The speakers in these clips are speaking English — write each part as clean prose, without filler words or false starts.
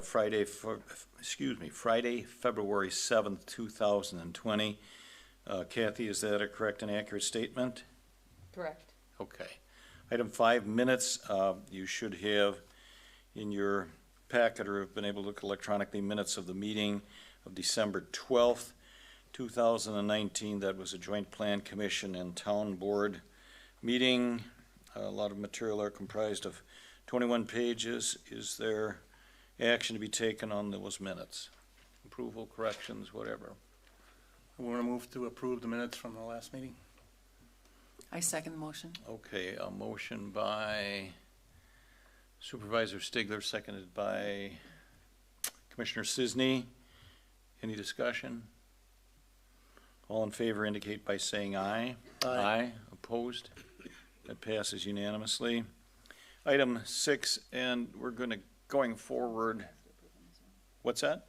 Friday, February 7th, 2020. Kathy, is that a correct and accurate statement? Correct. Okay. Item 5, minutes. You should have in your packet or have been able to look electronically minutes of the meeting of December 12th, 2019. That was a joint plan commission and town board meeting. A lot of material are comprised of 21 pages. Is there action to be taken on those minutes? Approval, corrections, whatever. We want to move to approve the minutes from the last meeting. I second the motion. Okay, a motion by Supervisor Stigler, seconded by Commissioner Cisney. Any discussion? All in favor indicate by saying aye. Aye. Opposed? That passes unanimously. Item 6, and we're going forward. What's that?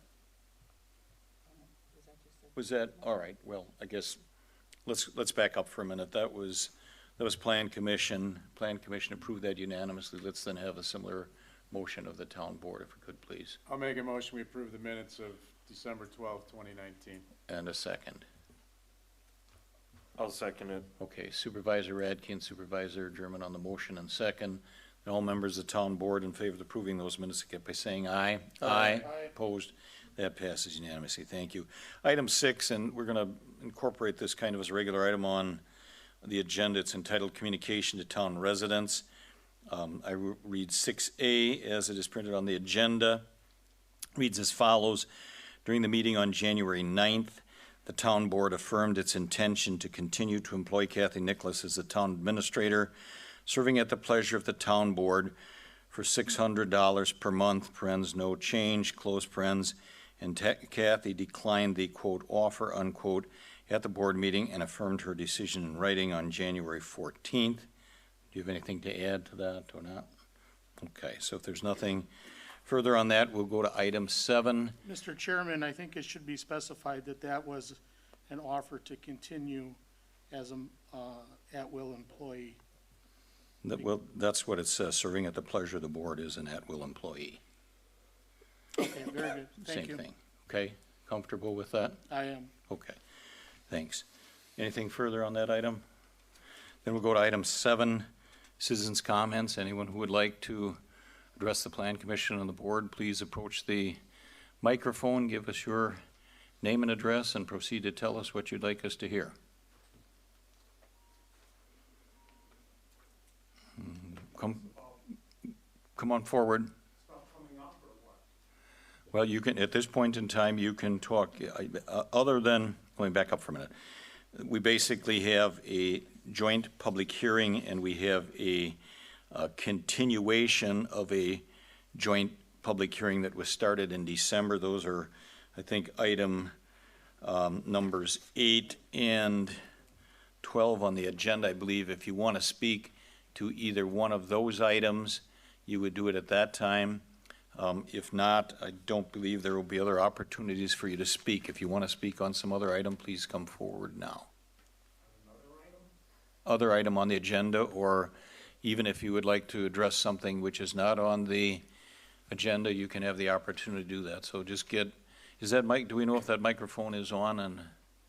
Was that all right? Well, I guess let's back up for a minute. That was Plan Commission. Plan Commission approved that unanimously. Let's then have a similar motion of the town board, if we could, please. I'll make a motion. We approve the minutes of December 12th, 2019. And a second. I'll second it. Okay, Supervisor Radke and Supervisor German on the motion and second. And all members of the town board in favor of approving those minutes get by saying aye. Aye. Opposed? That passes unanimously. Thank you. Item 6, and we're going to incorporate this kind of as a regular item on the agenda. It's entitled Communication to Town Residents. I read 6A as it is printed on the agenda. Reads as follows. During the meeting on January 9th, the town board affirmed its intention to continue to employ Kathy Nicholas as the town administrator, serving at the pleasure of the town board for $600 per month, parens no change, close parens, and Kathy declined the, quote, offer, unquote, at the board meeting and affirmed her decision in writing on January 14th. Do you have anything to add to that or not? Okay, so if there's nothing further on that, we'll go to item 7. Mr. Chairman, I think it should be specified that that was an offer to continue as an at-will employee. Well, that's what it says. Serving at the pleasure of the board is an at-will employee. Okay, very good. Thank you. Same thing. Okay, comfortable with that? I am. Okay, thanks. Anything further on that item? Then we'll go to item 7, citizens' comments. Anyone who would like to address the Plan Commission and the board, please approach the microphone, give us your name and address, and proceed to tell us what you'd like us to hear. Come on forward. Well, you can, at this point in time, you can talk, other than, let me back up for a minute. We basically have a joint public hearing and we have a continuation of a joint public hearing that was started in December. Those are, I think, item numbers 8 and 12 on the agenda. I believe if you want to speak to either one of those items, you would do it at that time. If not, I don't believe there will be other opportunities for you to speak. If you want to speak on some other item, please come forward now. Other item on the agenda, or even if you would like to address something which is not on the agenda, you can have the opportunity to do that. So just get, is that mic, do we know if that microphone is on? And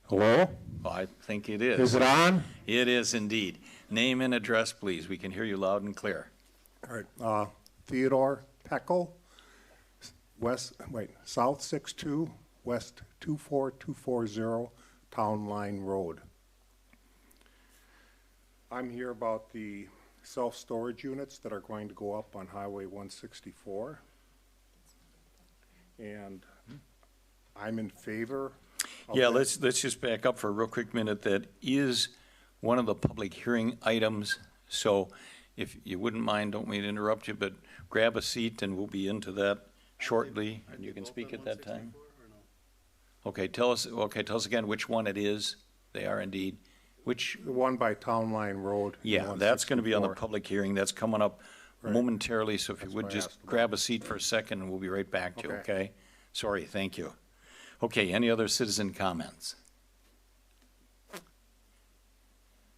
Hello? oh, I think it is. Is it on? It is indeed. Name and address, please. We can hear you loud and clear. All right. Theodore Peckel, South 62, West 24240, Town Line Road. I'm here about the self-storage units that are going to go up on Highway 164. And I'm in favor of Yeah, that. let's just back up for a real quick minute. That is one of the public hearing items. So if you wouldn't mind, don't mean to interrupt you, but grab a seat and we'll be into that shortly, and you can speak at that time. Okay, tell us again which one it is. They are indeed. Which? The one by Town Line Road. Yeah, that's going to be on the 164. public hearing. That's coming up Right. momentarily, so if That's you would what I just asked about. grab a seat for a second and we'll be right back to you, Okay. okay? Sorry, thank you. Okay, any other citizen comments?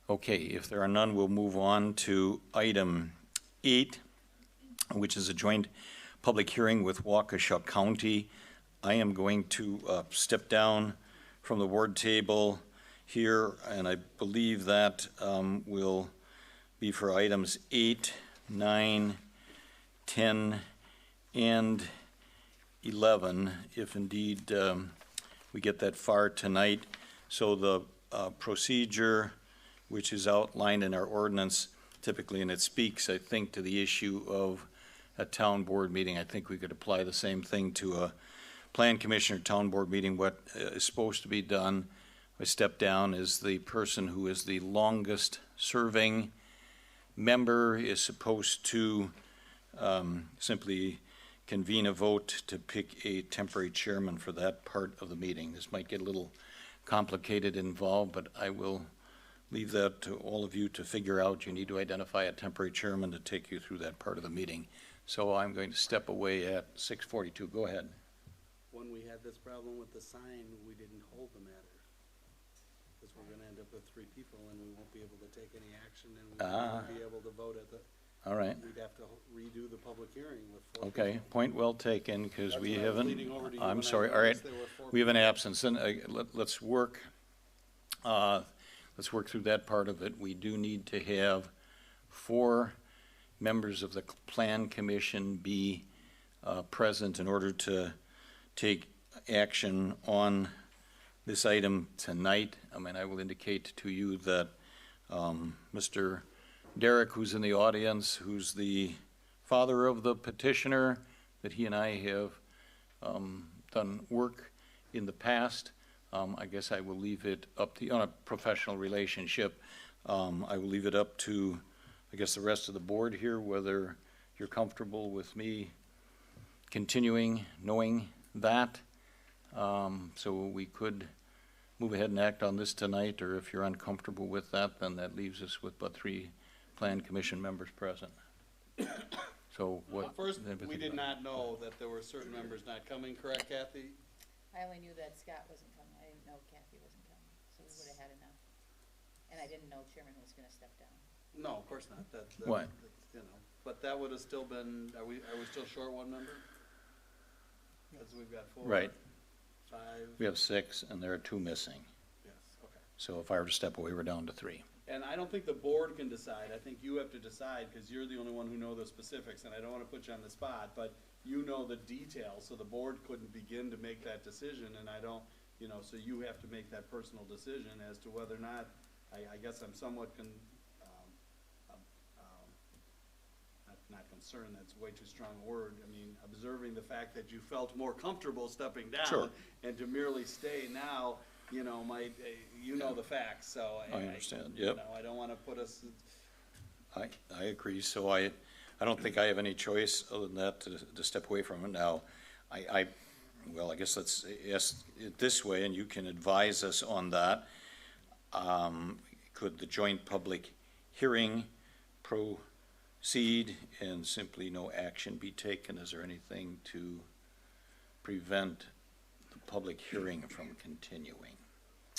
Okay, if there are none, we'll move on to item 8, which is a joint public hearing with Waukesha County. I am going to step down from the board table here, and I believe that will be for items 8, 9, 10, and 11, if indeed we get that far tonight. So the procedure, which is outlined in our ordinance typically, and it speaks, I think, to the issue of a town board meeting. I think we could apply the same thing to a plan commission or town board meeting. What is supposed to be done, I step down as the person who is the longest serving member is supposed to simply convene a vote to pick a temporary chairman for that part of the meeting. This might get a little complicated and involved, but I will leave that to all of you to figure out. You need to identify a temporary chairman to take you through that part of the meeting. So I'm going to step away at 6:42. Go ahead. When we had this problem with the sign, we didn't hold the matter. Because we're gonna end up with 3 people and we won't be able to take any action and we won't be able to vote at the, All right. we'd have to redo the public hearing with 4 Okay, people. point well taken, because we That's why I was haven't, leading over to you I'm when I sorry, all right. noticed there were 4 We have an people. absence, and let's work through that part of it. We do need to have 4 members of the plan commission be present in order to take action on this item tonight. I mean, I will indicate to you that Mr. Derek, who's in the audience, who's the father of the petitioner, that he and I have done work in the past. I guess I will leave it up to, on a professional relationship, I will leave it up to, I guess, the rest of the board here, whether you're comfortable with me continuing, knowing that. So we could move ahead and act on this tonight, or if you're uncomfortable with that, then that leaves us with but 3 plan commission members present. So what? First, we did not know that there were certain members not coming, correct, Kathy? I only knew that Scott wasn't coming. I didn't know Kathy wasn't coming, so we would've had enough. And I didn't know Chairman was gonna step down. No, of course not. What? You know, but that would have still been, are we still short 1 member? Because we've got 4. Right. 5. We have 6, and there are 2 missing. Yes, okay. So if I were to step away, we're down to 3. And I don't think the board can decide. I think you have to decide, because you're the only one who know the specifics, and I don't want to put you on the spot, but you know the details, so the board couldn't begin to make that decision, and I don't, you know, so you have to make that personal decision as to whether or not, I guess I'm somewhat not concerned, that's way too strong a word. I mean, observing the fact that you felt more comfortable stepping down. Sure. And to merely stay now, you know, might, you know the facts, so. I understand, You yep. know, I don't wanna put us, I agree, so I don't think I have any choice other than that to step away from it now. Well, I guess let's ask it this way, and you can advise us on that. Could the joint public hearing proceed and simply no action be taken? Is there anything to prevent the public hearing from continuing?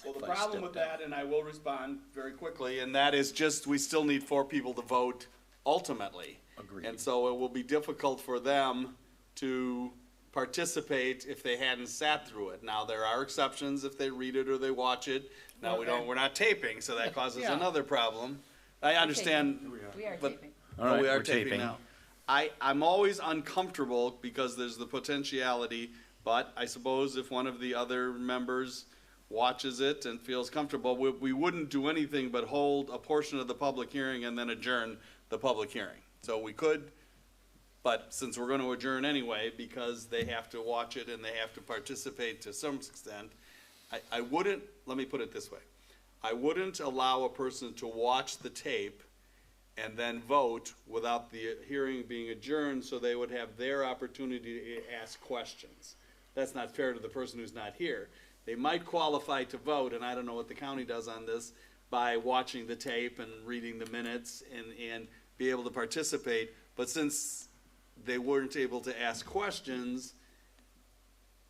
well, the If I problem step with down. that, and I will respond very quickly, and that is just, we still need 4 people to vote ultimately. Agreed. And so it will be difficult for them to participate if they hadn't sat through it. Now, there are exceptions if they read it or they watch it. Now, we're not taping, so that causes Yeah. another problem. I understand. We are But- taping. All right, we are we're taping now. I'm always uncomfortable because there's the potentiality, but I suppose if one of the other members watches it and feels comfortable, we wouldn't do anything but hold a portion of the public hearing and then adjourn the public hearing. So we could, but since we're gonna adjourn anyway, because they have to watch it and they have to participate to some extent, I wouldn't, let me put it this way. I wouldn't allow a person to watch the tape and then vote without the hearing being adjourned, so they would have their opportunity to ask questions. That's not fair to the person who's not here. They might qualify to vote, and I don't know what the county does on this, by watching the tape and reading the minutes and be able to participate, but since they weren't able to ask questions,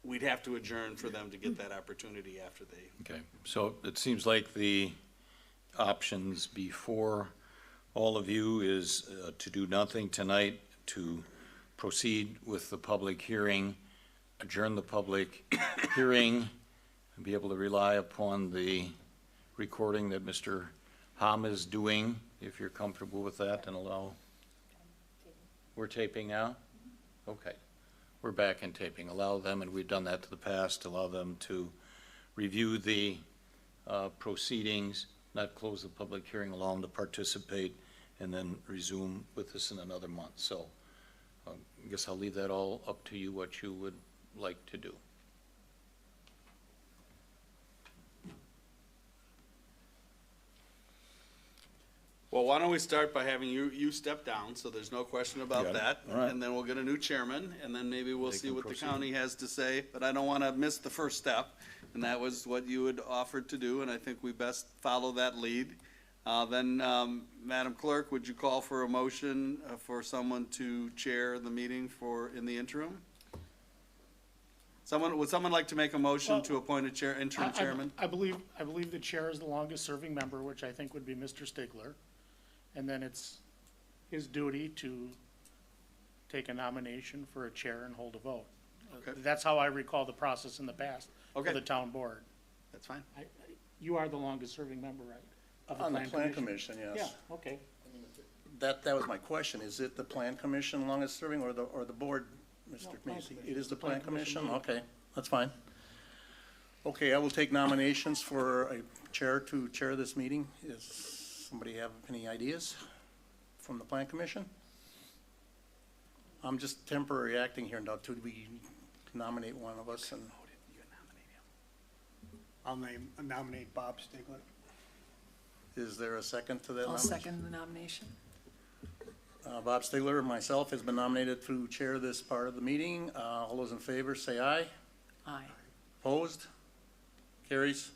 we'd have to adjourn for them to get that opportunity after they. Okay, so it seems like the options before all of you is to do nothing tonight, to proceed with the public hearing, adjourn the public hearing, and be able to rely upon the recording that Mr. Ham is doing, if you're comfortable with that, and allow. We're taping now? Okay. We're back in taping. Allow them, and we've done that to the past, allow them to review the proceedings, not close the public hearing, allow them to participate, and then resume with us in another month. So I guess I'll leave that all up to you, what you would like to do. Well, why don't we start by having you step down, so there's no question about Got it. that. All right. And then we'll get a new chairman, and then maybe we'll They see can what the proceed. county has to say. But I don't want to miss the first step, and that was what you had offered to do, and I think we best follow that lead. Then, Madam Clerk, would you call for a motion for someone to chair the meeting in the interim? Would someone like to make a motion to appoint a interim chairman? I believe the chair is the longest serving member, which I think would be Mr. Stigler. And then it's his duty to take a nomination for a chair and hold a vote. Okay. That's how I recall the process in the past for Okay. the town board. That's fine. You are the longest serving member, right? Of On the plan commission, Yeah, yes. okay. That was my question. Is it the plan commission longest serving or the board, Mr. plan Macy? commission. It is the Plan plan commission? commission. Okay, that's fine. Okay, I will take nominations for a chair to chair this meeting. Is somebody have any ideas from the plan commission? I'm just temporary acting here now. Should we nominate one of us and? I'll nominate Bob Stigler. Is there a second to that I'll nomination? second the nomination. Bob Stigler and myself has been nominated to chair this part of the meeting. All those in favor, say aye. Aye. Opposed? Carries.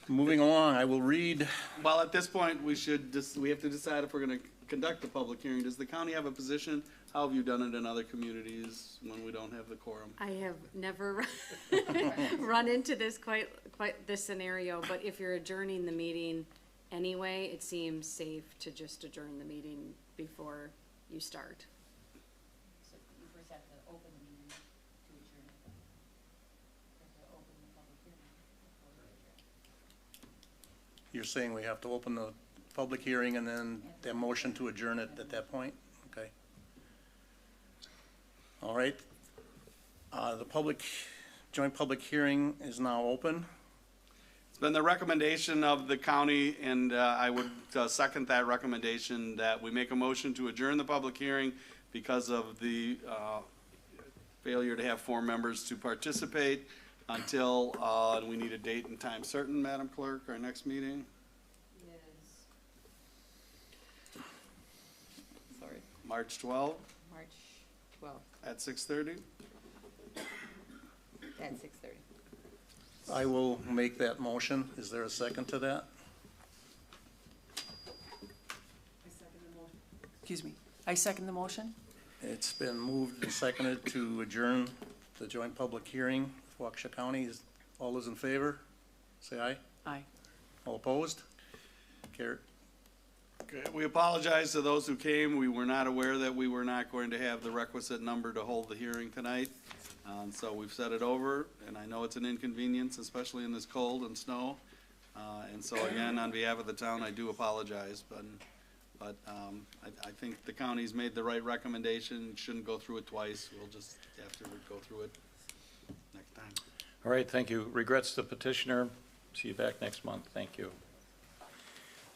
Moving along, I will read, Well, at this point, we have to decide if we're gonna conduct the public hearing. Does the county have a position? How have you done it in other communities when we don't have the quorum? I have never run into this quite this scenario, but if you're adjourning the meeting anyway, it seems safe to just adjourn the meeting before you start. So you first have to open the meeting to adjourn it. You have to open the public hearing before you adjourn. you're saying we have to open the public hearing and then the motion to adjourn it at that point? Okay. All right. The joint public hearing is now open. It's been the recommendation of the county, and I would second that recommendation, that we make a motion to adjourn the public hearing because of the failure to have 4 members to participate until, we need a date and time certain, Madam Clerk, our next meeting. Is Sorry. March 12th March 12th at 6:30. at 6:30. I will make that motion. Is there a second to that? Excuse me. I second the motion. It's been moved and seconded to adjourn the joint public hearing with Waukesha County. All those in favor, say aye. Aye. All opposed? Carried. Okay, we apologize to those who came. We were not aware that we were not going to have the requisite number to hold the hearing tonight. So we've set it over, and I know it's an inconvenience, especially in this cold and snow. And so again, on behalf of the town, I do apologize, but I think the county's made the right recommendation. Shouldn't go through it twice. We'll just have to go through it next time. All right, thank you. Regrets the petitioner. See you back next month. Thank you.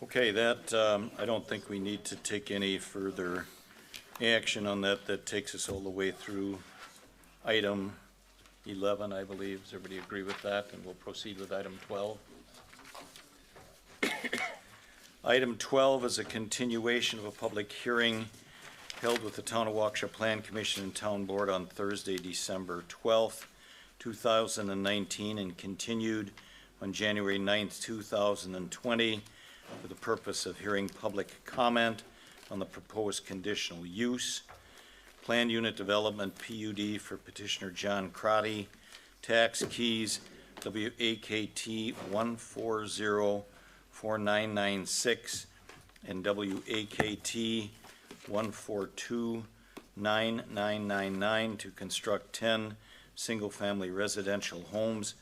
Okay, I don't think we need to take any further action on that. That takes us all the way through item 11, I believe. Does everybody agree with that? And we'll proceed with item 12. Item 12 is a continuation of a public hearing held with the Town of Waukesha Plan Commission and Town Board on Thursday, December 12th, 2019, and continued on January 9th, 2020, for the purpose of hearing public comment on the proposed conditional use, planned unit development PUD for petitioner John Crotty, tax keys WAKT 1404996 and WAKT 142 9999 to construct 10 single-family residential homes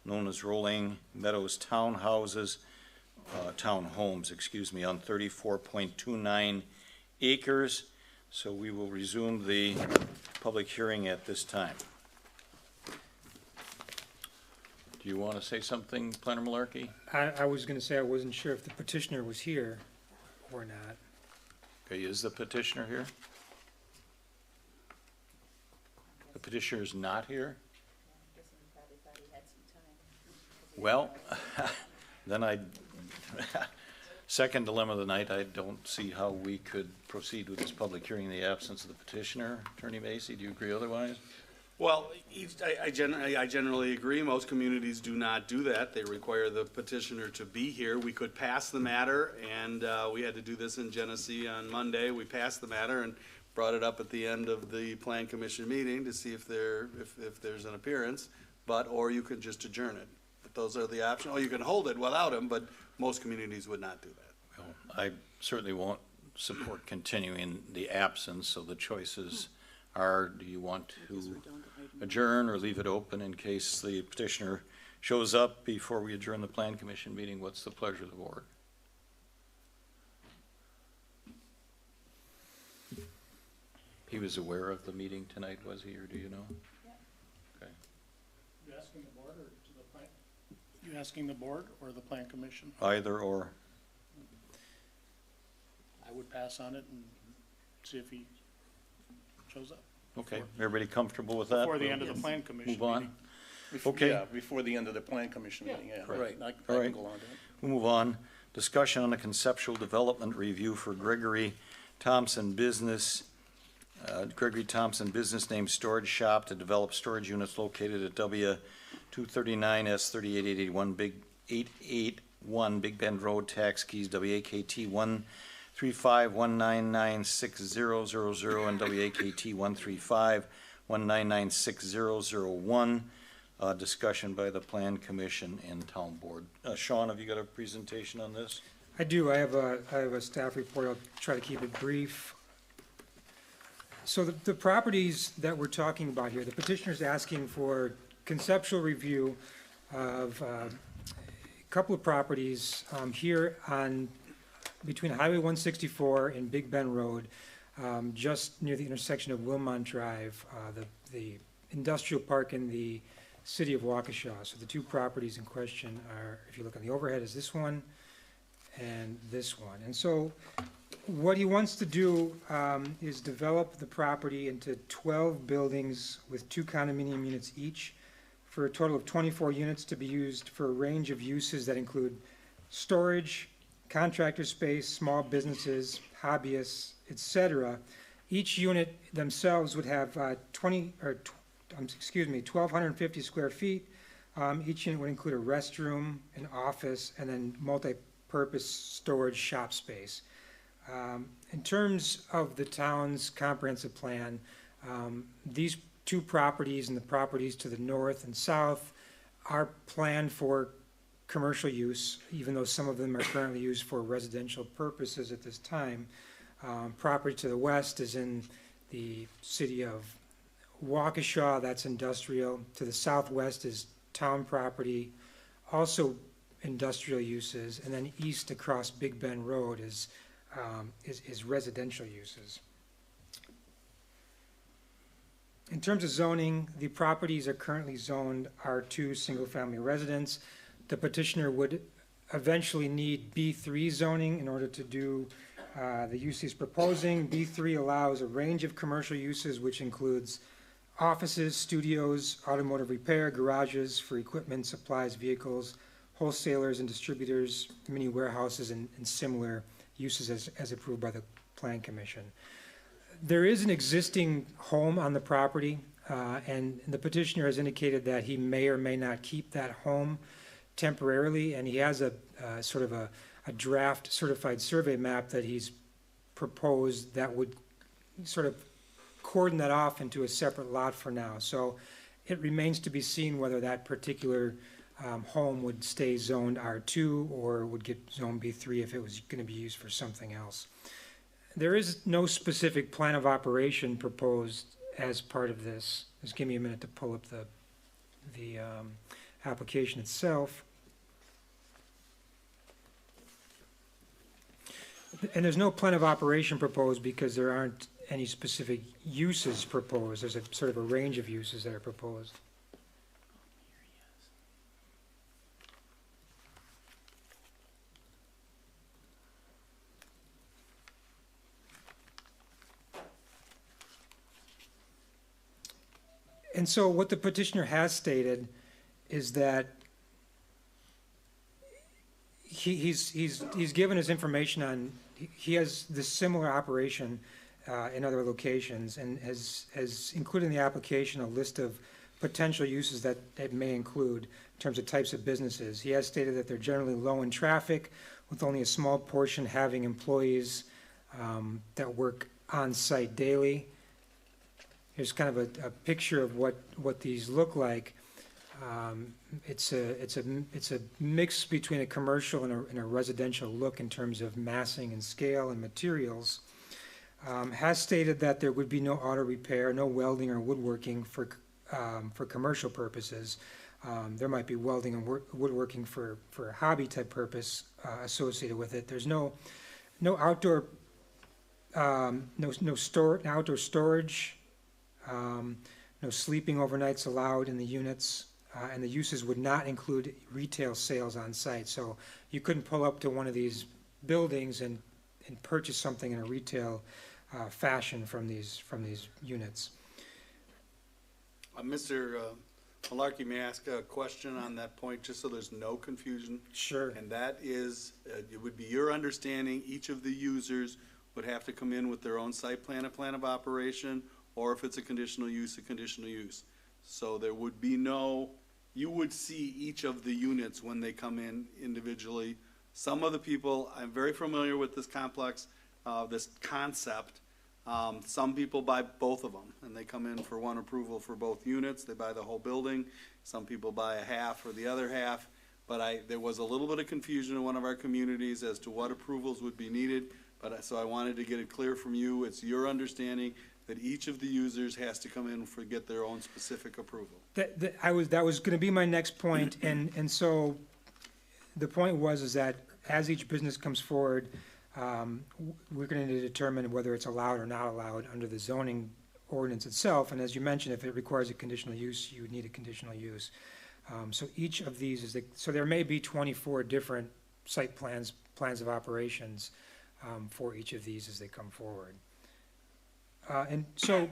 known as Rolling Meadows Townhomes, on 34.29 acres. So we will resume the public hearing at this time. Do you want to say something, Planner Malarkey? I was gonna say I wasn't sure if the petitioner was here or not. Okay, is the petitioner here? The petitioner is not here? Well, then second dilemma of the night, I don't see how we could proceed with this public hearing in the absence of the petitioner. Attorney Macy, do you agree otherwise? Well, I generally agree. Most communities do not do that. They require the petitioner to be here. We could pass the matter, and we had to do this in Genesee on Monday. We passed the matter and brought it up at the end of the Plan Commission meeting to see if there's an appearance, or you could just adjourn it. But those are the options. Or you can hold it without him, but most communities would not do that. Well, I certainly won't support continuing the absence, so the choices are, do you want to adjourn or leave it open in case the petitioner shows up before we adjourn the Plan Commission meeting? What's the pleasure of the board? He was aware of the meeting tonight, was he, or do you know? Okay. You asking the board or to the plan? You asking the board or the Plan Commission? Either or. I would pass on it and see if he shows up. Okay, everybody comfortable with that? Before the end of the Plan Commission Move on. meeting. Okay. Yeah, before the end of the Plan Commission meeting, yeah, right. I All right. can go on to it. We'll move on. Discussion on the conceptual development review for Gregory Thompson Business Name Storage Shop to develop storage units located at W 239 S 3881 881 Big Bend Road, Tax Keys WAKT 135199600 and WAKT 13519960001. Discussion by the Plan Commission and Town Board. Sean, have you got a presentation on this? I do. I have a staff report. I'll try to keep it brief. So the properties that we're talking about here, the petitioner's asking for conceptual review of a couple of properties here on between Highway 164 and Big Bend Road, just near the intersection of Wilmont Drive, the industrial park in the city of Waukesha. So the two properties in question are, if you look on the overhead, is this one and this one. And so what he wants to do is develop the property into 12 buildings with 2 condominium units each for a total of 24 units to be used for a range of uses that include storage, contractor space, small businesses, hobbyists, etc. Each unit themselves would have 1,250 square feet. Each unit would include a restroom, an office, and then multi-purpose storage shop space. In terms of the town's comprehensive plan, these two properties and the properties to the north and south are planned for commercial use, even though some of them are currently used for residential purposes at this time. Property to the west is in the city of Waukesha, that's industrial. To the southwest is town property, also industrial uses, and then east across Big Bend Road is residential uses. In terms of zoning, the properties are currently zoned R2 single-family residence. The petitioner would eventually need B3 zoning in order to do the use he's proposing. B3 allows a range of commercial uses, which includes offices, studios, automotive repair, garages for equipment, supplies, vehicles, wholesalers and distributors, mini warehouses, and similar uses as approved by the Plan Commission. There is an existing home on the property, and the petitioner has indicated that he may or may not keep that home temporarily, and he has a sort of a draft certified survey map that he's proposed that would sort of cordon that off into a separate lot for now. So it remains to be seen whether that particular home would stay zoned R2 or would get zoned B3 if it was going to be used for something else. there is no specific plan of operation proposed as part of this. Just give me a minute to pull up the application itself. And there's no plan of operation proposed because there aren't any specific uses proposed. There's a sort of a range of uses that are proposed. And so what the petitioner has stated is that he's given us information on, he has this similar operation in other locations and has included in the application a list of potential uses that it may include in terms of types of businesses. He has stated that they're generally low in traffic, with only a small portion having employees that work on site daily. Here's kind of a picture of what these look like. It's a mix between a commercial and a residential look in terms of massing and scale and materials. Has stated that there would be no auto repair, no welding or woodworking for commercial purposes. There might be welding and woodworking for a hobby type purpose associated with it. There's no outdoor outdoor storage. No sleeping overnights allowed in the units, and the uses would not include retail sales on site. So you couldn't pull up to one of these buildings and purchase something in a retail fashion from these units. Mr. Malarkey, may I ask a question on that point, just so there's no confusion? Sure. And that is, it would be your understanding each of the users would have to come in with their own site plan, a plan of operation, or if it's a conditional use, a conditional use. So there would be no, you would see each of the units when they come in individually. Some of the people, I'm very familiar with this complex, this concept. Some people buy both of them, and they come in for one approval for both units. They buy the whole building. Some people buy a half or the other half. But there was a little bit of confusion in one of our communities as to what approvals would be needed. So I wanted to get it clear from you. It's your understanding that each of the users has to come in for get their own specific approval. That was going to be my next point, and so the point is that as each business comes forward, we're going to determine whether it's allowed or not allowed under the zoning ordinance itself. And as you mentioned, if it requires a conditional use, you would need a conditional use. So each of these so there may be 24 different site plans of operations for each of these as they come forward. And so,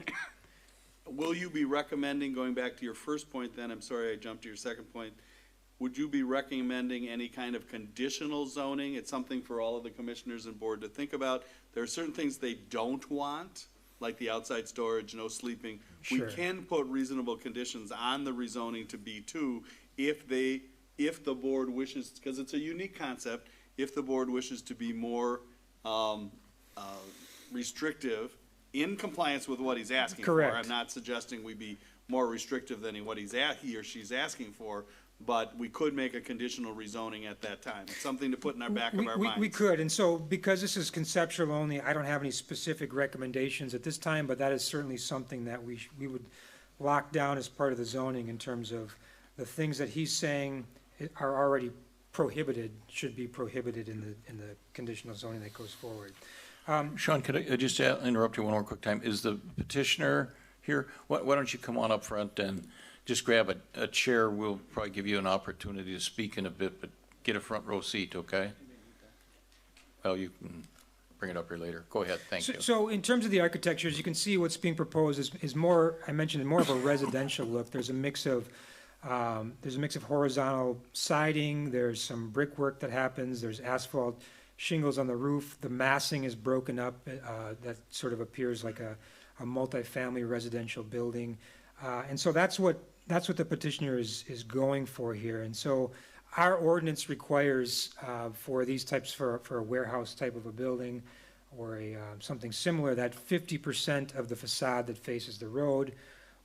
will you be recommending, going back to your first point then, I'm sorry I jumped to your second point, would you be recommending any kind of conditional zoning? It's something for all of the commissioners and board to think about. There are certain things they don't want, like the outside storage, no sleeping. Sure. We can put reasonable conditions on the rezoning to B2 if the board wishes, because it's a unique concept, if the board wishes to be more restrictive in compliance with what he's asking Correct. for. I'm not suggesting we be more restrictive than what he or she's asking for, but we could make a conditional rezoning at that time. It's something to put in our back of our minds. We could, and so because this is conceptual only, I don't have any specific recommendations at this time, but that is certainly something that we would lock down as part of the zoning in terms of the things that he's saying are already prohibited, should be prohibited in the conditional zoning that goes forward. Sean, could I just interrupt you one more quick time? Is the petitioner here? Why don't you come on up front and just grab a chair? We'll probably give you an opportunity to speak in a bit, but get a front row seat, okay? Well, you can bring it up here later. Go ahead, thank you. So in terms of the architecture, as you can see, what's being proposed is more, I mentioned, more of a residential look. There's a mix of horizontal siding, there's some brickwork that happens, there's asphalt shingles on the roof, the massing is broken up, that sort of appears like a multifamily residential building. And so that's what the petitioner is going for here. And so our ordinance requires for these types, for a warehouse type of a building or something similar, that 50% of the facade that faces the road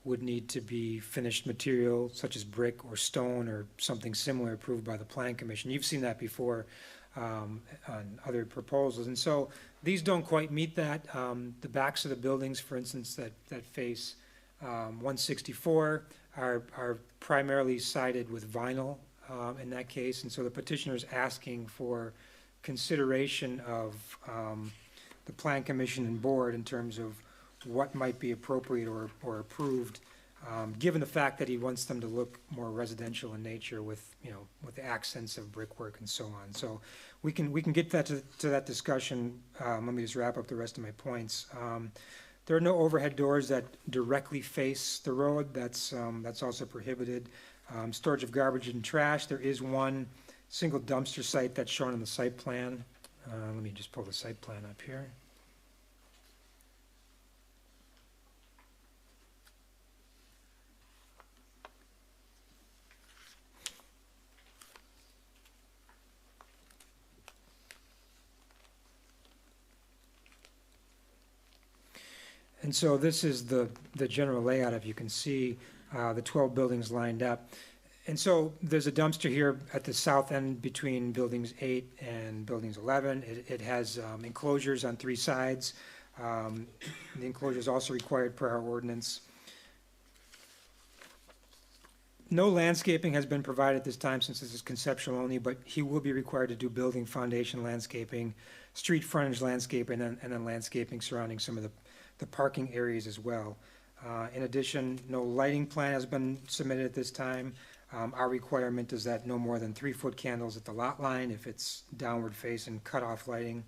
would need to be finished material such as brick or stone or something similar approved by the Plan Commission. You've seen that before on other proposals. And so these don't quite meet that. The backs of the buildings, for instance, that face 164 are primarily sided with vinyl in that case. And so the petitioner is asking for consideration of the Plan Commission and Board in terms of what might be appropriate or approved, given the fact that he wants them to look more residential in nature with, with the accents of brickwork and so on. So we can get that to that discussion. Let me just wrap up the rest of my points. There are no overhead doors that directly face the road. That's also prohibited. Storage of garbage and trash. There is one single dumpster site that's shown on the site plan. Let me just pull the site plan up here. And so this is the general layout, if you can see the 12 buildings lined up. And so there's a dumpster here at the south end between buildings 8 and buildings 11. It has enclosures on 3 sides. The enclosure is also required per our ordinance. No landscaping has been provided at this time since this is conceptual only, but he will be required to do building foundation landscaping, street frontage landscaping, and then landscaping surrounding some of the parking areas as well. In addition, no lighting plan has been submitted at this time. Our requirement is that no more than 3-foot candles at the lot line if it's downward facing cutoff lighting.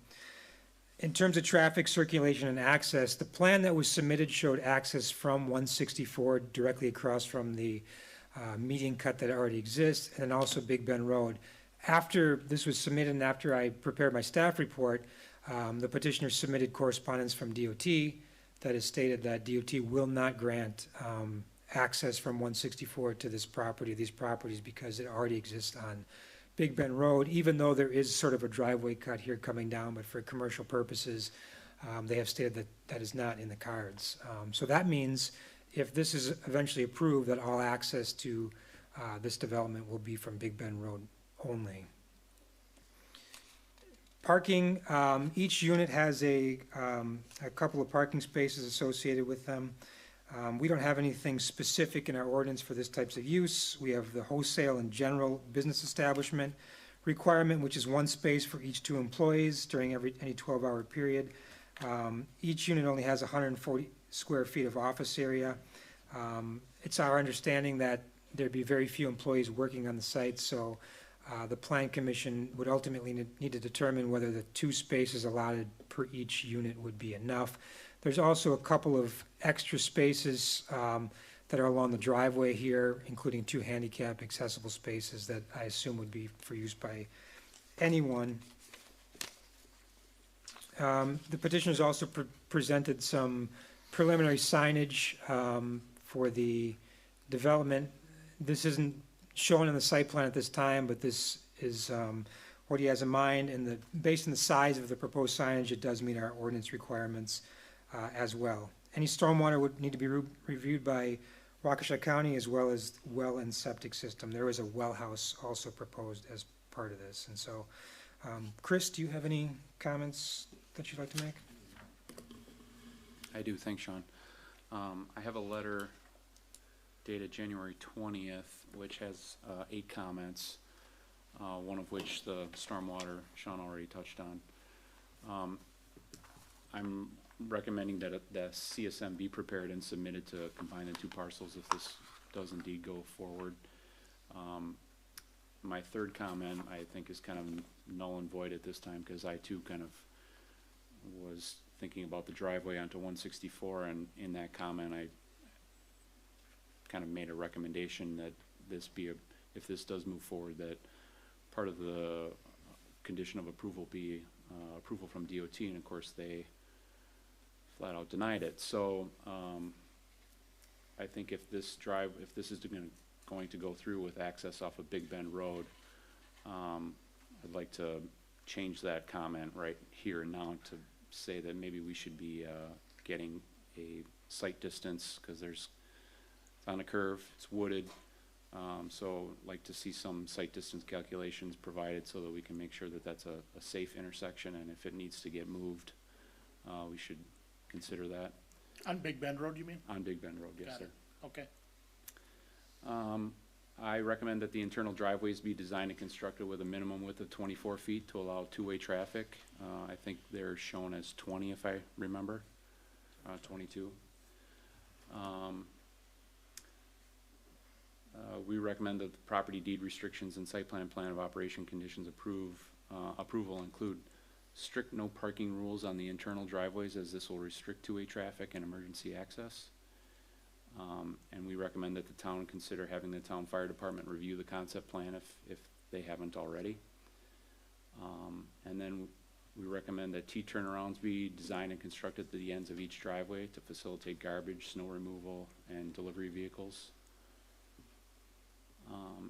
In terms of traffic circulation and access, the plan that was submitted showed access from 164 directly across from the median cut that already exists, and then also Big Bend Road. After this was submitted and after I prepared my staff report, the petitioner submitted correspondence from DOT that has stated that DOT will not grant access from 164 to these properties, because it already exists on Big Bend Road, even though there is sort of a driveway cut here coming down, but for commercial purposes, they have stated that that is not in the cards. So that means if this is eventually approved, that all access to this development will be from Big Bend Road only. Parking, each unit has a couple of parking spaces associated with them. We don't have anything specific in our ordinance for this types of use. We have the wholesale and general business establishment requirement, which is 1 space for each 2 employees during any 12-hour period. Each unit only has 140 square feet of office area. It's our understanding that there'd be very few employees working on the site, so the Plan Commission would ultimately need to determine whether the 2 spaces allotted per each unit would be enough. There's also a couple of extra spaces that are along the driveway here, including 2 handicap accessible spaces that I assume would be for use by anyone. The petitioners also presented some preliminary signage for the development. This isn't shown in the site plan at this time, but this is what he has in mind, and based on the size of the proposed signage, it does meet our ordinance requirements as well. Any stormwater would need to be reviewed by Waukesha County, as well as well and septic system. There is a well house also proposed as part of this. And so, Chris, do you have any comments that you'd like to make? I do, thanks, Sean. I have a letter dated January 20th, which has 8 comments, one of which the stormwater Sean already touched on. I'm recommending that the CSM be prepared and submitted to combine the 2 parcels if this does indeed go forward. My third comment, I think, is kind of null and void at this time, because I too kind of was thinking about the driveway onto 164, and in that comment I kind of made a recommendation that this be, if this does move forward, that part of the condition of approval be approval from DOT, and of course they flat out denied it. So I think if this is going to go through with access off of Big Bend Road, I'd like to change that comment right here and now to say that maybe we should be getting a site distance, because it's on a curve, it's wooded, So like to see some site distance calculations provided so that we can make sure that that's a safe intersection, and if it needs to get moved, we should consider that. On Big Bend Road, you mean? On Big Bend Road, yes, Got sir. it. Okay. I recommend that the internal driveways be designed and constructed with a minimum width of 24 feet to allow two-way traffic. I think they're shown as 20 if I remember, 22. We recommend that the property deed restrictions and site plan of operation conditions approval include strict no parking rules on the internal driveways, as this will restrict two-way traffic and emergency access. And we recommend that the town consider having the town fire department review the concept plan if they haven't already. And then we recommend that T-turnarounds be designed and constructed at the ends of each driveway to facilitate garbage, snow removal, and delivery vehicles.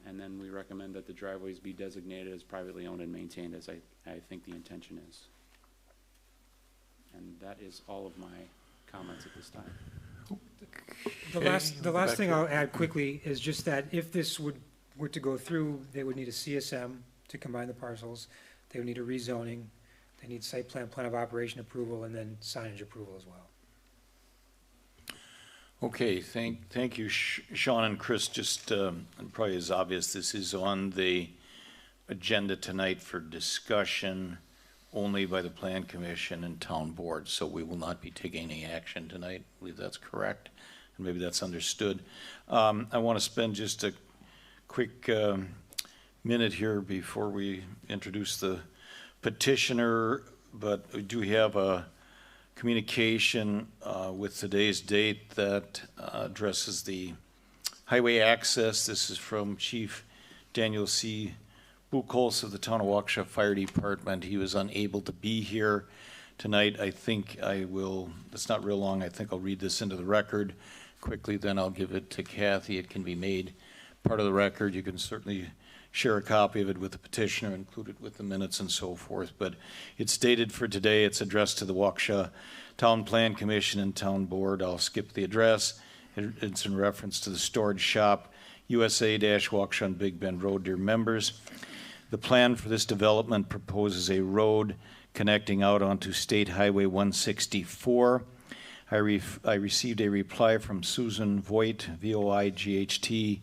And then we recommend that the driveways be designated as privately owned and maintained, as I think the intention is. And that is all of my comments at this time. The last thing I'll add quickly is just that if this were to go through, they would need a CSM to combine the parcels. They would need a rezoning. They need site plan of operation approval, and then signage approval as well. Okay, thank you, Sean and Chris. Just probably as obvious, this is on the agenda tonight for discussion only by the Plan Commission and Town Board, so we will not be taking any action tonight. I believe that's correct, and maybe that's understood. I want to spend just a quick minute here before we introduce the petitioner, but we do have a communication with today's date that addresses the highway access. This is from Chief Daniel C. Buchholz of the Town of Waukesha Fire Department. He was unable to be here tonight. I think I will, it's not real long, I think I'll read this into the record quickly, then I'll give it to Kathy. It can be made part of the record. You can certainly share a copy of it with the petitioner, include it with the minutes and so forth. But it's stated for today. It's addressed to the Waukesha Town Plan Commission and Town Board. I'll skip the address. It's in reference to the storage shop, USA-Waukesha on Big Bend Road. Dear members, the plan for this development proposes a road connecting out onto State Highway 164. I received a reply from Susan Voigt, VOIGHT,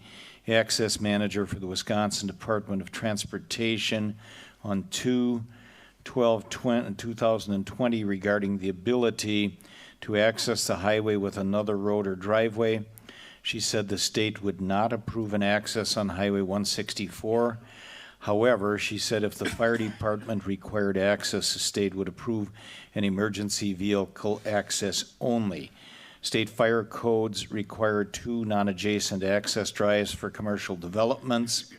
Access Manager for the Wisconsin Department of Transportation on 2/12/2020 regarding the ability to access the highway with another road or driveway. She said the state would not approve an access on Highway 164. However, she said if the fire department required access, the state would approve an emergency vehicle access only. State fire codes require 2 non-adjacent access drives for commercial developments.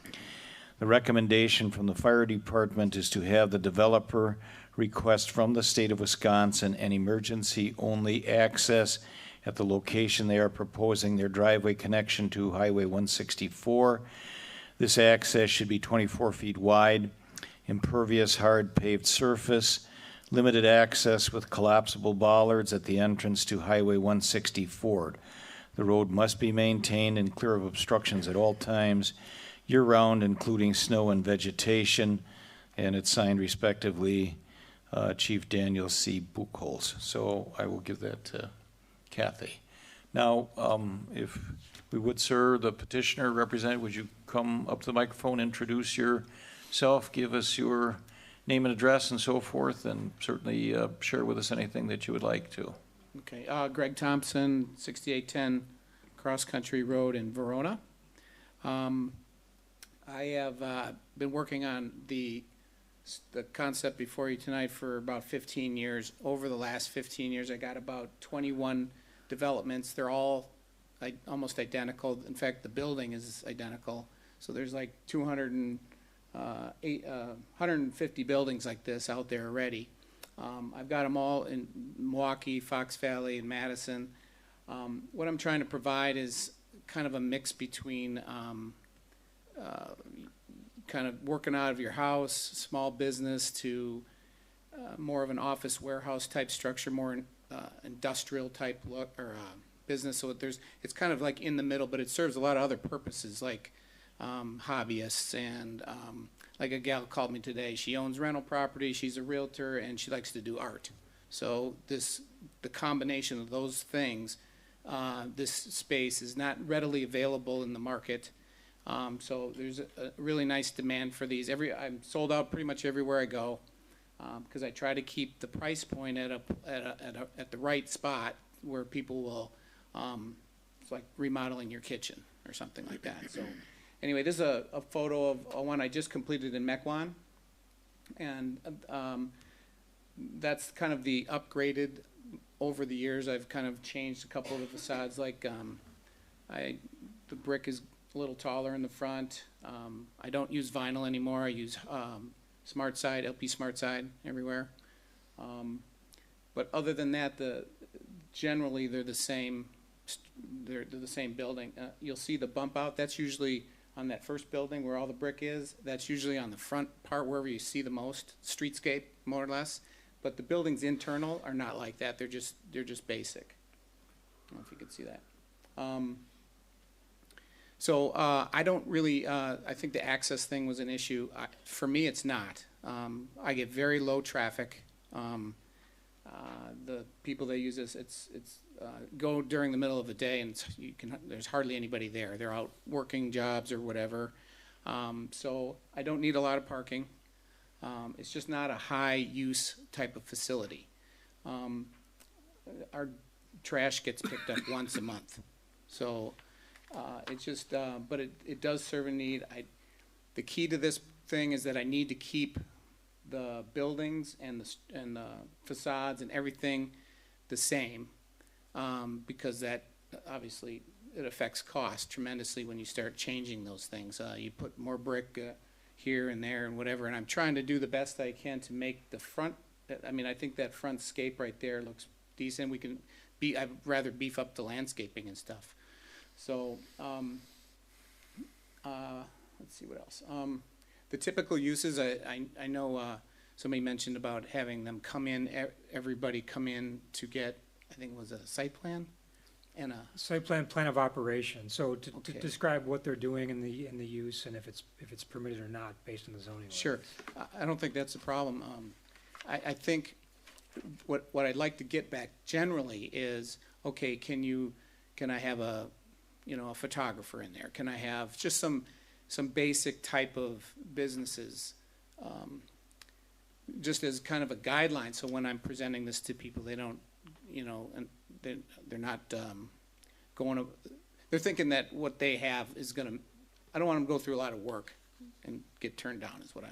The recommendation from the fire department is to have the developer request from the state of Wisconsin an emergency-only access at the location they are proposing their driveway connection to Highway 164. This access should be 24 feet wide, impervious hard paved surface, limited access with collapsible bollards at the entrance to Highway 164. The road must be maintained and clear of obstructions at all times, year-round, including snow and vegetation, and it's signed respectively Chief Daniel C. Buchholz. So I will give that to Kathy. Now, if we would, sir, the petitioner representative, would you come up to the microphone, introduce yourself, give us your name and address and so forth, and certainly share with us anything that you would like to. Okay, Greg Thompson, 6810 Cross Country Road in Verona. I have been working on the concept before you tonight for about 15 years. Over the last 15 years, I got about 21 developments. They're all almost identical. In fact, the building is identical. So there's like 150 buildings like this out there already. I've got them all in Milwaukee, Fox Valley, and Madison. What I'm trying to provide is kind of a mix between kind of working out of your house, small business, to more of an office warehouse type structure, more industrial type look or business. So it's kind of like in the middle, but it serves a lot of other purposes, like hobbyists, and like a gal called me today. She owns rental property, she's a realtor, and she likes to do art. So the combination of those things, this space is not readily available in the market. So there's a really nice demand for these. I'm sold out pretty much everywhere I go, because I try to keep the price point at the right spot where people will, it's like remodeling your kitchen or something like that. So anyway, this is a photo of one I just completed in Mequon, and that's kind of the upgraded. Over the years, I've kind of changed a couple of the facades, like the brick is a little taller in the front. I don't use vinyl anymore. I use Smart Side, LP Smart Side everywhere. But other than that, generally they're the same. They're the same building. You'll see the bump out. That's usually on that first building where all the brick is. That's usually on the front part, wherever you see the most streetscape, more or less. But the buildings internal are not like that. They're just basic. I don't know if you can see that. So I don't really. I think the access thing was an issue. For me, it's not. I get very low traffic. The people that use this, it's go during the middle of the day, and there's hardly anybody there. They're out working jobs or whatever. So I don't need a lot of parking. It's just not a high-use type of facility. Our trash gets picked up once a month. So it's just, but it does serve a need. The key to this thing is that I need to keep the buildings and the facades and everything the same, because that obviously it affects cost tremendously when you start changing those things. You put more brick here and there and whatever, and I'm trying to do the best I can to make the front. I mean, I think that front scape right there looks decent. I'd rather beef up the landscaping and stuff. So let's see what else. The typical uses, I know somebody mentioned about having them come in, everybody come in to get, I think it was a site plan and a Site plan of operation, so to Okay. describe what they're doing in the use and if it's permitted or not based on the zoning. Sure. I don't think that's a problem. I think what I'd like to get back generally is, okay, can I have a photographer in there? Can I have just some basic type of businesses, just as kind of a guideline, so when I'm presenting this to people, they don't, and they're not they're thinking that what they have is gonna, I don't want them to go through a lot of work and get turned down is what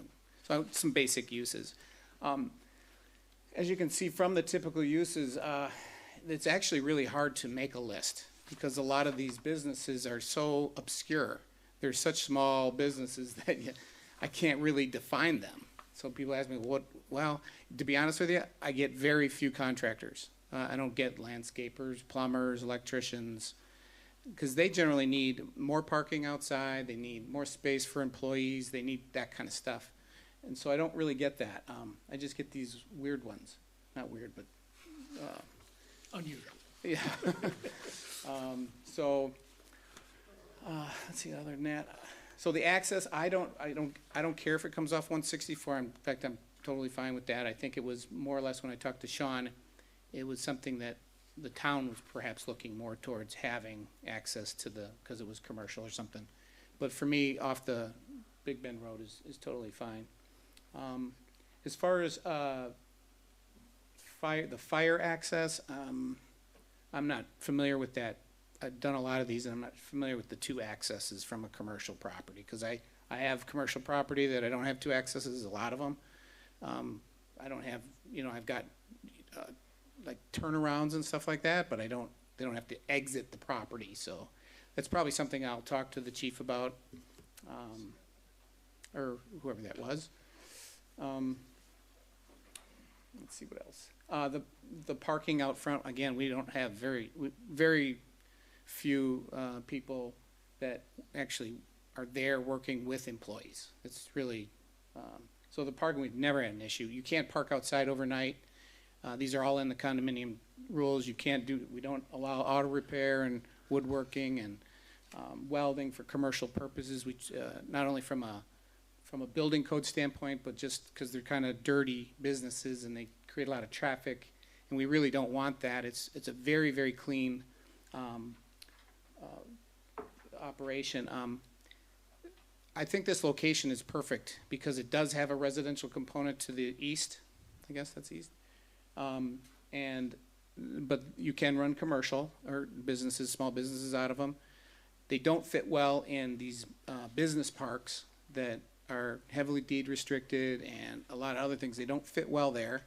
so some basic uses. As you can see from the typical uses, it's actually really hard to make a list because a lot of these businesses are so obscure. They're such small businesses that I can't really define them. So people ask me, well, to be honest with you, I get very few contractors. I don't get landscapers, plumbers, electricians, because they generally need more parking outside, they need more space for employees, they need that kind of stuff. And so I don't really get that. I just get these weird ones. Not weird, but Unusual. yeah. Let's see, other than that. So the access, I don't care if it comes off 164. In fact, I'm totally fine with that. I think it was more or less when I talked to Sean, it was something that the town was perhaps looking more towards having access to because it was commercial or something. But for me, off the Big Bend Road is totally fine. As far as the fire access, I'm not familiar with that. I've done a lot of these, and I'm not familiar with the two accesses from a commercial property, because I have commercial property that I don't have two accesses, a lot of them. I don't have, I've got like turnarounds and stuff like that, but they don't have to exit the property, so that's probably something I'll talk to the chief about, or whoever that was. Let's see what else. The parking out front, again, we don't have very few people that actually are there working with employees. It's really, so the parking, we've never had an issue. You can't park outside overnight. These are all in the condominium rules. We don't allow auto repair and woodworking, and welding for commercial purposes, which, not only from a building code standpoint, but just because they're kind of dirty businesses and they create a lot of traffic, and we really don't want that. It's a very, very clean operation. I think this location is perfect because it does have a residential component to the east. I guess that's east. But you can run commercial or businesses, small businesses out of them. They don't fit well in these business parks that are heavily deed restricted and a lot of other things. They don't fit well there.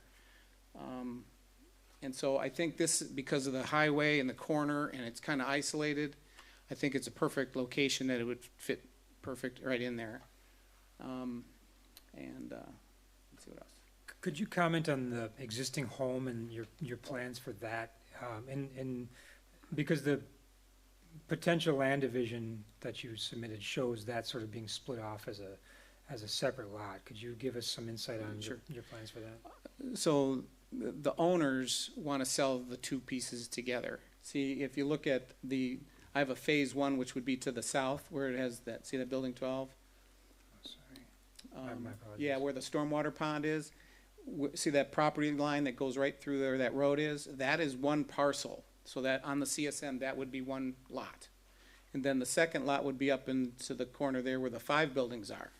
And so I think this, because of the highway and the corner and it's kind of isolated, I think it's a perfect location that it would fit perfect right in there. Let's see what else. Could you comment on the existing home and your plans for that? And because the potential land division that you submitted shows that sort of being split off as a separate lot. Could you give us some insight on Sure. your plans for that? So the owners want to sell the two pieces together. See, if you look at I have a phase one, which would be to the south, where it has that, see that building 12? My apologies. Yeah, where the stormwater pond is. See that property line that goes right through there, that road is? That is one parcel. So that on the CSM, that would be one lot. And then the second lot would be up into the corner there where the 5 buildings are.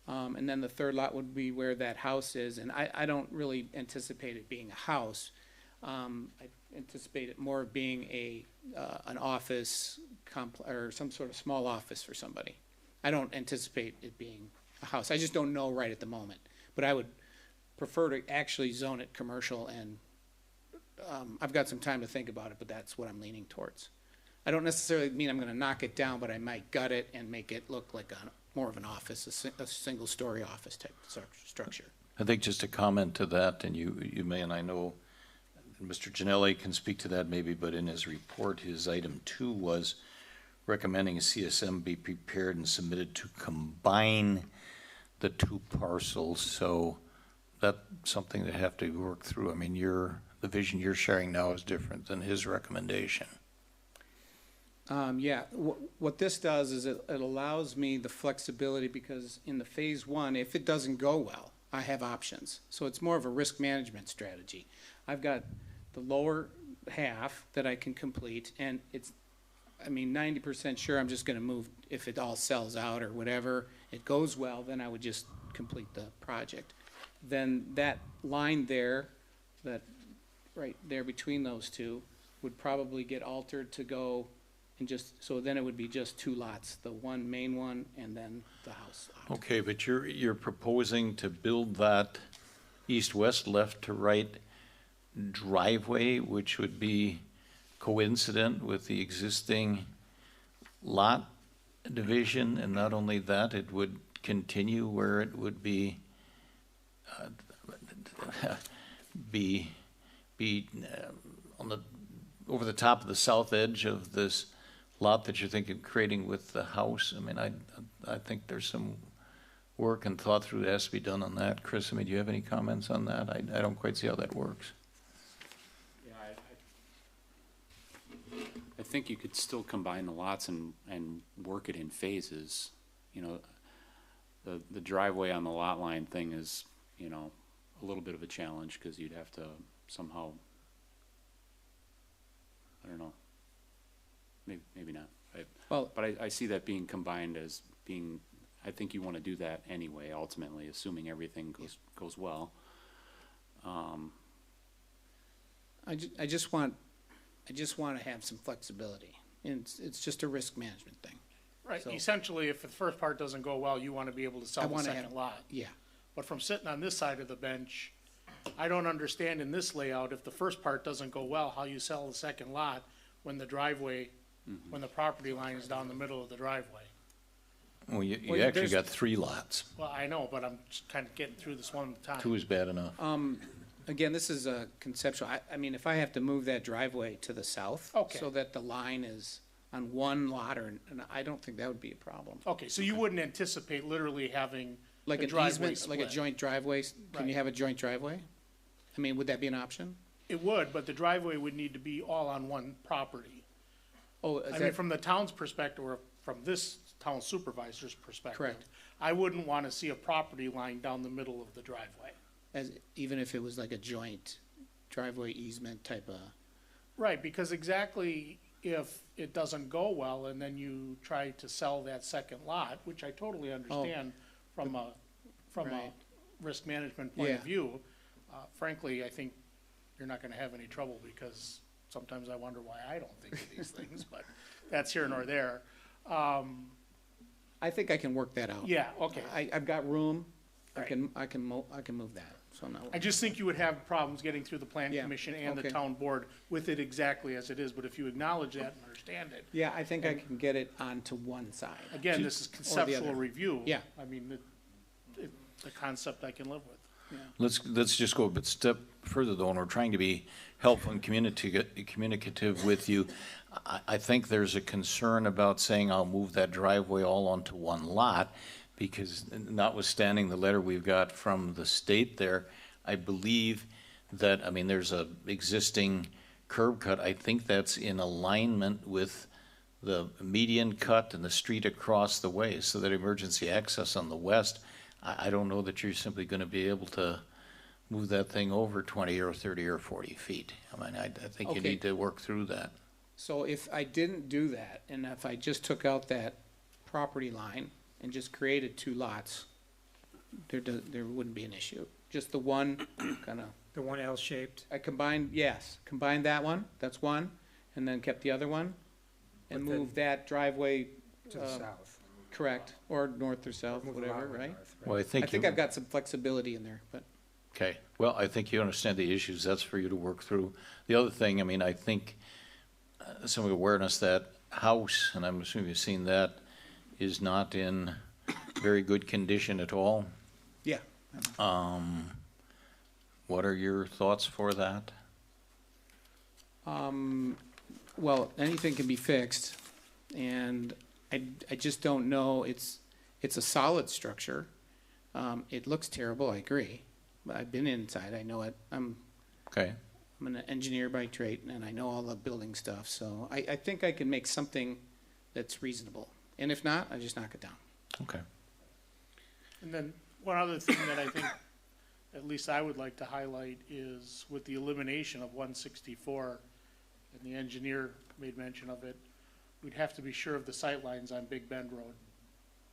And then the third lot would be where that house is. And I don't really anticipate it being a house. I anticipate it more being an office or some sort of small office for somebody. I don't anticipate it being a house. I just don't know right at the moment. But I would prefer to actually zone it commercial, and I've got some time to think about it, but that's what I'm leaning towards. I don't necessarily mean I'm going to knock it down, but I might gut it and make it look like more of an office, a single-story office type structure. I think just a comment to that, and you may, and I know Mr. Janelli can speak to that maybe, but in his report, his item 2 was recommending a CSM be prepared and submitted to combine the 2 parcels. So that's something that have to work through. I mean, the vision you're sharing now is different than his recommendation. Yeah, what this does is it allows me the flexibility, because in the phase 1, if it doesn't go well, I have options. So it's more of a risk management strategy. I've got the lower half that I can complete, and 90% sure I'm just gonna move if it all sells out or whatever. It goes well, then I would just complete the project. Then that line there, that right there between those two, would probably get altered to go and so then it would be just 2 lots, the one main one and then the house lot. Okay, but you're proposing to build that east-west, left-to-right driveway, which would be coincident with the existing lot division, and not only that, it would continue where it would be over the top of the south edge of this lot that you're thinking of creating with the house. I mean, I think there's some work and thought through that has to be done on that. Chris, I mean, do you have any comments on that? I don't quite see how that works. Yeah, I think you could still combine the lots and work it in phases. You know, the driveway on the lot line thing is, a little bit of a challenge, because you'd have to somehow, I don't know, maybe not. But I see that being combined as being, I think you want to do that anyway, ultimately, assuming everything goes well. I just want to have some flexibility, and it's just a risk management thing. Right, So- essentially, if the first part doesn't go well, you want to be able to I sell the wanna second have- lot. Yeah, But from sitting on this side of the bench, I don't understand in this layout, if the first part doesn't go well, how you sell the second lot when the driveway, when the property line is down the middle of the driveway. Well, you Well, actually there's- got 3 lots. Well, I know, but I'm just kind of getting through this one at a time. 2 is bad enough. again, this is a conceptual, I mean, if I have to move that driveway to the south. Okay. So that the line is on one lot, and I don't think that would be a problem. Okay, so you wouldn't anticipate literally having Like the an driveway easement, like a split? joint driveway, can you Right. have a joint driveway? I mean, would that be an option? It would, but the driveway would need to be all on one property. Oh, is I mean, that, from the town's perspective, or from this town supervisor's perspective. Correct. I wouldn't want to see a property line down the middle of the driveway. even if it was like a joint driveway easement type of, Right, because exactly if it doesn't go well and then you try to sell that second lot, which I totally understand from a Right. risk management point of Yeah. view, frankly, I think you're not gonna have any trouble because sometimes I wonder why I don't think of these things, but that's here nor there. I think I can work that out. Yeah, okay. I've got room, I Right. can move that, so I'm not. I just think you would have problems getting through the plan Yeah, commission and the okay. town board with it exactly as it is, but if you acknowledge that and understand it, Yeah, I think I can get it onto one side. again, this is conceptual other. review. Yeah. I mean, the concept I can live with. Let's just go a step further though, and we're trying to be helpful and communicative with you. I think there's a concern about saying I'll move that driveway all onto one lot, because notwithstanding the letter we've got from the state there, I believe that, I mean, there's a existing curb cut. I think that's in alignment with the median cut and the street across the way, so that emergency access on the west, I don't know that you're simply gonna be able to move that thing over 20 or 30 or 40 feet. I mean, I think you Okay. need to work through that. So if I didn't do that, and if I just took out that property line and just created two lots, there wouldn't be an issue. Just the one, kinda, The one L-shaped, I combined that one, that's one, and then kept the other one, and But then- moved that driveway, to the south. correct, or north or south, Move the lot whatever, line right? north, Well, I I think think you, I've got some flexibility in there, but, okay, well, I think you understand the issues, that's for you to work through. The other thing, I mean, I think some awareness that house, and I'm assuming you've seen that, is not in very good condition at all. yeah. What are your thoughts for that? Well, anything can be fixed, and I just don't know, it's a solid structure. It looks terrible, I agree, but I've been inside, I know it, I'm Okay, an engineer by trade, and I know all the building stuff, so I think I can make something that's reasonable. And if not, I just knock it down. okay. And then one other thing that I think, at least I would like to highlight, is with the elimination of 164, and the engineer made mention of it, we'd have to be sure of the sight lines on Big Bend Road,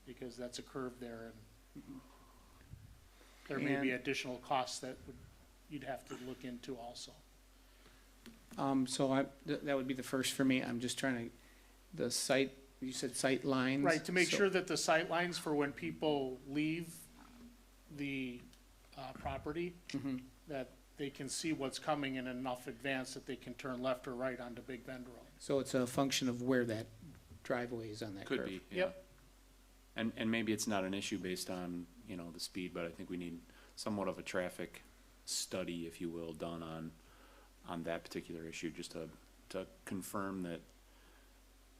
because that's a curve there, and there may be And- additional costs that you'd have to look into also. So that would be the first for me, I'm just trying to, the site, you said sight lines? Right, to make so- sure that the sight lines for when people leave the property, Mhm. that they can see what's coming in enough advance that they can turn left or right onto Big Bend Road. So it's a function of where that driveway is on that curve? Could be, yeah. Yep. And maybe it's not an issue based on, you know, the speed, but I think we need somewhat of a traffic study, if you will, done on that particular issue, just to confirm that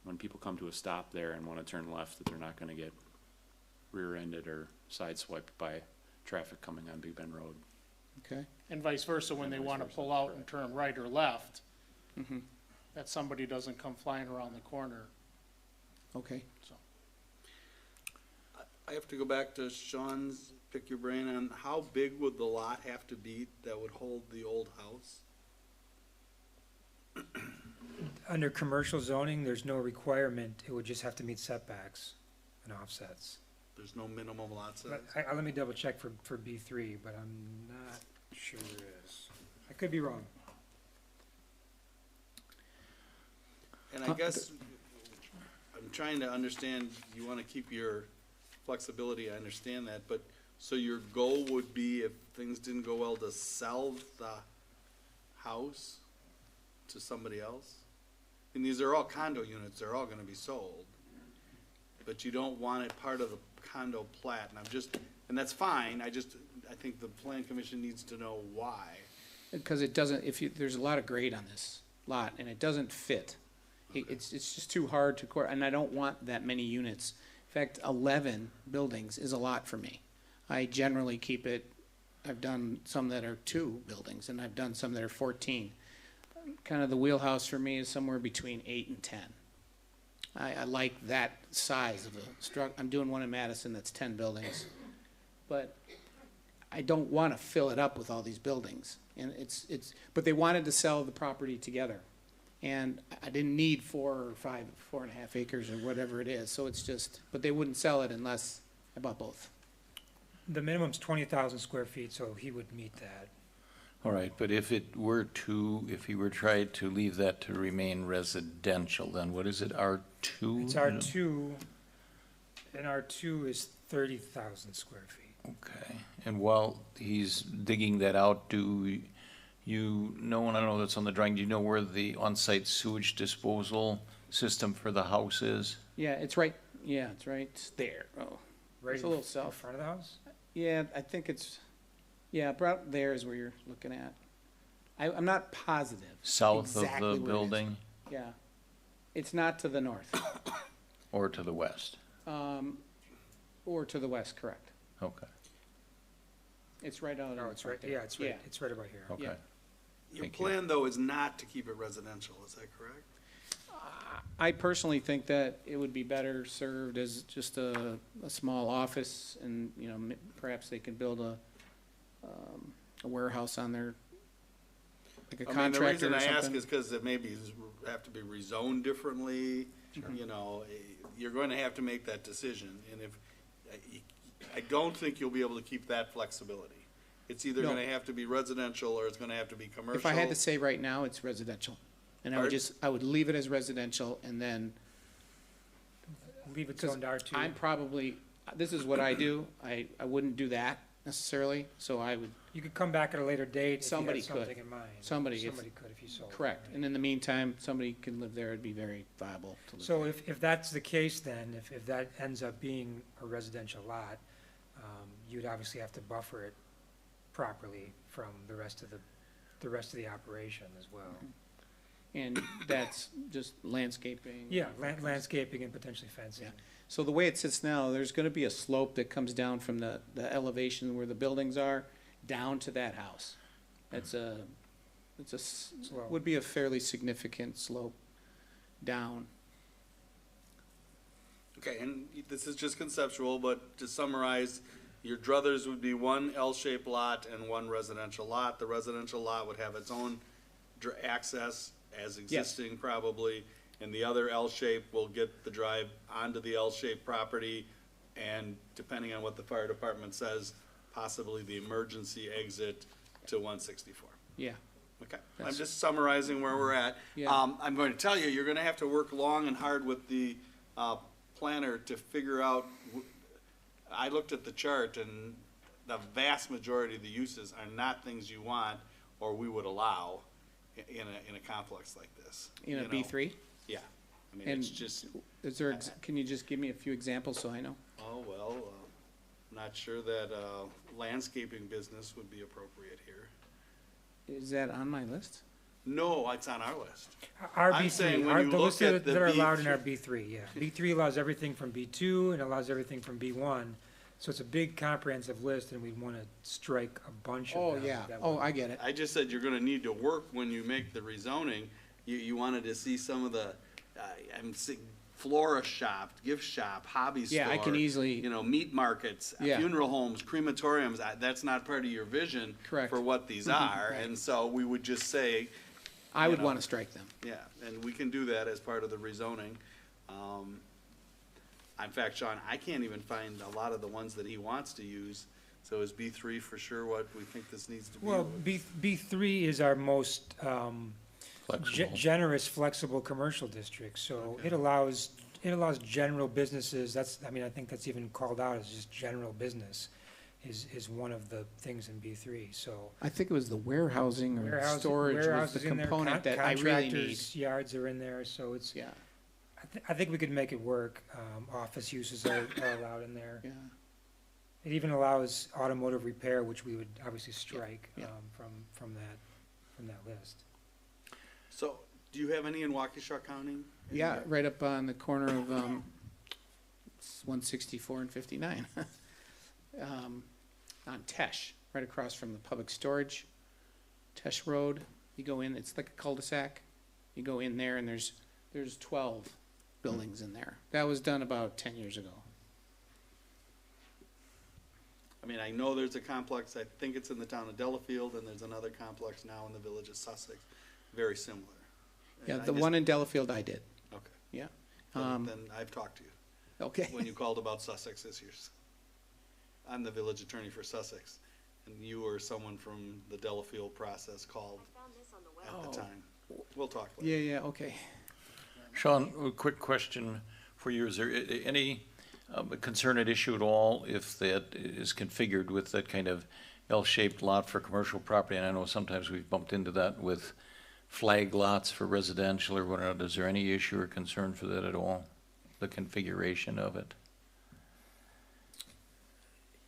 when people come to a stop there and wanna turn left, that they're not gonna get rear-ended or sideswiped by traffic coming on Big Bend Road. Okay, And vice versa, when And they vice wanna versa, pull out and correct. turn right or left, mhm, that somebody doesn't come flying around the corner, okay. so. I have to go back to Sean's, pick your brain on how big would the lot have to be that would hold the old house? Under commercial zoning, there's no requirement, it would just have to meet setbacks and offsets. There's no minimum lot size. But let me double check for B3, but I'm not sure there is. I could be wrong. And I guess, I'm trying to understand, you wanna keep your flexibility, I understand that, but, so your goal would be, if things didn't go well, to sell the house to somebody else? And these are all condo units, they're all gonna be sold. But you don't want it part of the condo plat, and I'm just, and that's fine, I think the plan commission needs to know why. Because it doesn't, there's a lot of grade on this lot, and it doesn't fit. It's just too hard to, and I don't want that many units. In fact, 11 buildings is a lot for me. I generally keep it, I've done some that are 2 buildings, and I've done some that are 14. Kind of the wheelhouse for me is somewhere between 8 and 10. I like that size of I'm doing one in Madison that's 10 buildings. But I don't want to fill it up with all these buildings. And but they wanted to sell the property together. And I didn't need 4.5 acres or whatever it is. So it's just, but they wouldn't sell it unless I bought both. The minimum's 20,000 square feet, so he would meet that. All right, but if he were tried to leave that to remain residential, then what is it, R2? It's R2, and R2 is 30,000 square feet. Okay, and while he's digging that out, do you know, and I don't know that's on the drawing, do you know where the on-site sewage disposal system for the house is? Yeah, it's right there. Oh, Right it's a little in south. front of the house? Yeah, I think it's, about there is where you're looking at. I'm not positive. South exactly of the where it is. building Yeah. It's not to the north, or to the west? or to the west, correct. Okay, It's right out. No, it's right, there. yeah, it's right about here. okay. Yeah. Your Thank you. plan, though, is not to keep it residential, is that correct? I personally think that it would be better served as just a small office, and, perhaps they can build a warehouse on there, like a I mean, the contractor reason or I ask something. is because it maybe have to be rezoned differently. You're going to have to make that decision, and I don't think you'll be able to keep that flexibility. It's either No. going to have to be residential or it's going to have to be commercial. If I had to say right now, it's residential. And I would leave it as residential, and then, Leave it because zoned R2. I'm probably, this is what I do, I wouldn't do that necessarily, so I would, You could come back at a later date if you Somebody had could. something in mind. Somebody, if- Somebody could if you sold it. correct. right. And in the meantime, somebody can live there, it'd be very viable to live So there. if that's the case then, if that ends up being a residential lot, you'd obviously have to buffer it properly from the rest of the operation as well. And that's just landscaping. Yeah, landscaping and potentially fencing. Yeah. So the way it sits now, there's gonna be a slope that comes down from the elevation where the buildings are, down to that house. Slope. Would be a fairly significant slope down. Okay, and this is just conceptual, but to summarize, your druthers would be one L-shaped lot and one residential lot. The residential lot would have its own access as existing probably, and the other L-shape will get the drive onto the L-shaped property, and depending on what the fire department says, possibly the emergency exit to 164. Yeah. Okay, I'm That's- just summarizing where we're at. Yeah. I'm going to tell you, you're gonna have to work long and hard with the planner to figure out, I looked at the chart, and the vast majority of the uses are not things you want or we would allow in a complex like this. In a you know? B3? Yeah, I mean, And it's just, Is there, can you just give me a few examples so I know? oh, well, I'm not sure that landscaping business would be appropriate here. Is that on my list? No, it's on our list. Our I'm saying B3, when you the look list at the that are allowed in B3 our B3, yeah. B3 allows everything from B2 and allows everything from B1. So it's a big comprehensive list and we'd want to strike a bunch of Oh, them. yeah. that Oh, would- I get it. I just said you're gonna need to work when you make the rezoning. You wanted to see some of the, I'm seeing florist shop, gift shop, hobby store. Yeah, I can easily- Meat markets, Yeah. funeral homes, crematoriums. That's not part of your vision. Correct. For what these are, and so we would just say, I would know. want to strike them. yeah, and we can do that as part of the rezoning. In fact, Sean, I can't even find a lot of the ones that he wants to use. So is B3 for sure what we think this needs to be? Well, B3 is our most Flexible. generous, flexible commercial district. So it allows general businesses, I think that's even called out as just general business is one of the things in B3, so. I think it was the warehousing or storage was warehouses the in there, component that I really need. contractors' yards are in there, so it's, Yeah, I think we could make it work. Office uses are allowed in there. yeah. It even allows automotive repair, which we would obviously strike, Yeah. from that list. So, do you have any in Waukesha County? Yeah, right up on the corner of, 164 and 59. On Tesh, right across from the public storage, Tesh Road. You go in, it's like a cul-de-sac. You go in there and there's 12 buildings in there. That was done about 10 years ago. I mean, I know there's a complex, I think it's in the town of Delafield, and there's another complex now in the village of Sussex, very similar. Yeah, And I the just- one in Delafield I did, Okay, yeah. then I've talked to you. Okay. When you called about Sussex this year. I'm the village attorney for Sussex, and you or someone from the Delafield process called at the time. We'll talk later. Yeah, okay. Sean, a quick question for you. Is there any concern at issue at all if that is configured with that kind of L-shaped lot for commercial property? And I know sometimes we've bumped into that with flag lots for residential or whatnot. Is there any issue or concern for that at all? The configuration of it?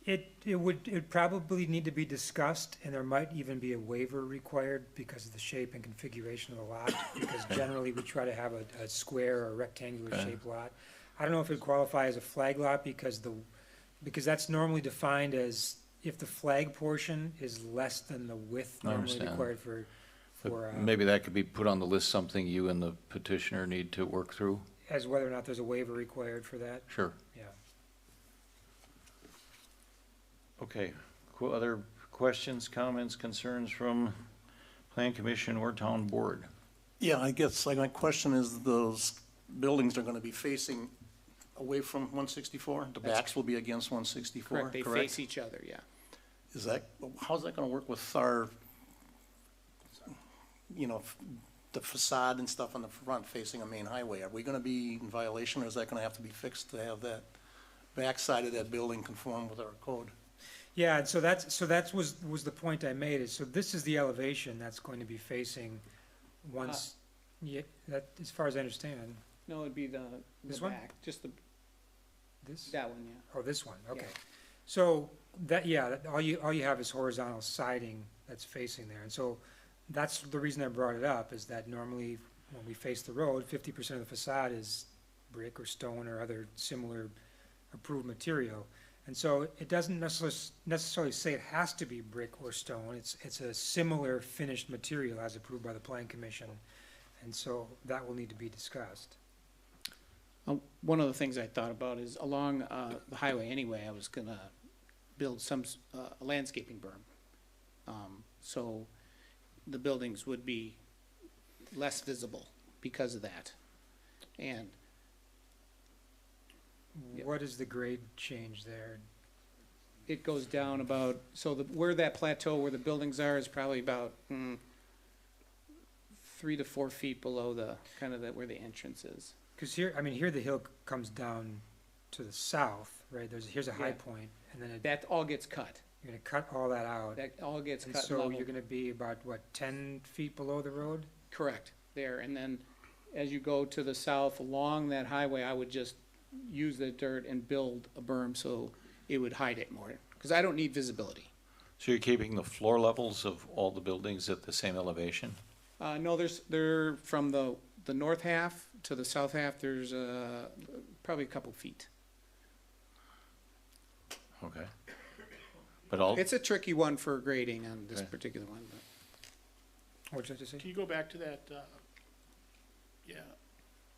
It probably need to be discussed, and there might even be a waiver required because of the shape and configuration of the lot, because generally we try to have a square or rectangular Okay. shaped lot. I don't know if it'd qualify as a flag lot because that's normally defined as if the flag portion is less than the width I normally understand. required for, But maybe that could be put on the list, something you and the petitioner need to work through? as whether or not there's a waiver required for that, Sure. yeah. Okay. Other questions, comments, concerns from Plan Commission or Town Board? Yeah, I guess, like, my question is, those buildings are gonna be facing away from 164? The backs will be against 164, Correct, they correct? face each other, yeah. Is that, how's that gonna work with our, the facade and stuff on the front facing a main highway? Are we gonna be in violation, or is that gonna have to be fixed to have that backside of that building conform with our code? Yeah, and so that was the point I made, is so this is the elevation that's going to be facing once, yeah, that, as far as I understand, No, it'd be the This one? back, just this, that one, yeah. oh, this one, okay. Yeah. So, all you have is horizontal siding that's facing there, and so that's the reason I brought it up, is that normally when we face the road, 50% of the facade is brick or stone or other similar approved material. And so it doesn't necessarily say it has to be brick or stone. It's a similar finished material as approved by the Plan Commission. And so that will need to be discussed. One of the things I thought about is along the highway anyway, I was gonna build some landscaping berm. So the buildings would be less visible because of that. And Yep. What is the grade change there? it goes down about, so where that plateau, where the buildings are, is probably about 3 to 4 feet below the, kind of where the entrance is. Because here the hill comes down to the south, right? Here's a high Yeah. point, and then That all gets cut. you're gonna cut all that out. That all gets And cut so level. you're gonna be about, what, 10 feet below the road? Correct, there, and then as you go to the south along that highway, I would just use the dirt and build a berm so it would hide it more, because I don't need visibility. So you're keeping the floor levels of all the buildings at the same elevation? No, they're from the north half to the south half, there's probably a couple feet. Okay. But all, It's a tricky one for grading on this Okay. particular one, but. What'd you have to say? Can you go back to that, yeah,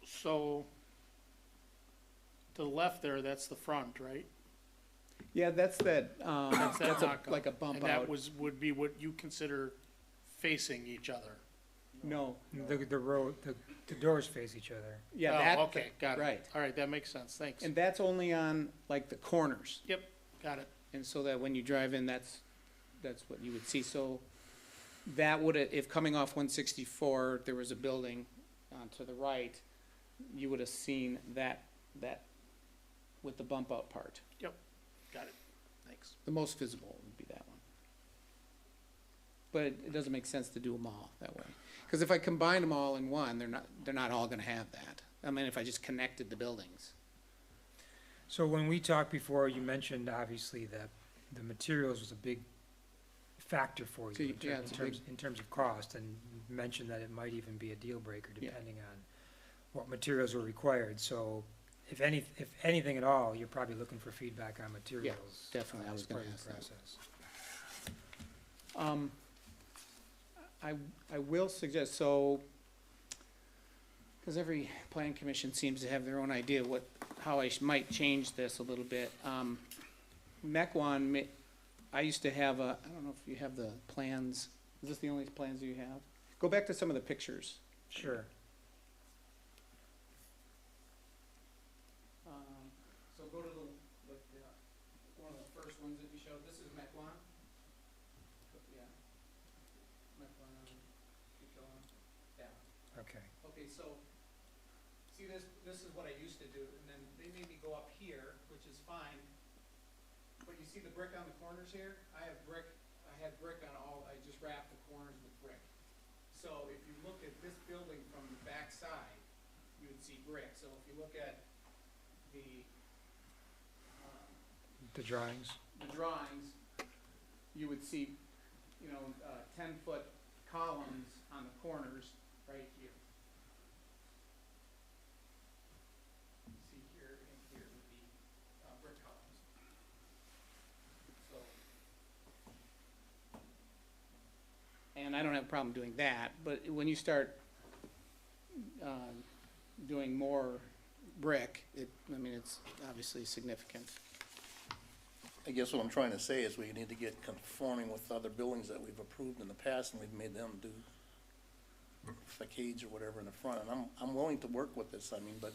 so, to the left there, that's the front, right? Yeah, that's that, That's that that's a, knock-up. like a bump And that out. would be what you consider facing each other? No, The road, the doors face each other. yeah, Oh, that. okay, got it. Right, All right, that makes sense, thanks. and that's only on like the corners. Yep, got it. And so that when you drive in, that's what you would see. So that would, if coming off 164, there was a building to the right, you would have seen that with the bump out part. Got it, thanks. The most visible would be that one. But it doesn't make sense to do them all that way. Because if I combine them all in one, they're not all gonna have that. I mean, if I just connected the buildings. So when we talked before, you mentioned obviously that the materials was a big factor for So you you- yeah, it's a big- in terms of cost, and you mentioned that it might even be a deal breaker Yeah. depending on what materials were required. So if anything at all, you're probably looking for feedback on materials. definitely, I was as part gonna of the ask that. process. I will suggest, so because every plan commission seems to have their own idea how I might change this a little bit. Mequon, I used to have I don't know if you have the plans, is this the only plans you have? Go back to some of the pictures. Sure. So go to one of the first ones that you showed, this is Mequon. Yeah. Mequon, keep going, yeah. Okay. Okay, so, see this is what I used to do, and then they made me go up here, which is fine. But you see the brick on the corners here? I had brick on I just wrapped the corners with brick. So if you look at this building from the back side, you would see brick. So if you look at the drawings. You would see, 10-foot columns on the corners right here. See here and here would be brick columns. So, and I don't have a problem doing that, but when you start doing more brick, it's obviously significant. I guess what I'm trying to say is we need to get conforming with other buildings that we've approved in the past, and we've made them do facades or whatever in the front, and I'm willing to work with this, but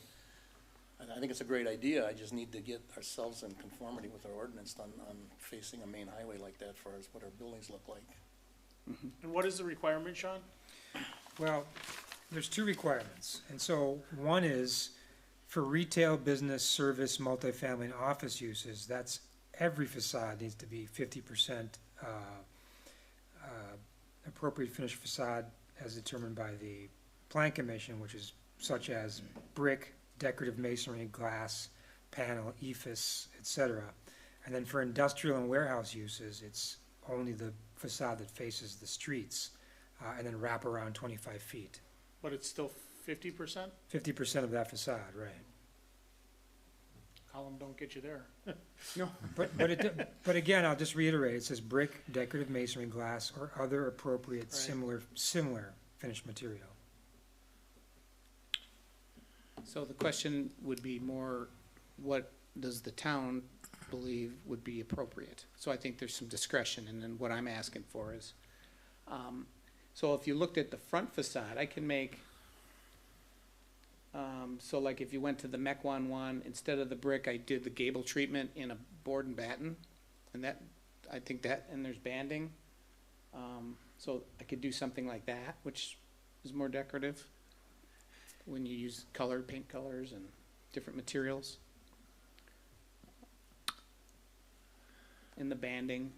I think it's a great idea. I just need to get ourselves in conformity with our ordinance on facing a main highway like that, as far as what our buildings look like. And what is the requirement, Sean? Well, there's two requirements. And so one is for retail, business, service, multifamily, and office uses, that's every facade needs to be 50% appropriate finished facade as determined by the Plan Commission, which is such as brick, decorative masonry, glass, panel, ephes, etc. And then for industrial and warehouse uses, it's only the facade that faces the streets, and then wrap around 25 feet. But it's still 50%? 50% of that facade, right. Column don't get you there. No, but again, I'll just reiterate, it says brick, decorative masonry, glass, or other appropriate Right. similar finished material. So the question would be more, what does the town believe would be appropriate? So I think there's some discretion, and then what I'm asking for is, so if you looked at the front facade, I can make, so like if you went to the Mequon one, instead of the brick, I did the gable treatment in a board and batten, and that, I think that, and there's banding. So I could do something like that, which is more decorative when you use paint colors and different materials. In the banding.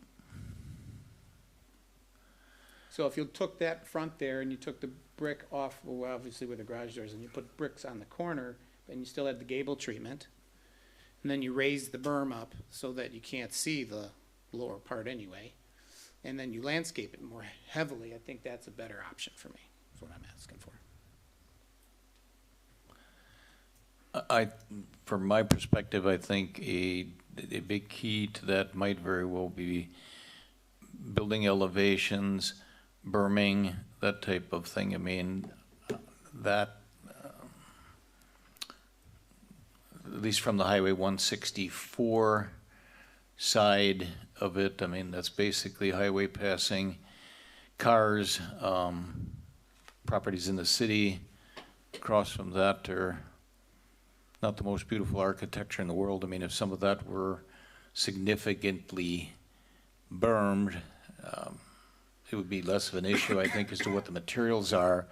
So if you took that front there and you took the brick off, well, obviously where the garage doors, and you put bricks on the corner, then you still had the gable treatment. And then you raise the berm up so that you can't see the lower part anyway. And then you landscape it more heavily. I think that's a better option for me. That's what I'm asking for. From my perspective, I think a big key to that might very well be building elevations, berming, that type of thing. I mean, that, at least from the Highway 164 side of it, I mean, that's basically highway passing, cars, properties in the city. Across from that are not the most beautiful architecture in the world. I mean, if some of that were significantly bermed, it would be less of an issue, I think, as to what the materials are.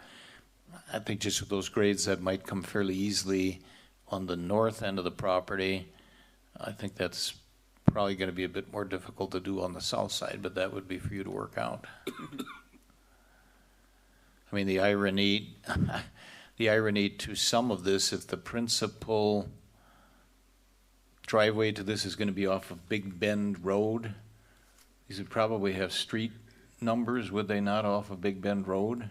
I think just with those grades, that might come fairly easily on the north end of the property. I think that's probably going to be a bit more difficult to do on the south side, but that would be for you to work out. I mean, the irony to some of this, if the principal driveway to this is going to be off of Big Bend Road, these would probably have street numbers, would they not, off of Big Bend Road?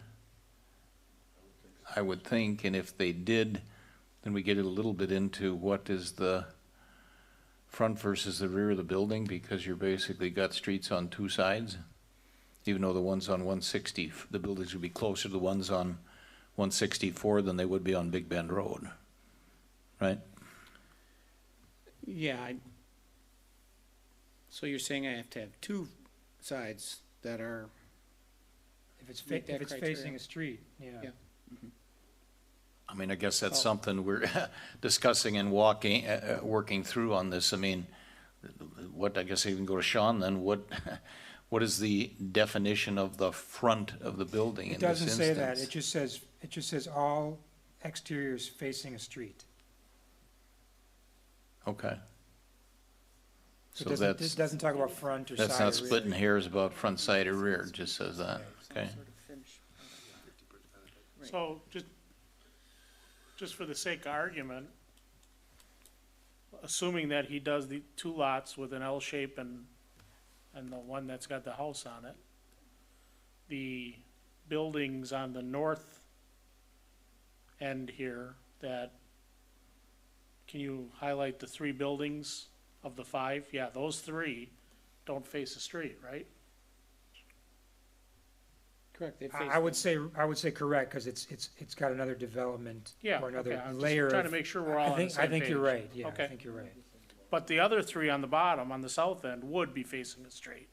I would think, and if they did, then we get a little bit into what is the front versus the rear of the building, because you're basically got streets on two sides, even though the ones on 160, the buildings would be closer to the ones on 164 than they would be on Big Bend Road, right? Yeah, so you're saying I have to have two sides that are, If it's, Meet that if it's criteria. facing a street, yeah. Yeah. I mean, I guess that's Oh. something we're discussing and working through on this. I mean, what, I guess I can go to Sean then, what, what is the definition of the front of the building It in this doesn't instance? say that, it just says all exteriors facing a street. Okay. So So it doesn't, that's, it doesn't talk about front or side or that's rear. not splitting hairs about front, side, or rear, it just says that, okay? So just for the sake of argument, assuming that he does the two lots with an L shape and the one that's got the house on it, the buildings on the north end here that, can you highlight the three buildings of the five? Yeah, those three don't face the street, right? correct, they face. I would say correct, because it's got another development Yeah, or another okay, I'm layer just trying to of. make sure we're all on the same I think you're page. right, yeah, I Okay. think you're right. But the other three on the bottom, on the south end, would be facing the street,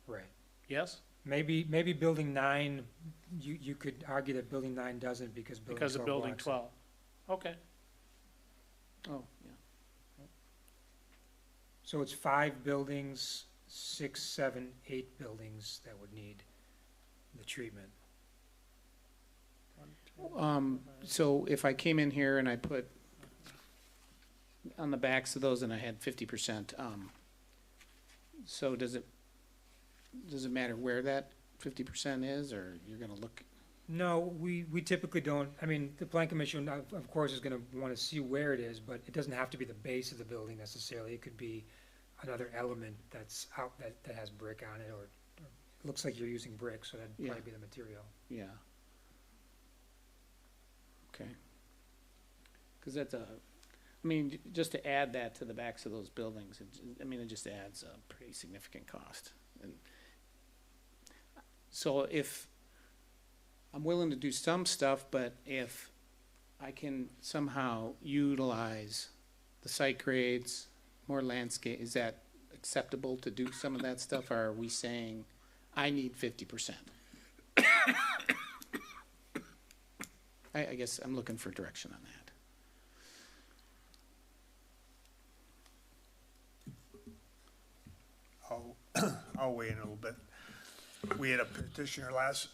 Right. yes? Maybe building 9, you could argue that building 9 doesn't because building 12 Because of building blocks it. 12. Okay, Oh, yeah. So it's 5 buildings, 6, 7, 8 buildings that would need the treatment. So if I came in here and I put on the backs of those and I had 50%, so does it matter where that 50% is, or you're gonna look? No, we typically don't, I mean, the plan commission, of course, is gonna wanna see where it is, but it doesn't have to be the base of the building necessarily. It could be another element that's out, that has brick on it, or it looks like you're using brick, so that'd Yeah. probably be the material. Yeah. Okay. Cause that's I mean, just to add that to the backs of those buildings, it just adds a pretty significant cost. And so if, I'm willing to do some stuff, but if I can somehow utilize the site grades, more landscape, is that acceptable to do some of that stuff, or are we saying, I need 50%? I guess I'm looking for direction on that. I'll weigh in a little bit. We had a petitioner last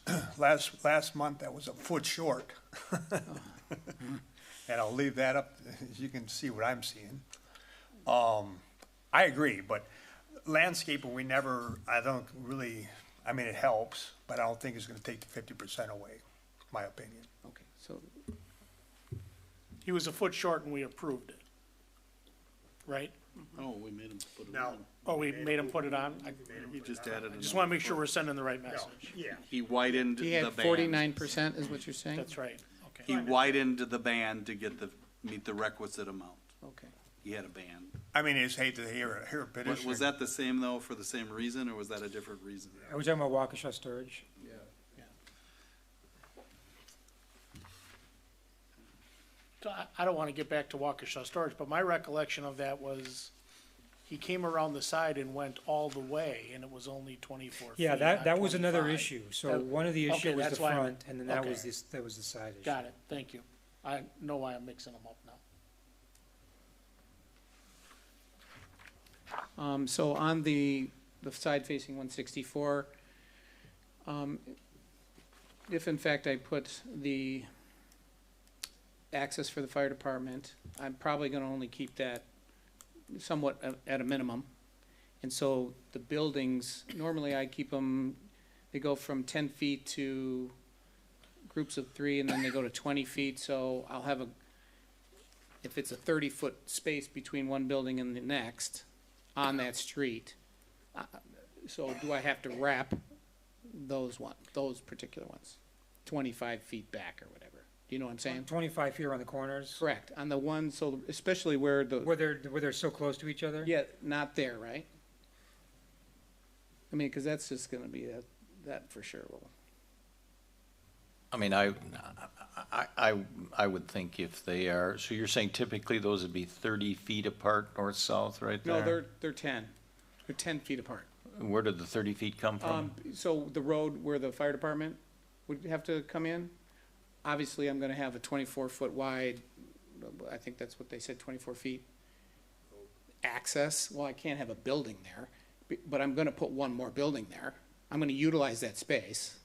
month that was a foot short. And I'll leave that up, you can see what I'm seeing. I agree, but landscaping, I don't really, it helps, but I don't think it's gonna take the 50% away, my opinion. Okay, so, he was a foot short and we approved it, right? Oh, we made him put it Now, on. Oh, we made him put it on? He just added I it. just wanna make sure we're sending the right message. yeah, He widened he the had band. 49% is what you're saying? That's right, okay. He widened the band to meet the requisite amount. Okay. He had a band. I just hate to hear a petitioner. Was that the same though, for the same reason, or was that a different reason? Are we talking about Waukesha storage? So I don't wanna get back to Waukesha storage, but my recollection of that was he came around the side and went all the way, and it was only 24 feet. Yeah, not that was another 25. issue. So That- one of the okay, issue was the that's why I'm- front, and then that was okay. that was the side issue. Got it, thank you. I know why I'm mixing them up now. So on the side facing 164, if in fact I put the access for the fire department, I'm probably gonna only keep that somewhat at a minimum. And so the buildings, normally I keep them, they go from 10 feet to groups of 3, and then they go to 20 feet, so I'll have if it's a 30-foot space between one building and the next on that street, so do I have to wrap those particular ones, 25 feet back or whatever? Do you know what I'm saying? 25 feet around the corners, Correct, on the one, so especially where where they're so close to each other? yeah, not there, right? Because that's just gonna be, that for sure will. I mean, I would think if they are, so you're saying typically those would be 30 feet apart, north-south, right there? No, they're 10. They're 10 feet apart. Where did the 30 feet come from? So the road where the fire department would have to come in, obviously I'm gonna have a 24-foot wide, I think that's what they said, 24 feet access. Well, I can't have a building there, but I'm gonna put one more building there. I'm gonna utilize that space.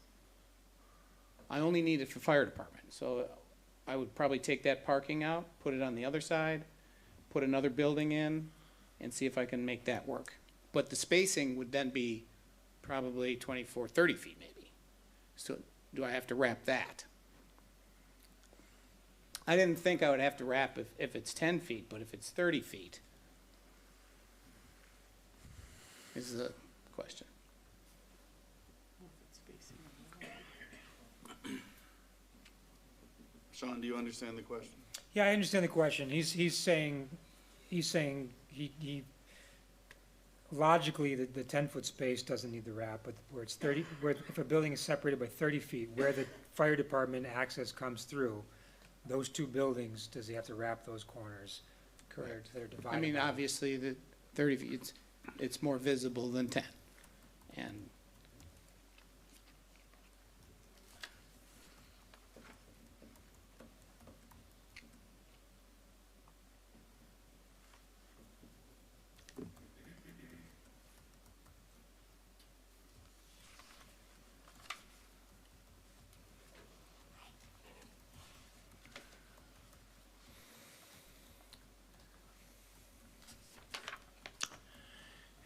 I only need it for fire department, so I would probably take that parking out, put it on the other side, put another building in, and see if I can make that work. But the spacing would then be probably 24, 30 feet maybe. So do I have to wrap that? I didn't think I would have to wrap if it's 10 feet, but if it's 30 feet, is the question. Sean, do you understand the question? Yeah, I understand the question. He's saying he logically, the 10-foot space doesn't need the wrap, but where it's 30, where if a building is separated by 30 feet, where the fire department access comes through, those two buildings, does he have to wrap those corners? Correct. They're divided. I mean, by- obviously, the 30 feet, it's more visible than 10. And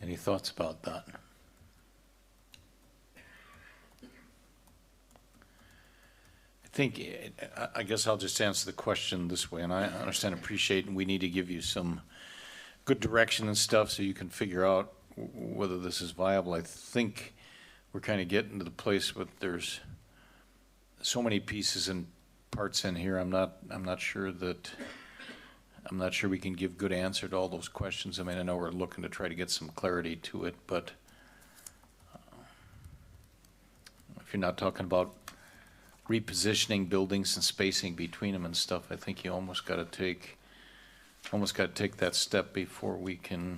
Any thoughts about that? I guess I'll just answer the question this way, and I understand, appreciate, and we need to give you some good direction and stuff so you can figure out whether this is viable. I think we're kind of getting to the place where there's so many pieces and parts in here. I'm not sure we can give good answer to all those questions. I mean, I know we're looking to try to get some clarity to it, but if you're not talking about repositioning buildings and spacing between them and stuff, I think you almost got to take that step before we can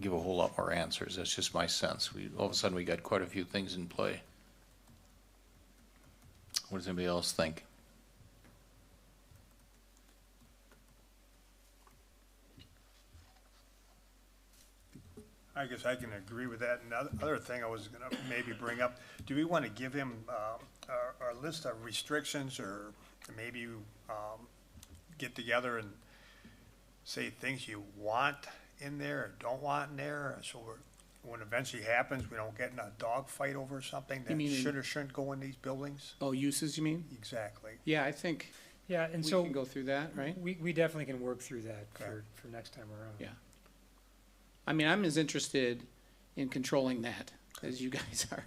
give a whole lot more answers. That's just my sense. All of a sudden, we got quite a few things in play. What does anybody else think? I guess I can agree with that. And the other thing I was gonna maybe bring up, do we want to give him a list of restrictions, or maybe get together and say things you want in there or don't want in there, so when eventually happens, we don't get in a dogfight over something that mean should or shouldn't go in these buildings? oh, uses, you mean? Exactly. Yeah, I think Yeah, and we so can go through that, right? we definitely can work through that Okay. for next time around. Yeah. I mean, I'm as interested in controlling that as you guys are.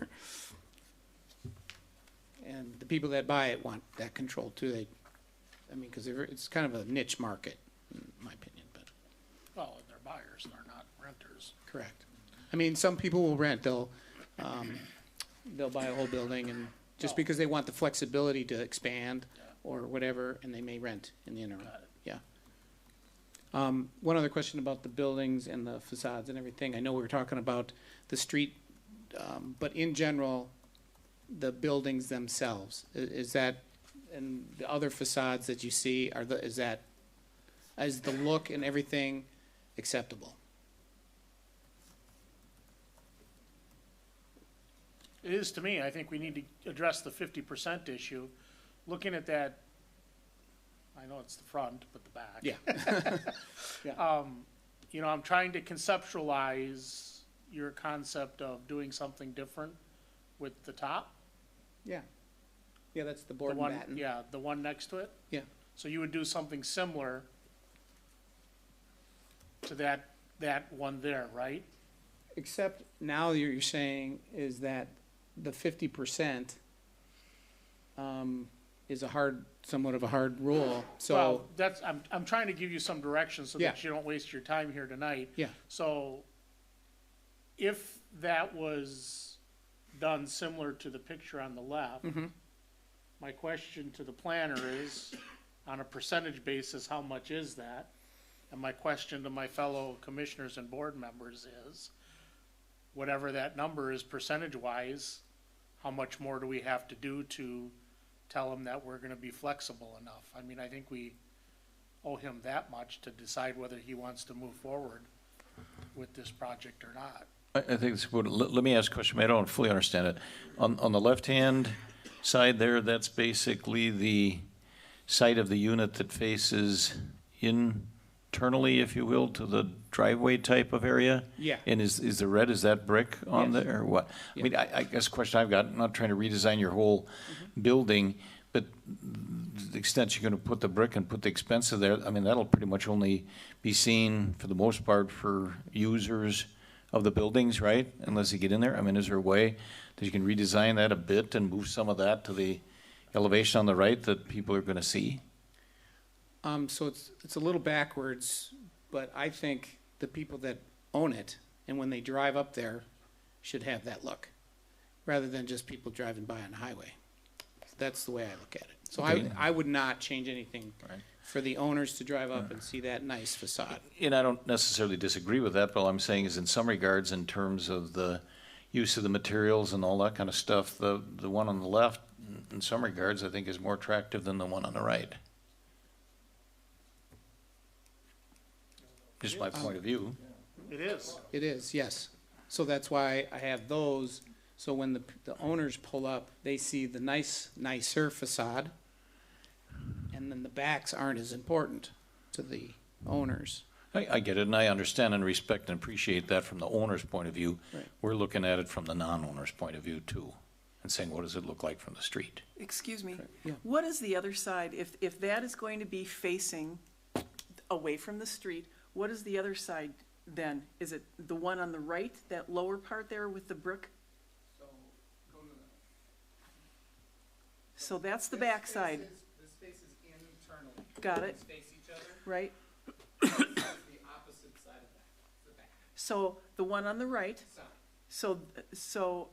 And the people that buy it want that control too. I mean, because it's kind of a niche market, in my opinion, but. Well, they're buyers, they're not renters. Correct. I mean, some people will rent, they'll buy a whole building and just because they want the flexibility to expand or whatever, and they may rent in the interim. Yeah. One other question about the buildings and the facades and everything. I know we were talking about the street, but in general, the buildings themselves, is that, and the other facades that you see, is the look and everything acceptable? It is to me. I think we need to address the 50% issue. Looking at that, I know it's the front, but the back. Yeah. You know, I'm trying to conceptualize your concept of doing something different with the top. Yeah. Yeah, that's the The board and one, batten. yeah, the one next to it. Yeah. So you would do something similar to that one there, right? Except now you're saying is that the 50% is somewhat of a hard rule, so. Well, I'm trying to give you some direction so Yeah. that you don't waste your time here tonight. Yeah. So if that was done similar to the picture on the left, Mhm. My question to the planner is, on a percentage basis, how much is that? And my question to my fellow commissioners and board members is, whatever that number is percentage-wise, how much more do we have to do to tell him that we're gonna be flexible enough? I mean, I think we owe him that much to decide whether he wants to move forward with this project or not. I think it's good. Let me ask a question. I don't fully understand it. On the left-hand side there, that's basically the side of the unit that faces internally, if you will, to the driveway type of area? Yeah. And is the red, is that brick on Yes. there or what? Yeah. I mean, I guess the question I've got, I'm not trying to redesign your whole building, but the extent you're gonna put the brick and put the expensive there, I mean, that'll pretty much only be seen for the most part for users of the buildings, right? Unless you get in there. I mean, is there a way that you can redesign that a bit and move some of that to the elevation on the right that people are gonna see? So it's a little backwards, but I think the people that own it, and when they drive up there, should have that look, rather than just people driving by on the highway. That's the way I look at it. So Okay. I would not change anything Right. for the owners to drive up and see that nice facade. And I don't necessarily disagree with that, but all I'm saying is in some regards, in terms of the use of the materials and all that kind of stuff, the one on the left, in some regards, I think is more attractive than the one on the right. Just my point of view. It is. It is, yes. So that's why I have those, so when the owners pull up, they see the nicer facade, and then the backs aren't as important to the owners. I get it, and I understand and respect and appreciate that from the owner's point of view. Right. We're looking at it from the non-owner's point of view too, and saying, what does it look like from the street? Excuse me. Yeah. What is the other side? If that is going to be facing away from the street, what is the other side then? Is it the one on the right, that lower part there with the brick? So that's the back side. This faces internally. Got it. Face each other. Right? That's the opposite side of the back. So the one on the right, Side. so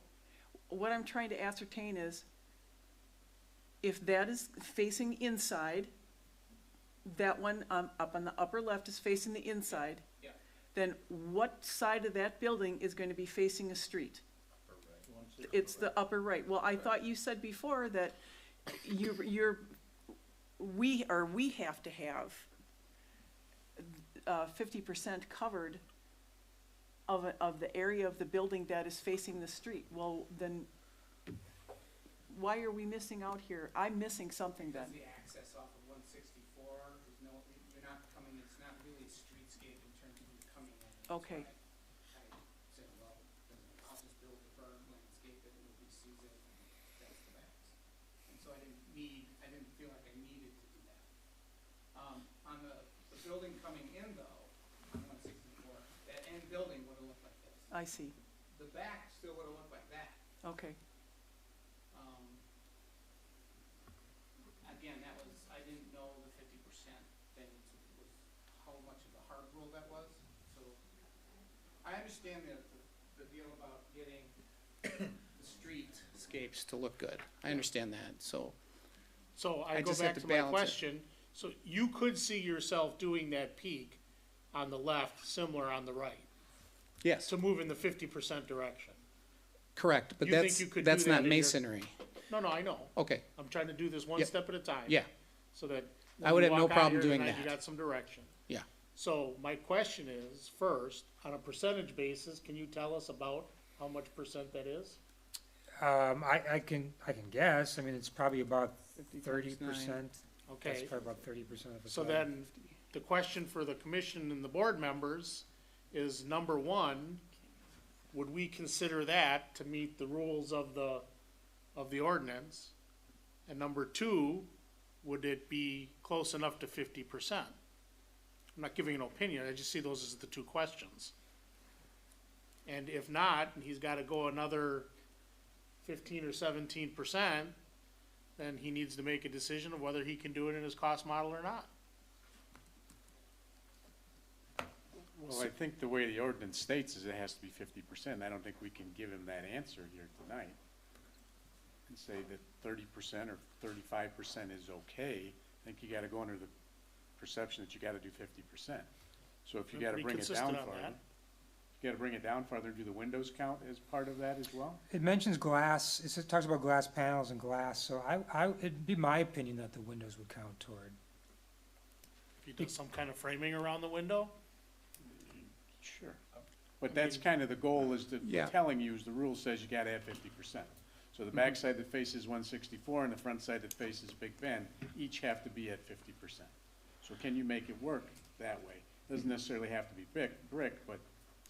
what I'm trying to ascertain is, if that is facing inside, that one up on the upper left is facing the inside, Yeah. then what side of that building is going to be facing a street? It's the upper right. Well, I thought you said before that we have to have 50% covered of the area of the building that is facing the street. Well, then, why are we missing out here? I'm missing something then. The access off of 164, there's no, you're not coming, it's not really a streetscape in terms of you coming in. Okay. I said, well, I'll just build the berm, landscape it, and nobody sees it, that's the backs. And so I didn't feel like I needed to do that. On the building coming in though, on 164, that end building would have looked like this. I see. The back still would have looked like that. Okay. Again, that was, I didn't know the 50% thing was how much of a hard rule that was, so. I understand the deal about getting the streetscapes to look good. I understand that, so. So I I go just back have to to my balance it. question. So you could see yourself doing that peak on the left, similar on the right, Yes, to move in the 50% direction. correct, but You think you could do that's that not in your- masonry. No, I know. Okay, I'm trying to do this one Yep. step at a time. yeah, So that. I when would you have no walk out problem here doing tonight, You that. got some direction. yeah. So my question is, first, on a percentage basis, can you tell us about how much percent that is? I can guess, I mean, it's probably about 50 times 30%. That's Okay, probably about 30% of the. so side. then, the question for the commission and the board members is, number one, would we consider that to meet the rules of the ordinance? And number two, would it be close enough to 50%? I'm not giving an opinion, I just see those as the two questions. And if not, and he's gotta go another 15 or 17%, then he needs to make a decision of whether he can do it in his cost model or not. Well, I think the way the ordinance states is it has to be 50%. I don't think we can give him that answer here tonight. and say that 30% or 35% is okay, I think you gotta go under the perception that you gotta do 50%. So if you We're gotta pretty bring it consistent down on farther, that. you gotta bring it down farther, do the windows count as part of that as well? It mentions glass, it talks about glass panels and glass, so it'd be my opinion that the windows would count toward. If you do some kind of framing around the window, Sure. But that's kind of the goal, is to, Yeah. telling you, is the rule says you gotta have 50%. So the backside that faces 164 and the front side that faces Big Bend, each have to be at 50%. So can you make it work that way? Doesn't necessarily have to be brick, but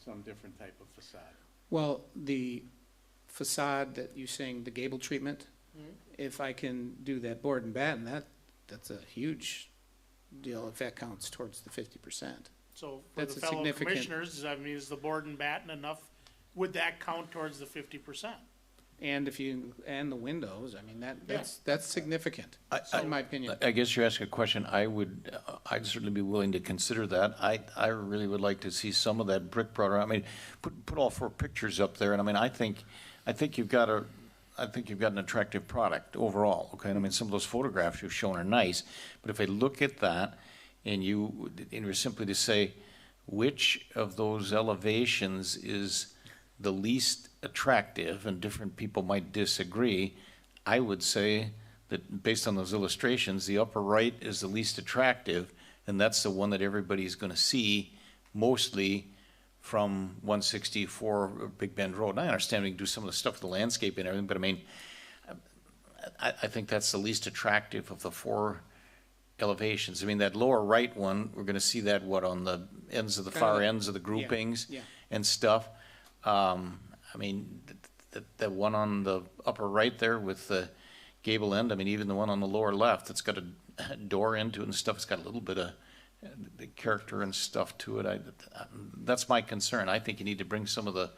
some different type of facade. Well, the facade that you're saying, the gable treatment, if I can do that board and batten, that's a huge deal if that counts towards the 50%. so for That's the a fellow significant- commissioners, does that mean is the board and batten enough? Would that count towards the 50%? And and the windows, I mean, that's significant, in my opinion. I guess you're asking a question. I'd certainly be willing to consider that. I really would like to see some of that brick brought around. I mean, put all 4 pictures up there, and I mean, I think you've got an attractive product overall, okay? And I mean, some of those photographs you've shown are nice, but if I look at that, and you were simply to say, which of those elevations is the least attractive, and different people might disagree, I would say that based on those illustrations, the upper right is the least attractive, and that's the one that everybody's gonna see mostly from 164 Big Bend Road. And I understand we can do some of the stuff with the landscape and everything, but I mean, I think that's the least attractive of the 4 elevations. I mean, that lower right one, we're gonna see that, on the ends of the far ends of the groupings yeah. and stuff. I mean, the one on the upper right there with the gable end, I mean, even the one on the lower left, it's got a door into it and stuff, it's got a little bit of the character and stuff to it. That's my concern. I think you need to bring some of the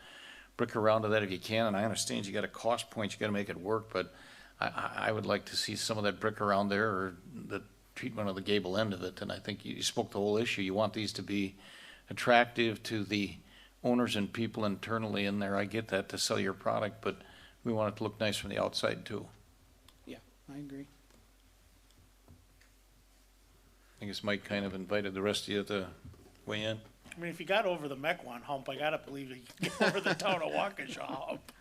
brick around to that if you can, and I understand you got a cost point, you gotta make it work, but I would like to see some of that brick around there, or the treatment of the gable end of it, and I think you spoke the whole issue. You want these to be attractive to the owners and people internally in there. I get that, to sell your product, but we want it to look nice from the outside too. Yeah, I agree. I guess Mike kind of invited the rest of you to weigh in. I mean, if you got over the Mequon hump, I gotta believe you can get over the town of Waukesha hump.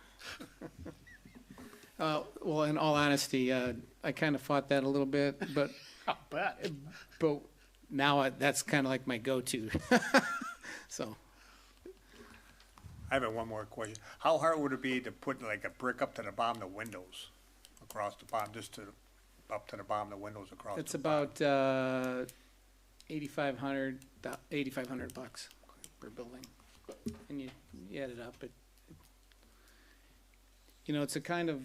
Well, in all honesty, I kind of fought that a little bit, but I'll bet. but now that's kind of like my go-to. So. I have one more question. How hard would it be to put like a brick up to the bottom of the windows, across the bottom, up to the bottom of the windows across? It's the bottom? about $8,500 per building, and you add it up. It's a kind of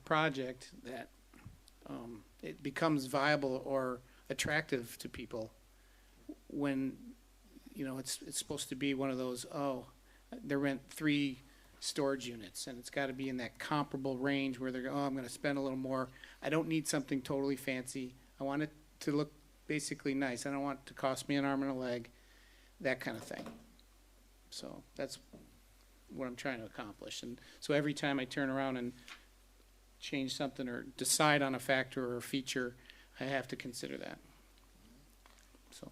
project that it becomes viable or attractive to people when it's supposed to be one of those, they rent 3 storage units, and it's got to be in that comparable range where they're going, I'm going to spend a little more. I don't need something totally fancy. I want it to look basically nice. I don't want it to cost me an arm and a leg, that kind of thing. So that's what I'm trying to accomplish. And so every time I turn around and change something or decide on a factor or a feature, I have to consider that. So.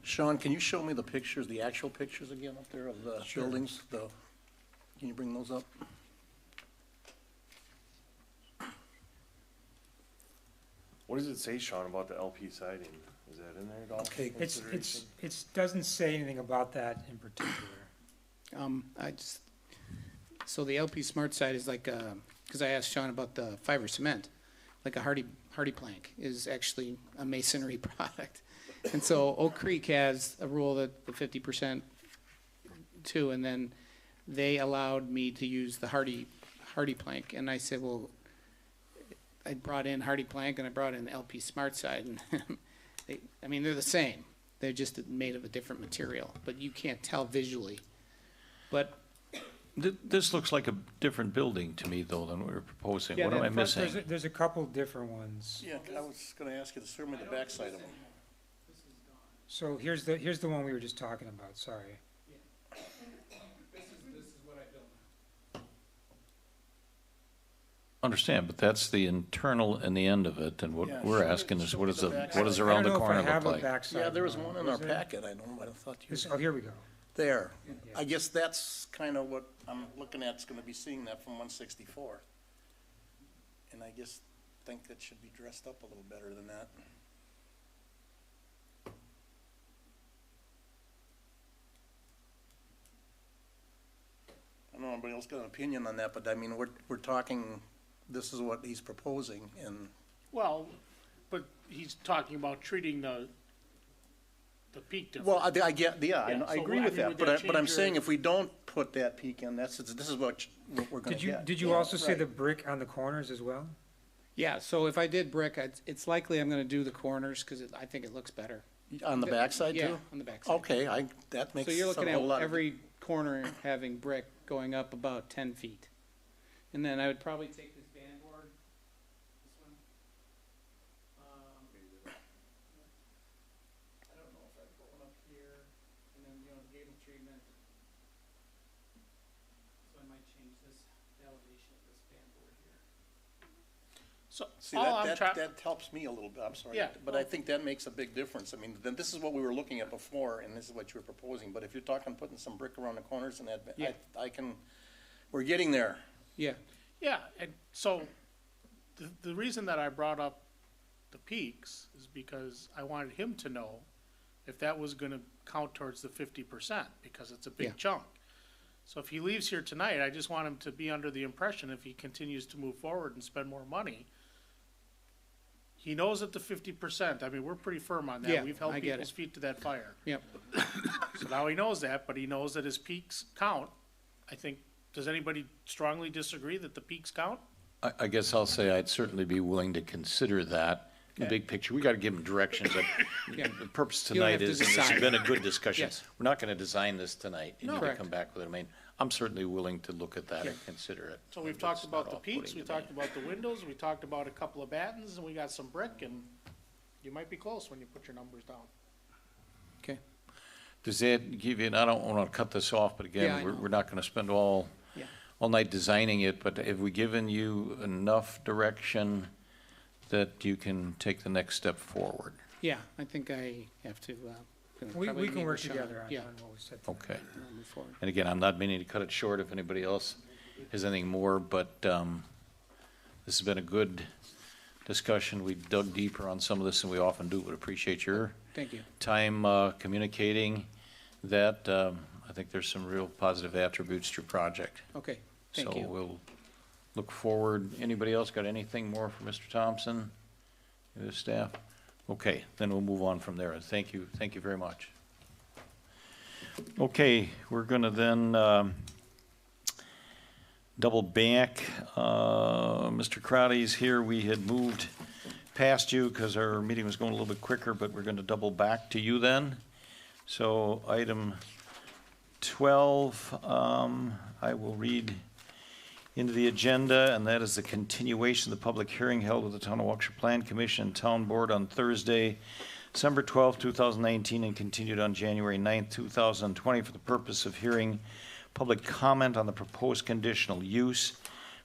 Sean, can you show me the pictures, the actual pictures again up there of the buildings? Can you bring those up? What does it say, Sean, about the LP siding? Is that in there at all? Okay. It doesn't say anything about that in particular. So the LP Smart side is like, because I asked Sean about the fiber cement, like a hardy plank is actually a masonry product. And so Oak Creek has a rule that the 50% too, and then they allowed me to use the hardy plank. And I said, well, I brought in hardy plank and I brought in LP Smart side, and they're the same. They're just made of a different material, but you can't tell visually. But This looks like a different building to me, though, than we were proposing. Yeah, What am I there's missing? there's a couple different ones. Yeah, I was gonna ask you to show me the backside of them. So here's the one we were just talking about, sorry. This is what I built now. Understand, but that's the internal and the end of it, and Yeah, what we're show me- asking is show what me is the the, backside. what does I around don't the know if corner I have look a like? backside Yeah, there was one in our Is there? packet, I thought you. Oh, here we go. There, I guess that's kind of what I'm looking at, is gonna be seeing that from 164. And I just think that should be dressed up a little better than that. I don't know if anybody else got an opinion on that, but I mean, we're talking, this is what he's proposing, and, Well, but he's talking about treating the peak difference. well, I get, yeah, Yeah, I so agree I with mean, that, would but that I'm change saying your- if we don't put that peak in, this is what we're gonna get. Did you Yeah, also say right. the brick on the corners as well? Yeah, so if I did brick, it's likely I'm gonna do the corners, cause I think it looks better. On the backside too? Yeah, on the backside. Okay, that makes So you're looking a whole at lot of. every corner having brick going up about 10 feet. And then I would probably take this band board, this one. I don't know if I'd put one up here, and then, the gable treatment. So I might change this elevation of this band board here. So, See, all I'm trying, that helps me a little bit, I'm sorry. Yeah. But I think that makes a big difference. I mean, then this is what we were looking at before, and this is what you were proposing. But if you're talking putting some brick around the corners and that, Yeah. we're getting there. Yeah, yeah, and so, the reason that I brought up the peaks is because I wanted him to know if that was gonna count towards the 50%, because it's a Yeah. big chunk. So if he leaves here tonight, I just want him to be under the impression, if he continues to move forward and spend more money, he knows that the 50%, I mean, we're pretty firm on that. Yeah, We've held I get people's it. feet to that fire. yep. So now he knows that, but he knows that his peaks count. I think, does anybody strongly disagree that the peaks count? I guess I'll say I'd certainly be willing to consider that. In the Okay. big picture, we gotta give them direction, but Yeah. the purpose You don't tonight have to is, and this has decide. been a good discussion. Yes. We're not gonna design this tonight, and No. you can Correct. come back with it. I mean, I'm certainly willing to look at that and consider it. So we've It's talked not about the off-putting peaks, we to me. talked about the windows, we talked about a couple of battens, and we got some brick, and you might be close when you put your numbers down. Okay. Does that give you, and I don't wanna cut this off, but Yeah, I again, know. we're not gonna spend all Yeah. night designing it, but have we given you enough direction that you can take the next step forward? Yeah, I think I have to, We probably can meet work with Sean. together on Yeah, what we said. tonight. Okay. and I'll move forward. And again, I'm not meaning to cut it short if anybody else has anything more, but this has been a good discussion. We dug deeper on some of this than we often do, but appreciate your Thank you. time communicating that. I think there's some real positive attributes to your project. Okay, thank you. So we'll look forward. Anybody else got anything more for Mr. Thompson, the staff? Okay, then we'll move on from there. Thank you very much. Okay, we're gonna then double back. Mr. Crowdy's here. We had moved past you because our meeting was going a little bit quicker, but we're gonna double back to you then. So item 12, I will read into the agenda, and that is the continuation of the public hearing held with the Town of Waukesha Plan Commission and Town Board on Thursday, December 12, 2019, and continued on January 9th, 2020, for the purpose of hearing public comment on the proposed conditional use,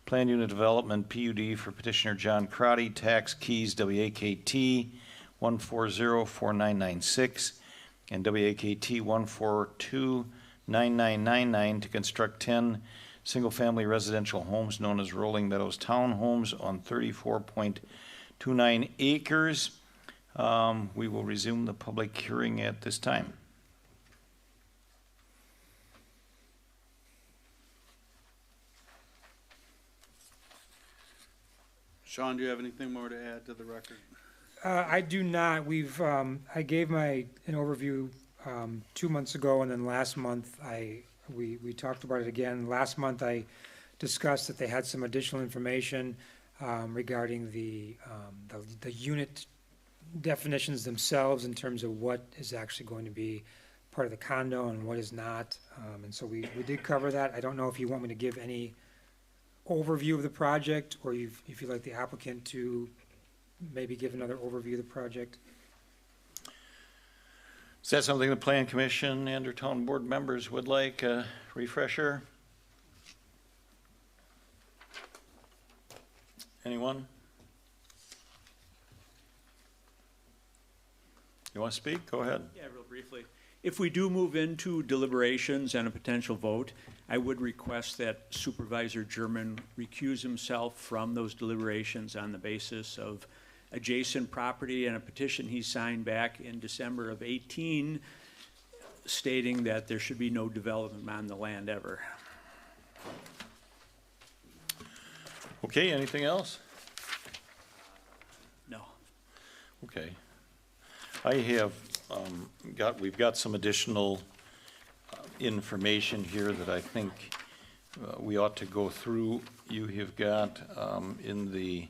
plan unit development, PUD, for petitioner John Crotty, tax keys WAKT 1404996 and WAKT 1429999 to construct 10 single-family residential homes known as Rolling Meadows Townhomes on 34.29 acres. We will resume the public hearing at this time. Sean, do you have anything more to add to the record? I do not. I gave an overview, 2 months ago, and then last month, we talked about it again. Last month, I discussed that they had some additional information, regarding the unit definitions themselves in terms of what is actually going to be part of the condo and what is not. And so we did cover that. I don't know if you want me to give any overview of the project, or if you'd like the applicant to maybe give another overview of the project. Is that something the Plan Commission and or Town Board members would like a refresher? Anyone? You want to speak? Go ahead. Yeah, real briefly. If we do move into deliberations and a potential vote, I would request that Supervisor German recuse himself from those deliberations on the basis of adjacent property and a petition he signed back in December of 18 stating that there should be no development on the land ever. Okay, anything else? No. Okay. I have we've got some additional information here that I think we ought to go through. You have got in the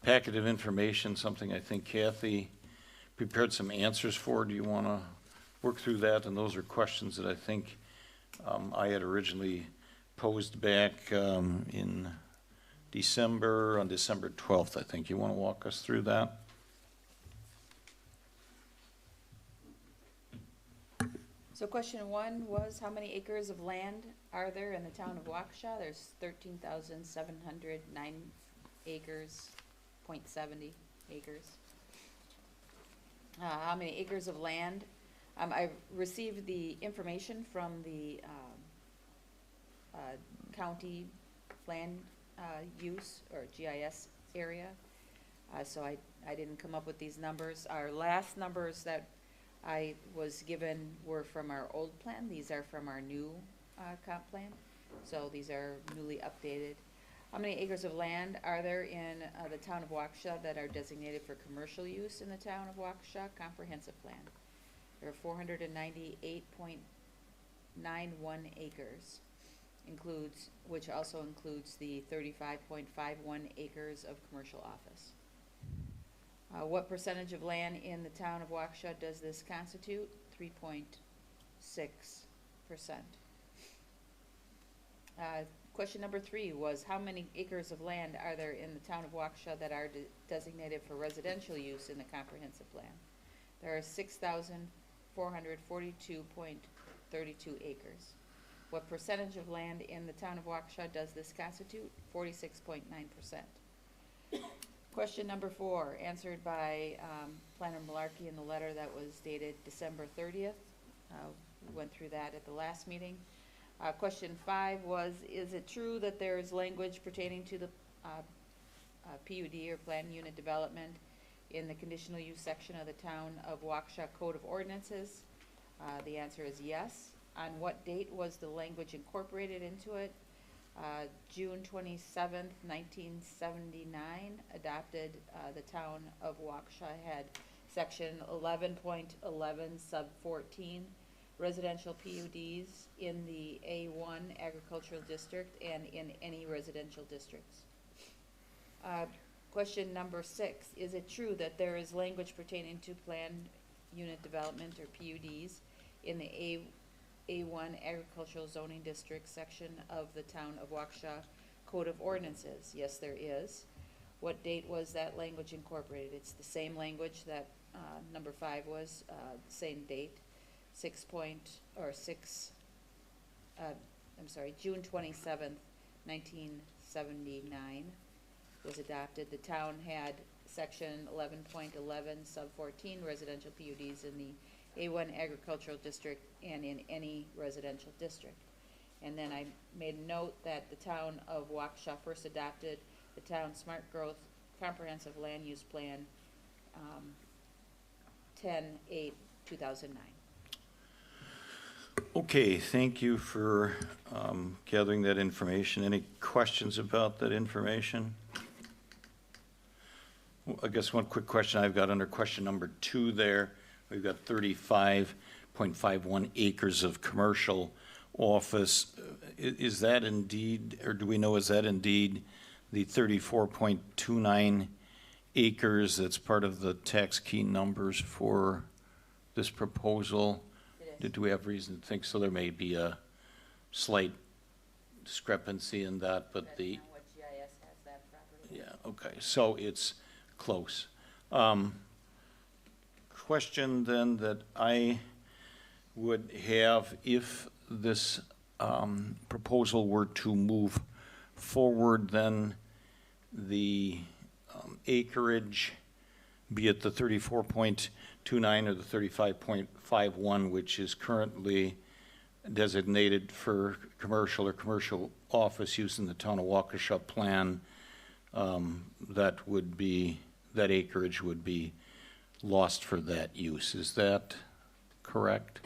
packet of information something I think Kathy prepared some answers for. Do you want to work through that? And those are questions that I think I had originally posed back in December, on December 12th, I think. You want to walk us through that? So question 1 was, how many acres of land are there in the town of Waukesha? There's 13,709 acres, 0.70 acres. How many acres of land? I received the information from the county land use or GIS area. So I didn't come up with these numbers. Our last numbers that I was given were from our old plan. These are from our new comp plan. So these are newly updated. How many acres of land are there in the town of Waukesha that are designated for commercial use in the town of Waukesha comprehensive plan? There are 498.91 acres, which also includes the 35.51 acres of commercial office. What percentage of land in the town of Waukesha does this constitute? 3.6%. Question number 3 was, how many acres of land are there in the town of Waukesha that are designated for residential use in the comprehensive plan? There are 6,442.32 acres. What percentage of land in the town of Waukesha does this constitute? 46.9%. Question number 4, answered by Planner Malarkey in the letter that was dated December 30th. We went through that at the last meeting. Question 5 was, is it true that there is language pertaining to the PUD or Plan Unit Development in the conditional use section of the Town of Waukesha Code of Ordinances? The answer is yes. On what date was the language incorporated into it? June 27th, 1979, adopted. The Town of Waukesha had section 11.11 sub 14 residential PUDs in the A1 agricultural district and in any residential districts. Question number 6, is it true that there is language pertaining to planned unit development or PUDs in the A1 agricultural zoning district section of the Town of Waukesha Code of Ordinances? Yes, there is. What date was that language incorporated? It's the same language that number 5 was, same date, June 27th, 1979 was adopted. The town had section 11.11 sub 14 residential PUDs in the A1 agricultural district and in any residential district. And then I made a note that the town of Waukesha first adopted the town smart growth comprehensive land use plan 10/8/2009. Okay, thank you for gathering that information. Any questions about that information? Well, I guess one quick question I've got under question number 2 there. We've got 35.51 acres of commercial office. Is that indeed, or do we know, is that indeed the 34.29 acres that's part of the tax key numbers for this proposal? Do we have reason to think so? There may be a slight discrepancy in that, but the... What GIS has that property? Yeah, okay, so it's close. Question then that I would have, if this proposal were to move forward, then the acreage, be it the 34.29 or the 35.51, which is currently designated for commercial or commercial office use in the town of Waukesha plan, that acreage would be lost for that use. Is that correct?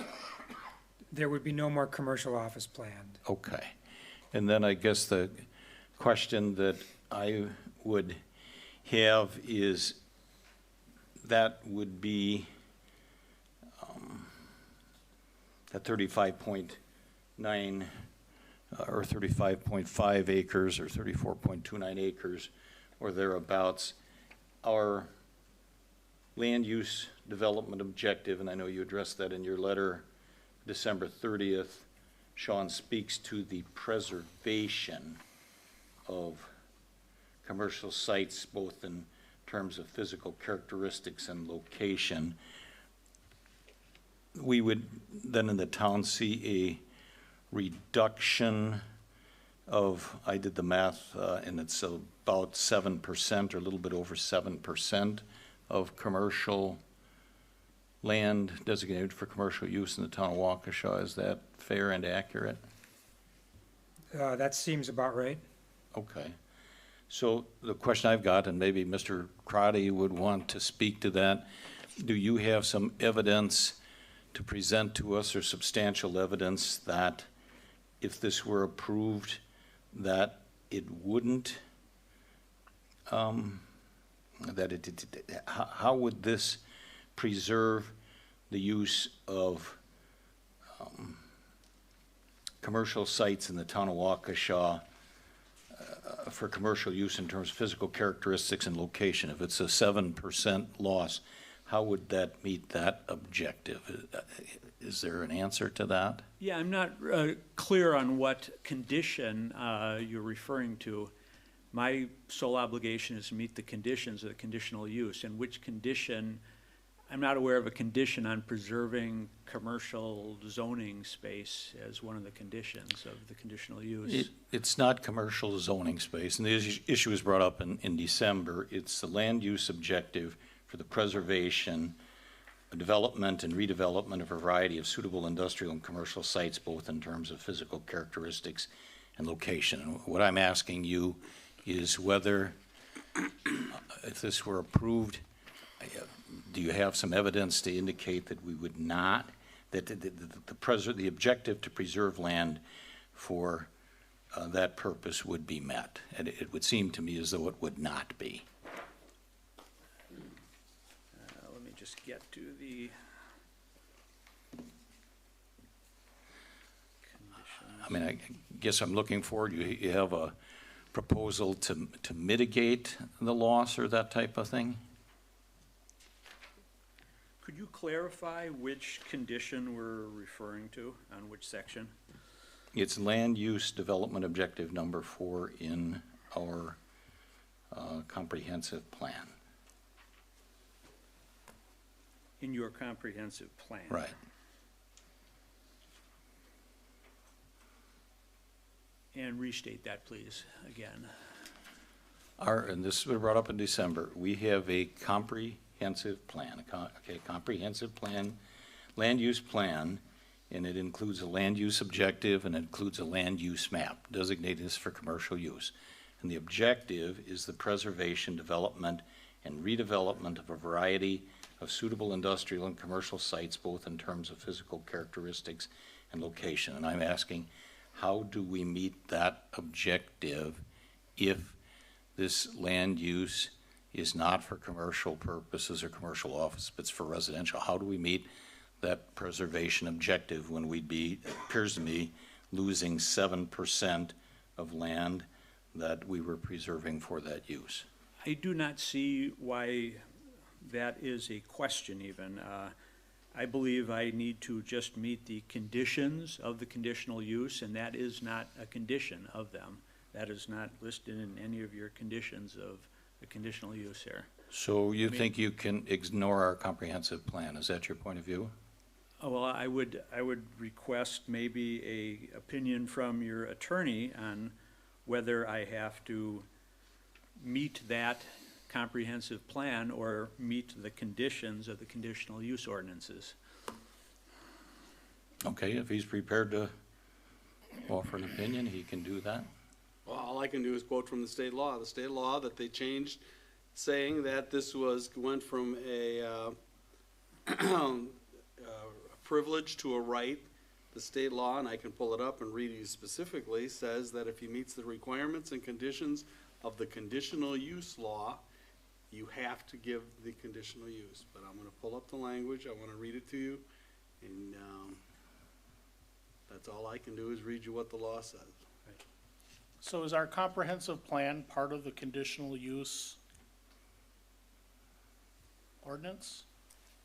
There would be no more commercial office planned. Okay. And then I guess the question that I would have is, that would be that 35.9 or 35.5 acres or 34.29 acres or thereabouts. Our land use development objective, and I know you addressed that in your letter December 30th, Sean, speaks to the preservation of commercial sites, both in terms of physical characteristics and location. We would then in the town see a reduction of, I did the math, and it's about 7% or a little bit over 7% of commercial land designated for commercial use in the town of Waukesha. Is that fair and accurate? That seems about right. Okay. So the question I've got, and maybe Mr. Crotty would want to speak to that, do you have some evidence to present to us, or substantial evidence, that if this were approved, that it wouldn't, how would this preserve the use of commercial sites in the town of Waukesha for commercial use in terms of physical characteristics and location? If it's a 7% loss, how would that meet that objective? Is there an answer to that? Yeah, I'm not clear on what condition you're referring to. My sole obligation is to meet the conditions of the conditional use, and which condition, I'm not aware of a condition on preserving commercial zoning space as one of the conditions of the conditional use. It's not commercial zoning space, and the issue was brought up in December. It's the land use objective for the preservation, development, and redevelopment of a variety of suitable industrial and commercial sites, both in terms of physical characteristics and location. And what I'm asking you is whether, if this were approved, do you have some evidence to indicate that we would not, that the objective to preserve land for that purpose would be met? And it would seem to me as though it would not be. Let me just get to the conditions. I mean, I guess I'm looking forward, you have a proposal to mitigate the loss or that type of thing? Could you clarify which condition we're referring to, on which section? It's land use development objective number 4 in our comprehensive plan. In your comprehensive plan? Right. And restate that, please, again. And this was brought up in December. We have a comprehensive plan, comprehensive plan, land use plan, and it includes a land use objective and it includes a land use map designated as for commercial use. And the objective is the preservation, development, and redevelopment of a variety of suitable industrial and commercial sites, both in terms of physical characteristics and location. And I'm asking, how do we meet that objective if this land use is not for commercial purposes or commercial office, but it's for residential? How do we meet that preservation objective when we'd be, it appears to me, losing 7% of land that we were preserving for that use? I do not see why that is a question even. I believe I need to just meet the conditions of the conditional use, and that is not a condition of them. That is not listed in any of your conditions of the conditional use here. So you think you can ignore our comprehensive plan? Is that your point of view? Well, I would request maybe a opinion from your attorney on whether I have to meet that comprehensive plan or meet the conditions of the conditional use ordinances. Okay, if he's prepared to offer an opinion, he can do that. Well, all I can do is quote from the state law that they changed, saying that this went from a privilege to a right. The state law, and I can pull it up and read you specifically, says that if he meets the requirements and conditions of the conditional use law, you have to give the conditional use. But I'm gonna pull up the language, I wanna read it to you, and, that's all I can do is read you what the law says. So is our comprehensive plan part of the conditional use ordinance?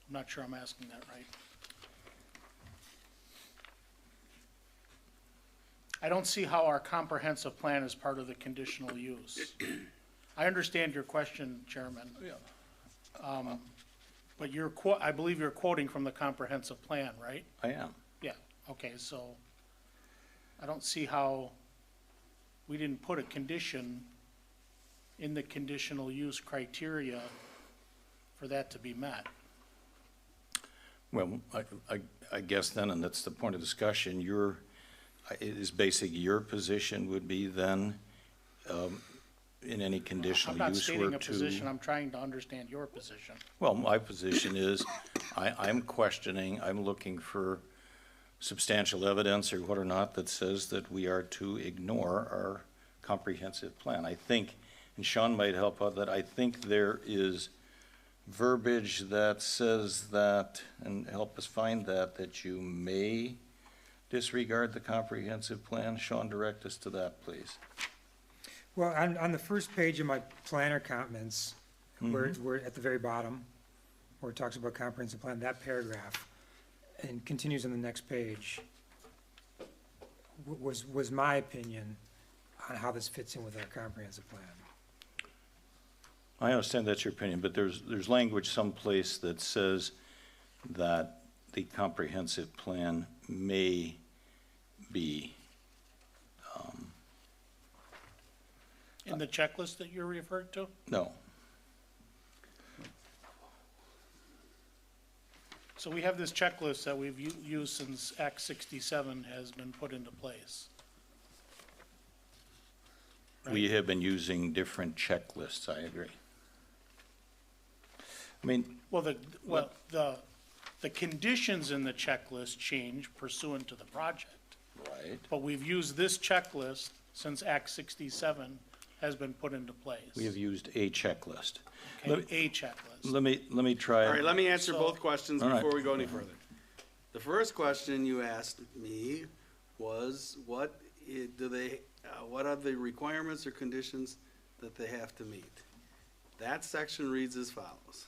I'm not sure I'm asking that right. I don't see how our comprehensive plan is part of the conditional use. I understand your question, Chairman. But I believe you're quoting from the comprehensive plan, right? I am. Yeah, okay, so I don't see how we didn't put a condition in the conditional use criteria for that to be met. Well, I guess then, and that's the point of discussion, your position would be then, in any conditional I'm not use stating were a position, I'm trying to understand your position. Well, my position is, I'm questioning, I'm looking for substantial evidence or what or not that says that we are to ignore our comprehensive plan. I think, and Sean might help out, that I think there is verbiage that says that, and help us find that you may disregard the comprehensive plan. Sean, direct us to that, please. Well, on the first page of my planner comments, where we're at the very bottom, where it talks about comprehensive plan, that paragraph, and continues on the next page, was my opinion on how this fits in with our comprehensive plan. I understand that's your opinion, but there's language someplace that says that the comprehensive plan may be, In the checklist that you're referring to? no. So we have this checklist that we've used since Act 67 has been put into place. We have been using different checklists, I agree. I mean, The conditions in the checklist change pursuant to the project. right, But we've used this checklist since Act 67 has been put into place. we have used a checklist. Okay, a checklist. Let me try. All right, let me answer So- both questions All right. before we go any further. The first question you asked me was, what are the requirements or conditions that they have to meet? That section reads as follows.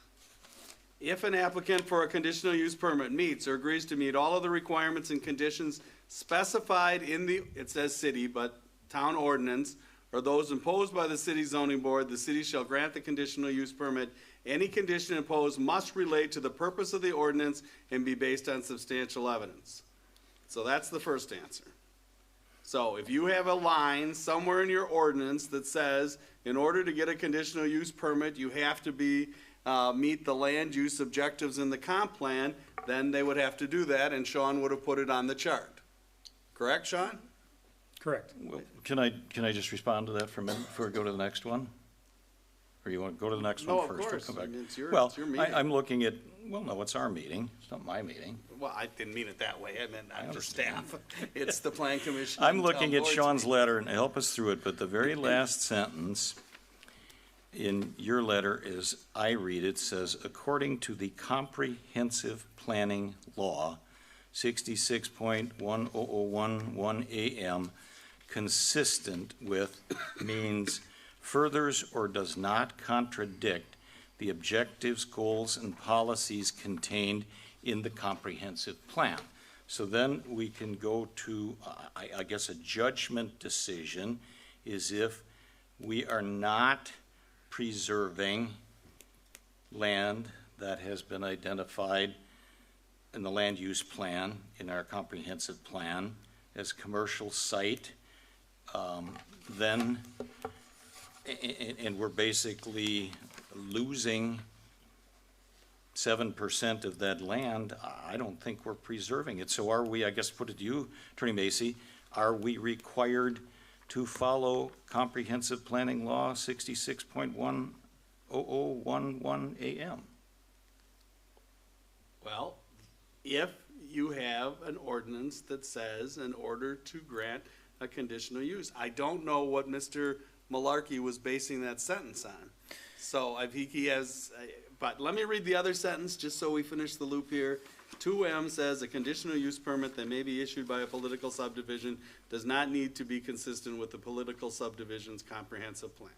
If an applicant for a conditional use permit meets or agrees to meet all of the requirements and conditions specified in it says city, but town ordinance, or those imposed by the city zoning board, the city shall grant the conditional use permit. Any condition imposed must relate to the purpose of the ordinance and be based on substantial evidence. So that's the first answer. So if you have a line somewhere in your ordinance that says, in order to get a conditional use permit, you have to meet the land use objectives in the comp plan, then they would have to do that, and Sean would have put it on the chart. Correct, Sean? Correct. Well, can I just respond to that for a minute before we go to the next one? Or you want to go to the next No, one of first? course. We'll come I back. mean, it's your meeting. I'm looking at, well, no, it's our meeting. It's not my meeting. Well, I didn't mean it that way. I meant not for staff. It's the plan commission. I'm and looking town at board's Sean's meeting. letter, and help us through it, but the very last sentence in your letter is, I read it, says, according to the comprehensive planning law, 66.10011 AM, consistent with means furthers or does not contradict the objectives, goals, and policies contained in the comprehensive plan. So then we can go to, I guess, a judgment decision is if we are not preserving land that has been identified in the land use plan, in our comprehensive plan, as commercial site, then, and we're basically losing 7% of that land, I don't think we're preserving it. So are we, I guess put it to you, Attorney Macy, are we required to follow Comprehensive Planning Law 66.10011 AM? Well, if you have an ordinance that says in order to grant a conditional use. I don't know what Mr. Malarkey was basing that sentence on. So I think he has, but let me read the other sentence just so we finish the loop here. 2M says a conditional use permit that may be issued by a political subdivision does not need to be consistent with the political subdivision's comprehensive plan.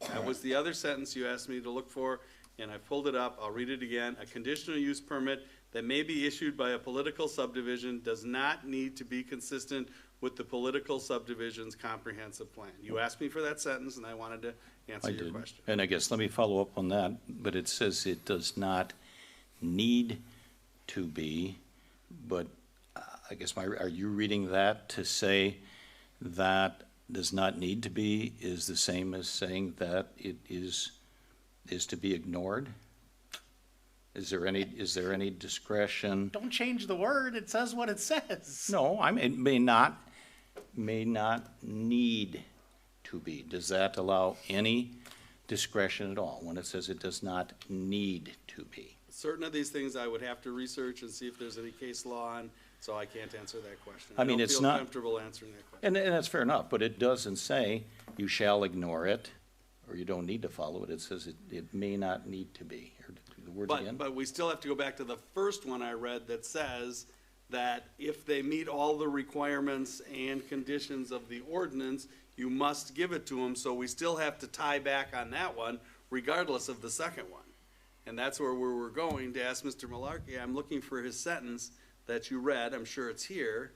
That was the other sentence you asked me to look for, and I pulled it up. I'll read it again. A conditional use permit that may be issued by a political subdivision does not need to be consistent with the political subdivision's comprehensive plan. You asked me for that sentence, and I wanted to answer your question. And I guess let me follow up on that, but it says it does not need to be, but I guess are you reading that to say that does not need to be is the same as saying that it is to be ignored? Is there any discretion? Don't change the word, it says what it says. No, I mean, it may not need to be. Does that allow any discretion at all when it says it does not need to be? Certain of these things I would have to research and see if there's any case law on, so I can't answer that question. I mean, it's don't not- feel comfortable answering that question. And that's fair enough, but it doesn't say you shall ignore it or you don't need to follow it. It says it may not need to be. Or the words again? But we still have to go back to the first one I read that says that if they meet all the requirements and conditions of the ordinance, you must give it to them, so we still have to tie back on that one regardless of the second one. And that's where we were going to ask Mr. Malarkey. I'm looking for his sentence that you read, I'm sure it's here,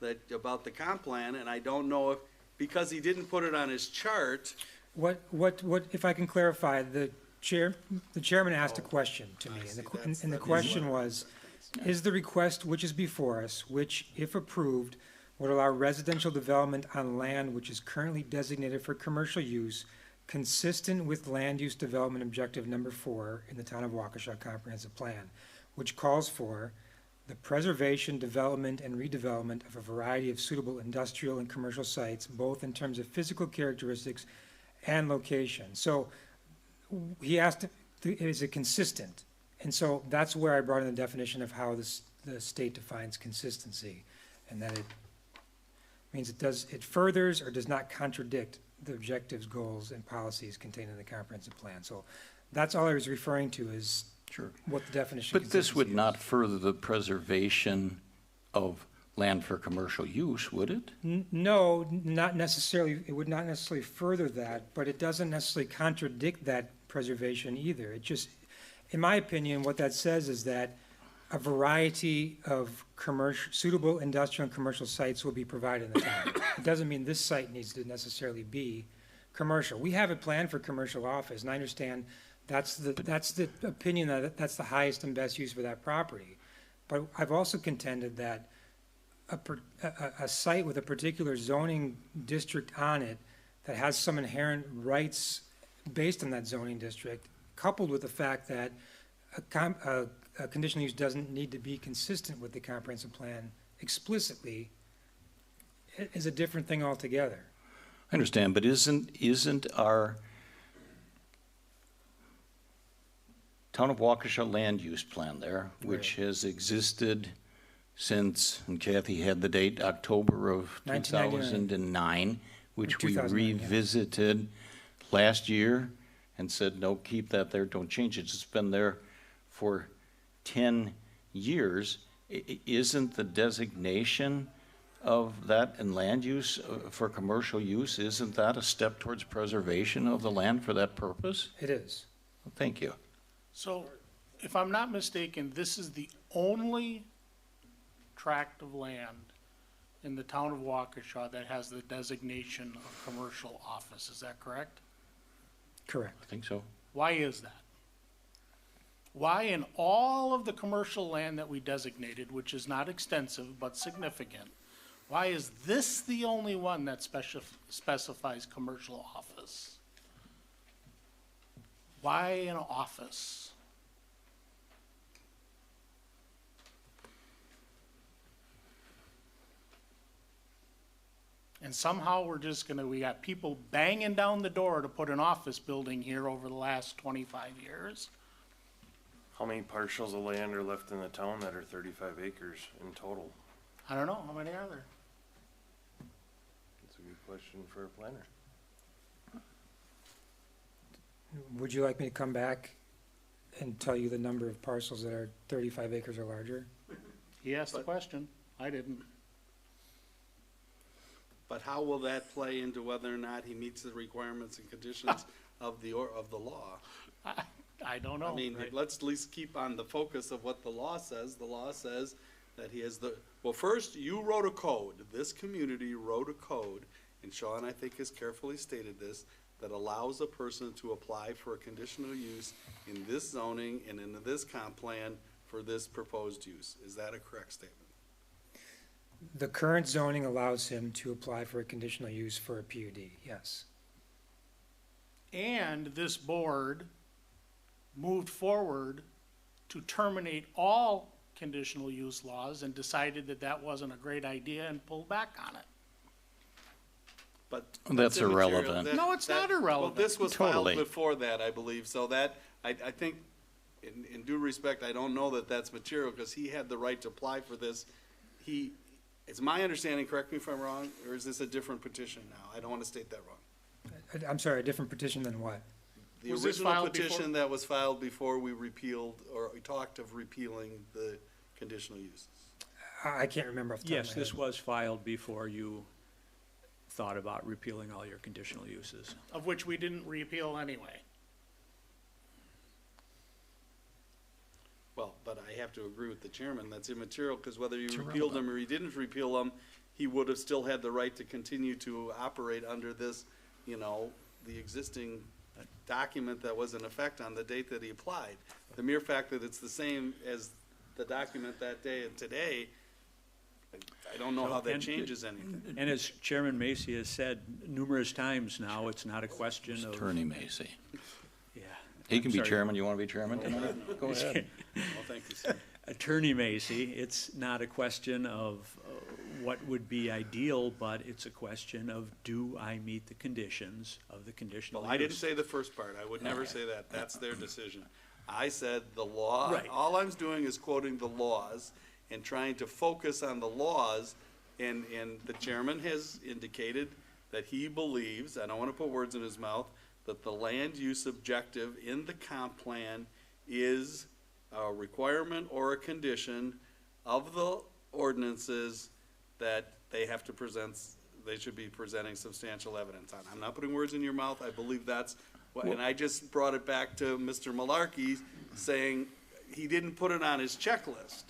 that about the comp plan, and I don't know if, because he didn't put it on his chart. What, if I can clarify, the chairman asked a question to me, and the question was, is the request which is before us, which, if approved, would allow residential development on land which is currently designated for commercial use, consistent with land use development objective number 4 in the Town of Waukesha Comprehensive Plan, which calls for the preservation, development, and redevelopment of a variety of suitable industrial and commercial sites, both in terms of physical characteristics and location. So he asked, is it consistent? And so that's where I brought in the definition of how the state defines consistency, and that it means it furthers or does not contradict the objectives, goals, and policies contained in the comprehensive plan. So that's all I was referring to is what the definition of But this would consistency not further the preservation of land for commercial use, would it? No, not necessarily. It would not necessarily further that, but it doesn't necessarily contradict that preservation either. It just, in my opinion, what that says is that a variety of suitable industrial and commercial sites will be provided in the town. It doesn't mean this site needs to necessarily be commercial. We have a plan for commercial office, and I understand that's the opinion that that's the highest and best use for that property. But I've also contended that a site with a particular zoning district on it that has some inherent rights based on that zoning district, coupled with the fact that a conditional use doesn't need to be consistent with the comprehensive plan explicitly, is a different thing altogether. I understand, but isn't our Town of Waukesha land use plan there, which has existed since, and Kathy had the date, October of 2009, which we revisited last year and said, no, keep that there, don't change it. It's been there for 10 years. Isn't the designation of that in land use for commercial use, isn't that a step towards preservation of the land for that purpose? It is. Well, thank you. So, if I'm not mistaken, this is the only tract of land in the town of Waukesha that has the designation of commercial office, is that correct? Correct. I think so. Why is that? Why in all of the commercial land that we designated, which is not extensive but significant, why is this the only one that specifies commercial office? Why an office? And somehow we got people banging down the door to put an office building here over the last 25 years. How many parcels of land are left in the town that are 35 acres in total? I don't know, how many are there? That's a good question for a planner. Would you like me to come back and tell you the number of parcels that are 35 acres or larger? He asked the question, I didn't. But how will that play into whether or not he meets the requirements and conditions of the law? I don't know. I mean, let's at least keep on the focus of what the law says. The law says that he has well, first, you wrote a code. This community wrote a code, and Sean, I think, has carefully stated this, that allows a person to apply for a conditional use in this zoning and in this comp plan for this proposed use. Is that a correct statement? The current zoning allows him to apply for a conditional use for a PUD, yes. And this board moved forward to terminate all conditional use laws and decided that that wasn't a great idea and pulled back on it. But That's immaterial. irrelevant. No, it's not irrelevant. Well, this was Totally. filed before that, I believe, so that, I think, in due respect, I don't know that that's material, because he had the right to apply for this. It's my understanding, correct me if I'm wrong, or is this a different petition now? I don't want to state that wrong. I'm sorry, a different petition than what? The Was this original filed petition before? that was filed before we repealed, or we talked of repealing the conditional uses. I can't remember off the top of Yes, my this head. was filed before you thought about repealing all your conditional uses. Of which we didn't repeal anyway. Well, but I have to agree with the chairman, that's immaterial, because whether you repealed them or you didn't repeal them, he would have still had the right to continue to operate under this, the existing document that was in effect on the date that he applied. The mere fact that it's the same as the document that day and today, I don't know how that And- changes anything. And as Chairman Macy has said numerous times now, it's not a question of. Attorney Macy. Yeah. He I'm can be sorry. chairman. You want to be chairman tonight? Go ahead. Well, thank you, sir. Attorney Macy, it's not a question of what would be ideal, but it's a question of, do I meet the conditions of the conditional Well, use? I didn't say the first part. I would never say that. That's their decision. I said the law, Right. all I'm doing is quoting the laws and trying to focus on the laws. And the chairman has indicated that he believes, I don't want to put words in his mouth, that the land use objective in the comp plan is a requirement or a condition of the ordinances that they have to present, they should be presenting substantial evidence on. I'm not putting words in your mouth. I believe that's what, and I just brought it back to Mr. Malarkey saying he didn't put it on his checklist.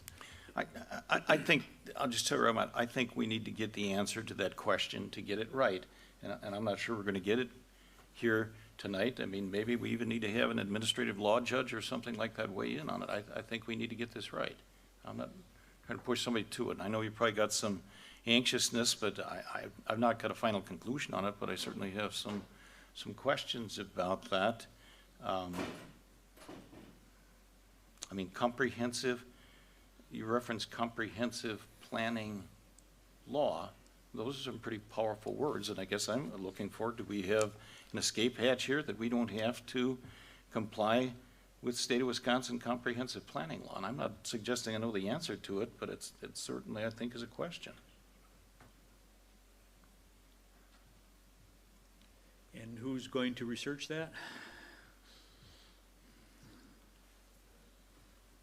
I think, I'll just tell you right now, I think we need to get the answer to that question to get it right. And I'm not sure we're going to get it here tonight. I mean, maybe we even need to have an administrative law judge or something like that weigh in on it. I think we need to get this right. I'm not trying to push somebody to it. I know you probably got some anxiousness, but I've not got a final conclusion on it, but I certainly have some questions about that. I mean, comprehensive, you referenced comprehensive planning law. Those are some pretty powerful words, and I guess I'm looking for, do we have an escape hatch here that we don't have to comply with state of Wisconsin comprehensive planning law? And I'm not suggesting I know the answer to it, but it certainly, I think, is a question. And who's going to research that?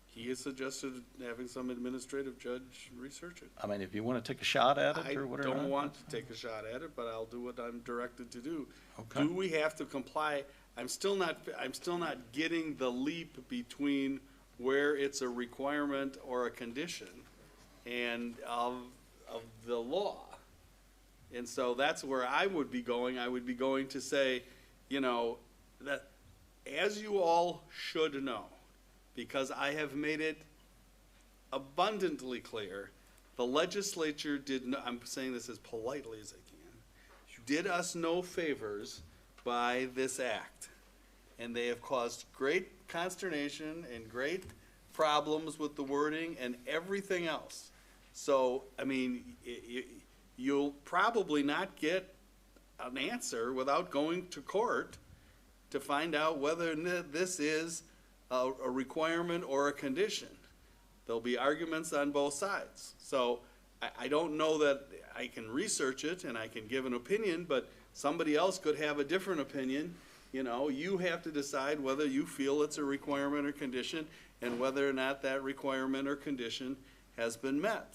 He has suggested having some administrative judge research it. I mean, if you want to take a shot at it or whatever. I don't want to take a shot at it, but I'll do what I'm directed to do. Okay. Do we have to comply? I'm still not getting the leap between where it's a requirement or a condition and of the law. And so that's where I would be going. I would be going to say, that as you all should know, because I have made it abundantly clear, the legislature did not, I'm saying this as politely as I can, did us no favors by this act. and they have caused great consternation and great problems with the wording and everything else. So, I mean, you'll probably not get an answer without going to court to find out whether this is a requirement or a condition. There'll be arguments on both sides. So I don't know that I can research it and I can give an opinion, but somebody else could have a different opinion. You know, you have to decide whether you feel it's a requirement or condition and whether or not that requirement or condition has been met.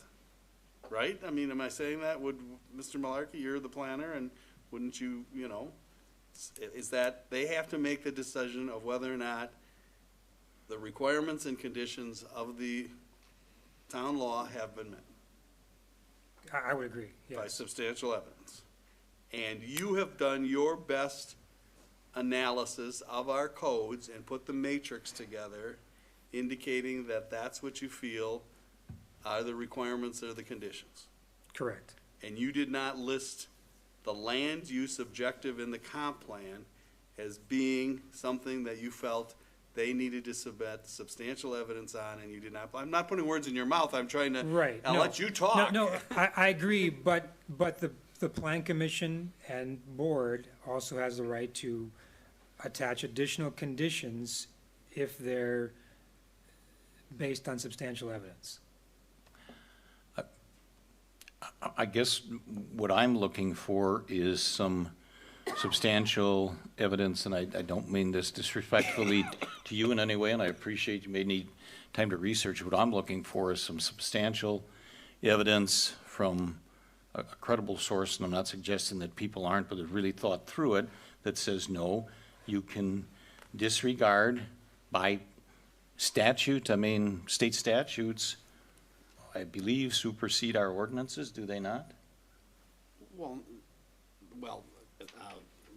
Right? I mean, am I saying that? Would, Mr. Malarkey, you're the planner, and wouldn't you, you know, is that they have to make the decision of whether or not the requirements and conditions of the town law have been met I would agree, by yes. substantial evidence. And you have done your best analysis of our codes and put the matrix together, indicating that that's what you feel are the requirements or the conditions. Correct. And you did not list the land use objective in the comp plan as being something that you felt they needed to submit substantial evidence on, and you did not. I'm not putting words in your mouth, I'm trying to, Right. I'll No. let you talk. No, I agree, but the plan commission and board also has the right to attach additional conditions if they're based on substantial evidence. I guess what I'm looking for is some substantial evidence, and I don't mean this disrespectfully to you in any way, and I appreciate you may need time to research. What I'm looking for is some substantial evidence from a credible source, and I'm not suggesting that people aren't, but have really thought through it, that says, no, you can disregard by statute, I mean, state statutes, I believe, supersede our ordinances, do they not? Well,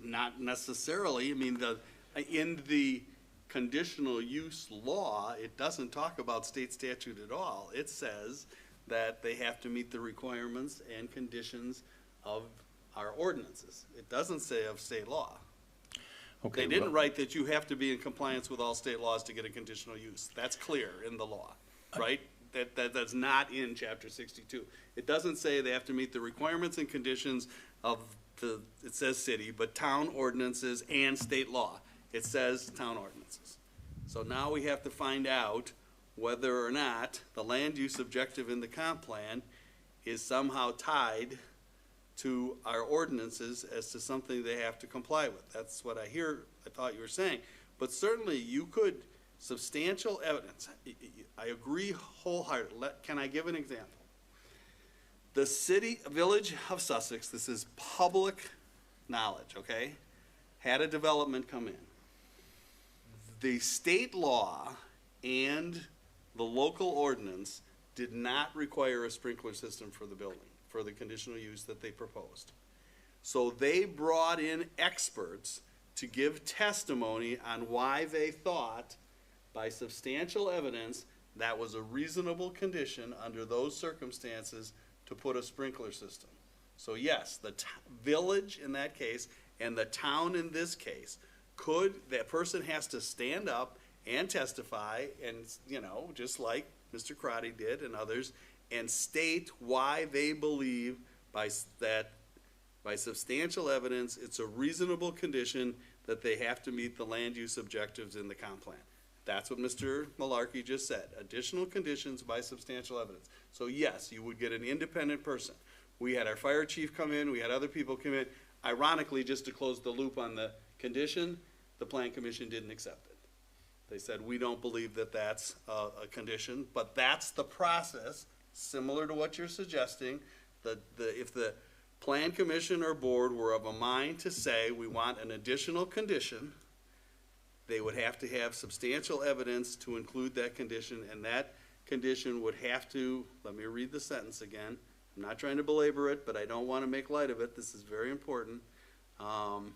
not necessarily. I mean, in the conditional use law, it doesn't talk about state statute at all. It says that they have to meet the requirements and conditions of our ordinances. It doesn't say of state law. Okay, They didn't write that you have to be in compliance with all state laws to get a conditional use. That's clear in the law, right? That's not in chapter 62. It doesn't say they have to meet the requirements and conditions of it says city, but town ordinances and state law. It says town ordinances. So now we have to find out whether or not the land use objective in the comp plan is somehow tied to our ordinances as to something they have to comply with. That's what I thought you were saying. But certainly you could, substantial evidence, I agree wholeheartedly. Can I give an example? The village of Sussex, this is public knowledge, okay, had a development come in. The state law and the local ordinance did not require a sprinkler system for the building, for the conditional use that they proposed. So they brought in experts to give testimony on why they thought, by substantial evidence, that was a reasonable condition under those circumstances to put a sprinkler system. So yes, the village in that case and the town in this case that person has to stand up and testify and, you know, just like Mr. Crotty did and others, and state why they believe by substantial evidence it's a reasonable condition that they have to meet the land use objectives in the comp plan. That's what Mr. Malarkey just said. Additional conditions by substantial evidence. So yes, you would get an independent person. We had our fire chief come in, we had other people come in. Ironically, just to close the loop on the condition, the plan commission didn't accept it. They said, we don't believe that that's a condition, but that's the process, similar to what you're suggesting. If the plan commission or board were of a mind to say we want an additional condition, they would have to have substantial evidence to include that condition, and that condition would have to, let me read the sentence again. I'm not trying to belabor it, but I don't want to make light of it. This is very important. I've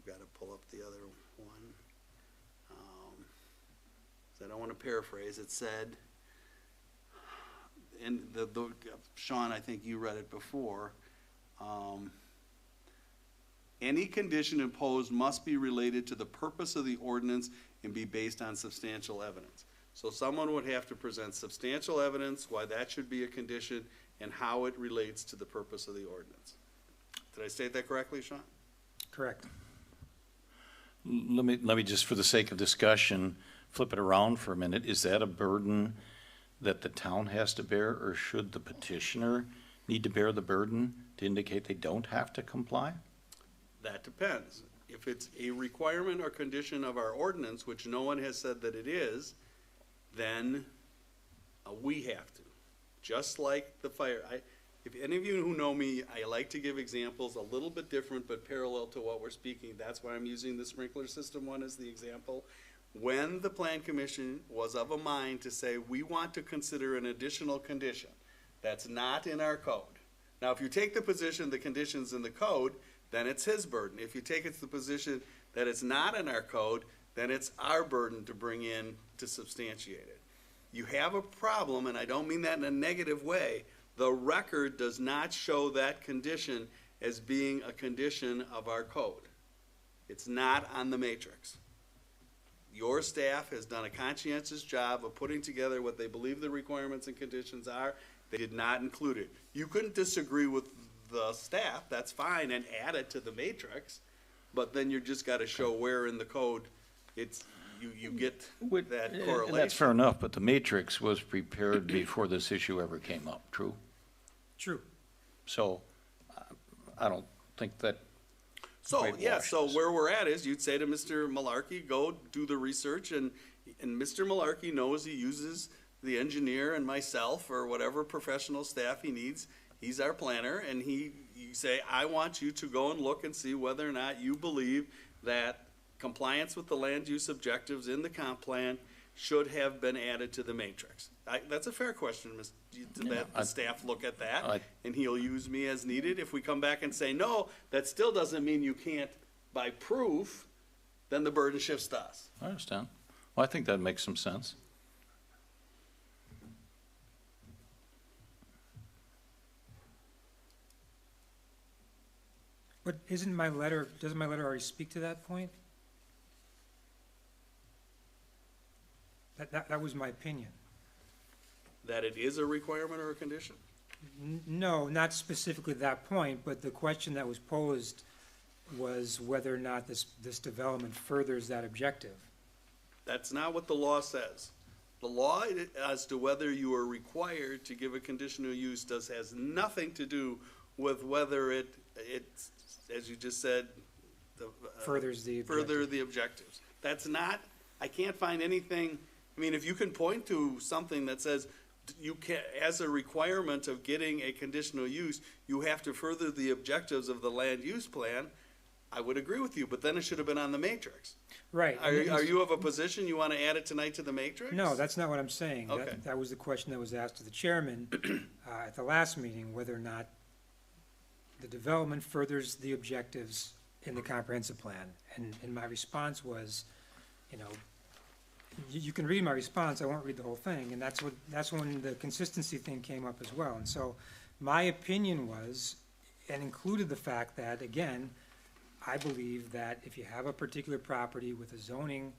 got to pull up the other one. I don't want to paraphrase. It said, and Sean, I think you read it before. Any condition imposed must be related to the purpose of the ordinance and be based on substantial evidence. So someone would have to present substantial evidence why that should be a condition and how it relates to the purpose of the ordinance. Did I state that correctly, Sean? Correct. Let me just, for the sake of discussion, flip it around for a minute. Is that a burden that the town has to bear, or should the petitioner need to bear the burden to indicate they don't have to comply? That depends. If it's a requirement or condition of our ordinance, which no one has said that it is, then we have to. Just like the fire. If any of you who know me, I like to give examples a little bit different but parallel to what we're speaking. That's why I'm using the sprinkler system one as the example. When the Plan Commission was of a mind to say, we want to consider an additional condition that's not in our code. Now, if you take the position the condition's in the code, then it's his burden. If you take it to the position that it's not in our code, then it's our burden to bring in to substantiate it. You have a problem, and I don't mean that in a negative way. The record does not show that condition as being a condition of our code. It's not on the matrix. Your staff has done a conscientious job of putting together what they believe the requirements and conditions are. They did not include it. You couldn't disagree with the staff, that's fine, and add it to the matrix, but then you just gotta show where in the code it's, you get that correlation. And that's fair enough, but the matrix was prepared before this issue ever came up, true? True. So, I don't think that. So, yeah, so where we're at is you'd say to Mr. Malarkey, go do the research, and Mr. Malarkey knows he uses the engineer and myself or whatever professional staff he needs. He's our planner, and you say, I want you to go and look and see whether or not you believe that compliance with the land use objectives in the comp plan should have been added to the matrix. That's a fair question, that the staff look at that, and he'll use me as needed. If we come back and say, no, that still doesn't mean you can't by proof, then the burden shifts to us. I understand. Well, I think that makes some sense. But doesn't my letter already speak to that point? That was my opinion. That it is a requirement or a condition? No, not specifically that point, but the question that was posed was whether or not this development furthers that objective. That's not what the law says. The law as to whether you are required to give a conditional use has nothing to do with whether it's, as you just said, Furthers the further the objectives. That's not, I can't find anything, I mean, if you can point to something that says you can, as a requirement of getting a conditional use, you have to further the objectives of the land use plan, I would agree with you, but then it should have been on the matrix. Right. Are you of a position you want to add it tonight to the matrix? No, that's not what I'm saying. Okay. That was the question that was asked to the chairman at the last meeting, whether or not the development furthers the objectives in the comprehensive plan. And my response was, you can read my response, I won't read the whole thing, and that's when the consistency thing came up as well. And so my opinion was, and included the fact that, again, I believe that if you have a particular property with zoning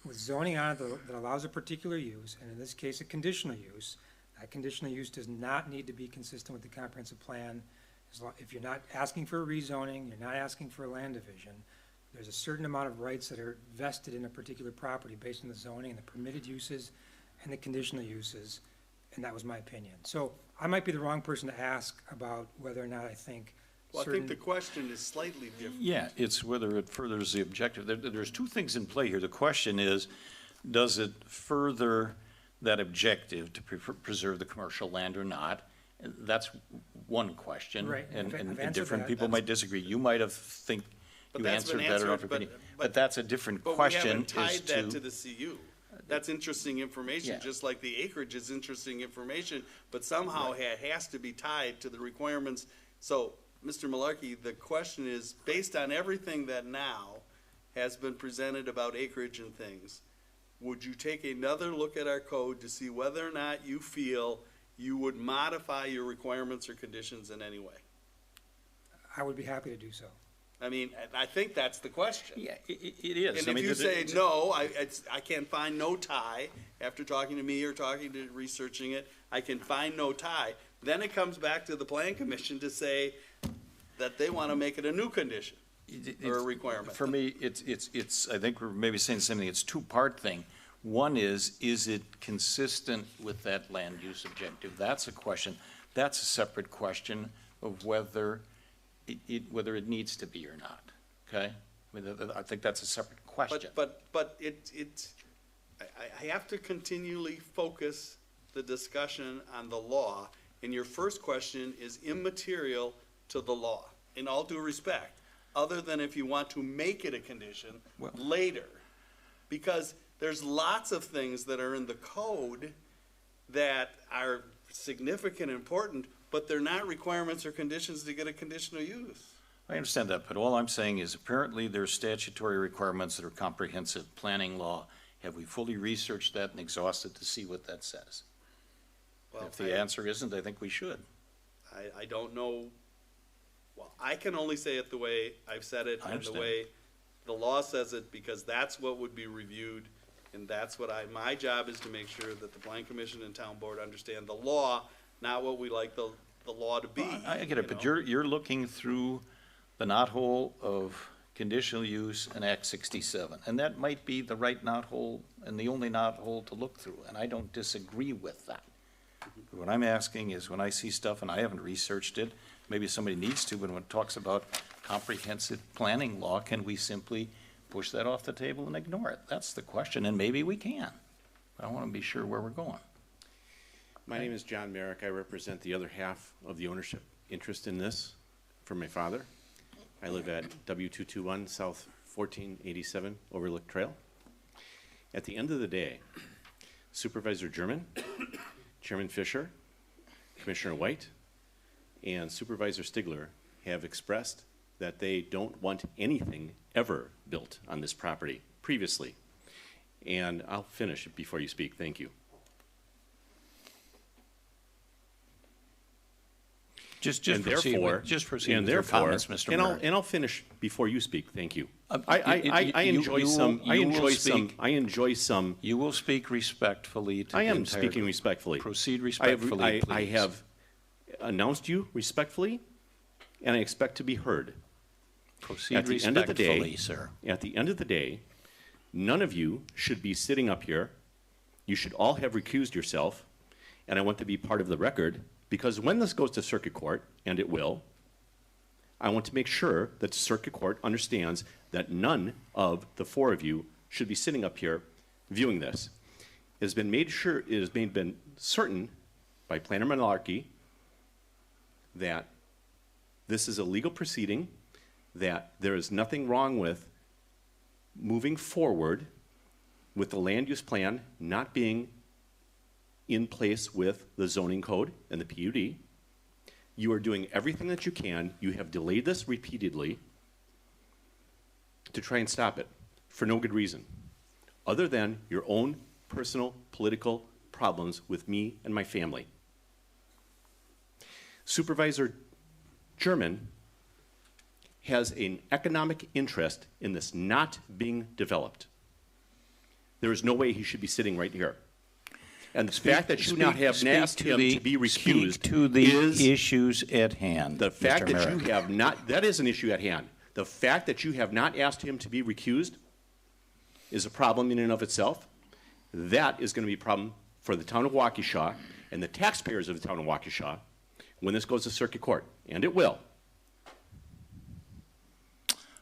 on it that allows a particular use, and in this case a conditional use, that conditional use does not need to be consistent with the comprehensive plan. If you're not asking for a rezoning, you're not asking for a land division, there's a certain amount of rights that are vested in a particular property based on the zoning and the permitted uses and the conditional uses, and that was my opinion. So I might be the wrong person to ask about whether or not I think Well, I think the question is slightly different. Yeah, it's whether it furthers the objective. There's two things in play here. The question is, does it further that objective to preserve the commercial land or not? That's one question. Right. And I've different answered people that. might disagree. You might have think you that's answered been better. answered, But that's a different But question. we haven't tied is that to the CU. That's interesting information, Yeah. just like the acreage is interesting information, but somehow it has to be tied to the requirements. So, Mr. Malarkey, the question is, based on everything that now has been presented about acreage and things, would you take another look at our code to see whether or not you feel you would modify your requirements or conditions in any way? I would be happy to do so. I mean, I think that's the question. Yeah, it is. And if you say, no, I can find no tie, after talking to me or researching it, I can find no tie, then it comes back to the plan commission to say that they want to make it a new condition or a requirement. For me, it's, I think we're maybe saying something, it's two-part thing. One is it consistent with that land use objective? That's a question. That's a separate question of whether whether it needs to be or not, okay? I mean, I think that's a separate question. But I have to continually focus the discussion on the law, and your first question is immaterial to the law, in all due respect, other than if you want to make it a condition later. Because there's lots of things that are in the code that are significant and important, but they're not requirements or conditions to get a conditional use. I understand that, but all I'm saying is apparently there's statutory requirements that are comprehensive planning law. Have we fully researched that and exhausted to see what that says? Well, If the answer isn't, I think we should. I don't know. Well, I can only say it the way I've said it and the way the law says it, because that's what would be reviewed, and that's what my job is to make sure that the Plan Commission and Town Board understand the law, not what we like the law to be. I get it, but you're looking through the knothole of conditional use in Act 67, and that might be the right knothole and the only knothole to look through, and I don't disagree with that. But what I'm asking is, when I see stuff, and I haven't researched it, maybe somebody needs to, but when it talks about comprehensive planning law, can we simply push that off the table and ignore it? That's the question, and maybe we can. But I want to be sure where we're going. My name is John Merrick. I represent the other half of the ownership interest in this from my father. I live at W221 South 1487 Overlook Trail. At the end of the day, Supervisor German, Chairman Fisher, Commissioner White, and Supervisor Stigler have expressed that they don't want anything ever built on this property previously. And I'll finish it before you speak. Thank you. Just proceed with your comments, Mr. Merrick. And I'll finish before you speak. Thank you. I enjoy some. You will speak respectfully. I am speaking respectfully. Proceed respectfully, please. I have announced you respectfully, and I expect to be heard. Proceed respectfully, sir. At the end of the day, none of you should be sitting up here. You should all have recused yourself, and I want to be part of the record, because when this goes to circuit court, and it will, I want to make sure that the circuit court understands that none of the four of you should be sitting up here viewing this. It has been been certain by Planner Malarkey that this is a legal proceeding, that there is nothing wrong with moving forward with the land use plan not being in place with the zoning code and the PUD. You are doing everything that you can. You have delayed this repeatedly to try and stop it for no good reason, other than your own personal political problems with me and my family. Supervisor German has an economic interest in this not being developed. There is no way he should be sitting right here. And the fact that you not have asked him to be recused to the issues at hand. The fact that you have not, that is an issue at hand. The fact that you have not asked him to be recused is a problem in and of itself. That is going to be a problem for the town of Waukesha and the taxpayers of the town of Waukesha when this goes to circuit court, and it will.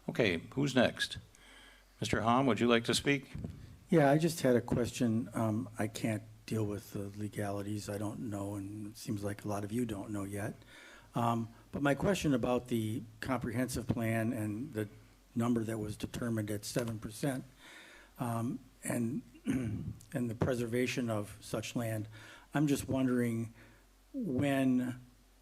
Okay, who's next? Mr. Hahn, would you like to speak? Yeah, I just had a question. I can't deal with the legalities. I don't know, and it seems like a lot of you don't know yet. But my question about the comprehensive plan and the number that was determined at 7%, and the preservation of such land, I'm just wondering, when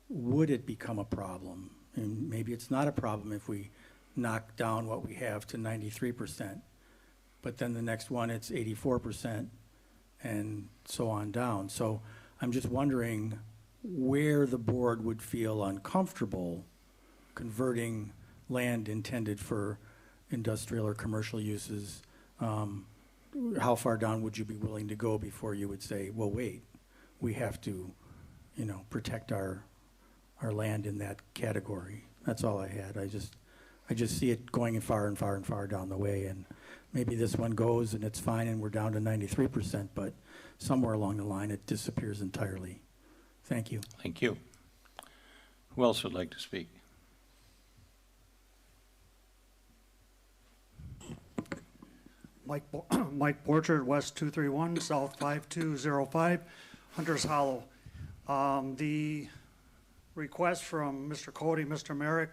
would it become a problem? And maybe it's not a problem if we knock down what we have to 93%, but then the next one it's 84%, and so on down. So I'm just wondering where the board would feel uncomfortable converting land intended for industrial or commercial uses, how far down would you be willing to go before you would say, well, wait, we have to, you know, protect our land in that category? That's all I had. I just see it going far and far and far down the way, and maybe this one goes and it's fine and we're down to 93%, but somewhere along the line it disappears entirely. Thank you. Thank you. Who else would like to speak? Mike Borchard, West 231, South 5205, Hunter's Hollow. The request from Mr. Cody, Mr. Merrick,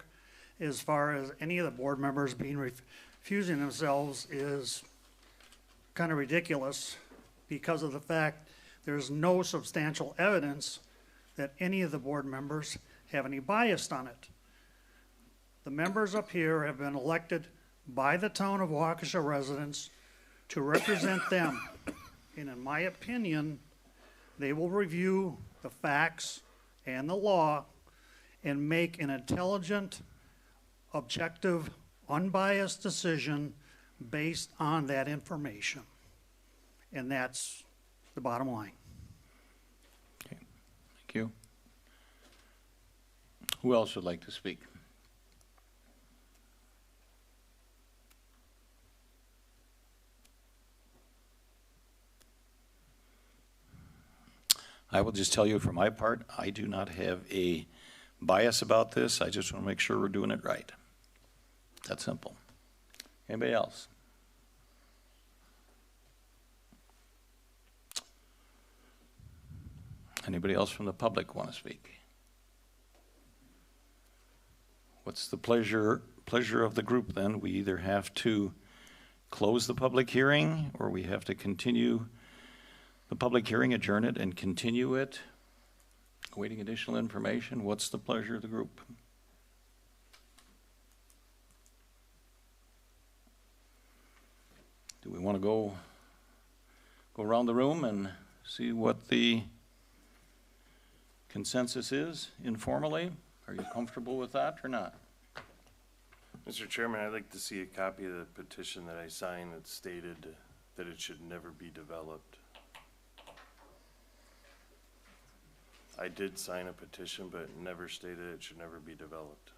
as far as any of the board members being refusing themselves is kind of ridiculous because of the fact there's no substantial evidence that any of the board members have any bias on it. The members up here have been elected by the town of Waukesha residents to represent them. And in my opinion, they will review the facts and the law and make an intelligent, objective, unbiased decision based on that information. And that's the bottom line. Okay, thank you. Who else would like to speak? I will just tell you for my part, I do not have a bias about this. I just want to make sure we're doing it right. That simple. Anybody else? Anybody else from the public want to speak? What's the pleasure of the group then? We either have to close the public hearing or we have to continue the public hearing, adjourn it, and continue it, awaiting additional information. What's the pleasure of the group? Do we want to go around the room and see what the consensus is informally? Are you comfortable with that or not? Mr. Chairman, I'd like to see a copy of the petition that I signed that stated that it should never be developed. I did sign a petition, but it never stated it should never be developed.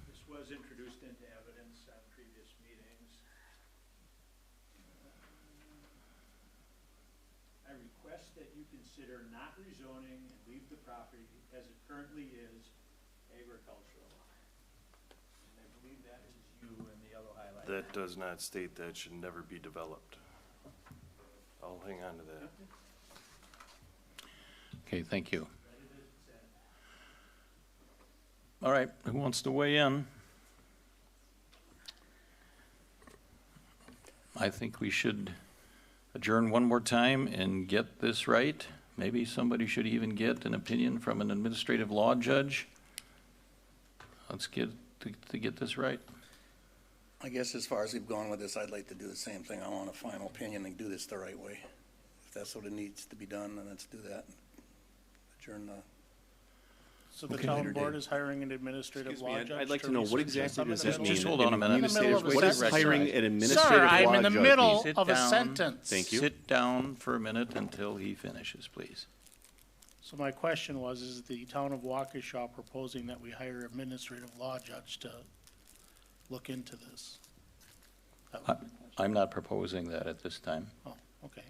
This was introduced into evidence at previous meetings. I request that you consider not rezoning and leave the property as it currently is agricultural. And I believe that is you in the yellow highlight. That does not state that it should never be developed. I'll hang on to that. Okay, thank you. All right, who wants to weigh in? I think we should adjourn one more time and get this right. Maybe somebody should even get an opinion from an administrative law judge. Let's get to get this right. I guess as far as we've gone with this, I'd like to do the same thing. I want a final opinion and do this the right way. If that's what it needs to be done, then let's do that. Adjourn the. So the town board is hiring an administrative law judge? I'd like to know what exactly does this mean? Just hold on a minute. What is hiring an administrative Sir, law judge? I'm in the middle Sit of a down. sentence. Thank you. Sit down for a minute until he finishes, please. So my question was, is the town of Waukesha proposing that we hire an administrative law judge to look into this? That was my question. I'm not proposing that at this time. Oh, okay.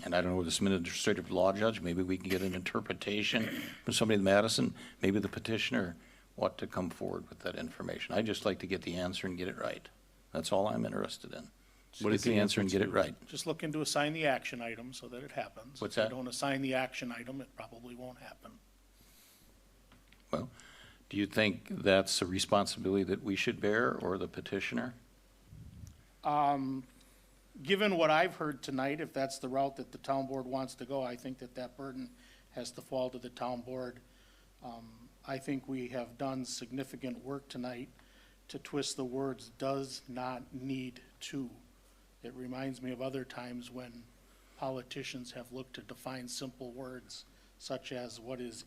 And I don't know, this administrative law judge, maybe we can get an interpretation from somebody in Madison, maybe the petitioner ought to come forward with that information. I'd just like to get the answer and get it right. That's all I'm interested in. What is Get the answer and get it to? right. Just looking to assign the action item so that it happens. What's If that? you don't assign the action item, it probably won't happen. Well, do you think that's a responsibility that we should bear or the petitioner? Given what I've heard tonight, if that's the route that the town board wants to go, I think that that burden has to fall to the town board. I think we have done significant work tonight to twist the words "does not need to." It reminds me of other times when politicians have looked to define simple words such as what is.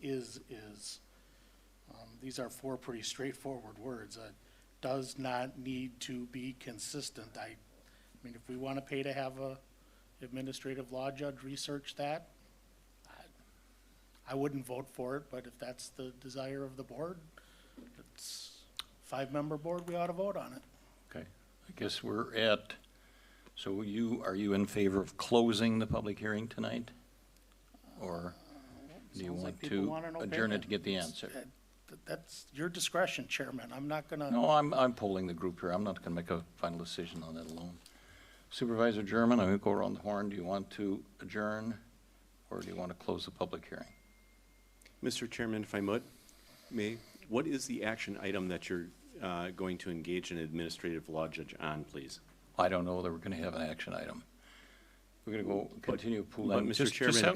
These are four pretty straightforward words. Does not need to be consistent. I mean, if we want to pay to have a administrative law judge research that, I wouldn't vote for it, but if that's the desire of the board, it's a 5-member board, we ought to vote on it. Okay, I guess we're at, so are you in favor of closing the public hearing tonight? Or do you Sounds want like people to want an adjourn it opinion. to get the answer? That's your discretion, Chairman. I'm not gonna. No, I'm polling the group here. I'm not gonna make a final decision on that alone. Supervisor German, I'm gonna go around the horn. Do you want to adjourn, or do you want to close the public hearing? Mr. Chairman, if I may, what is the action item that you're going to engage an administrative law judge on, please? I don't know that we're gonna have an action item. We're gonna continue But, pooling. Mr. Chairman,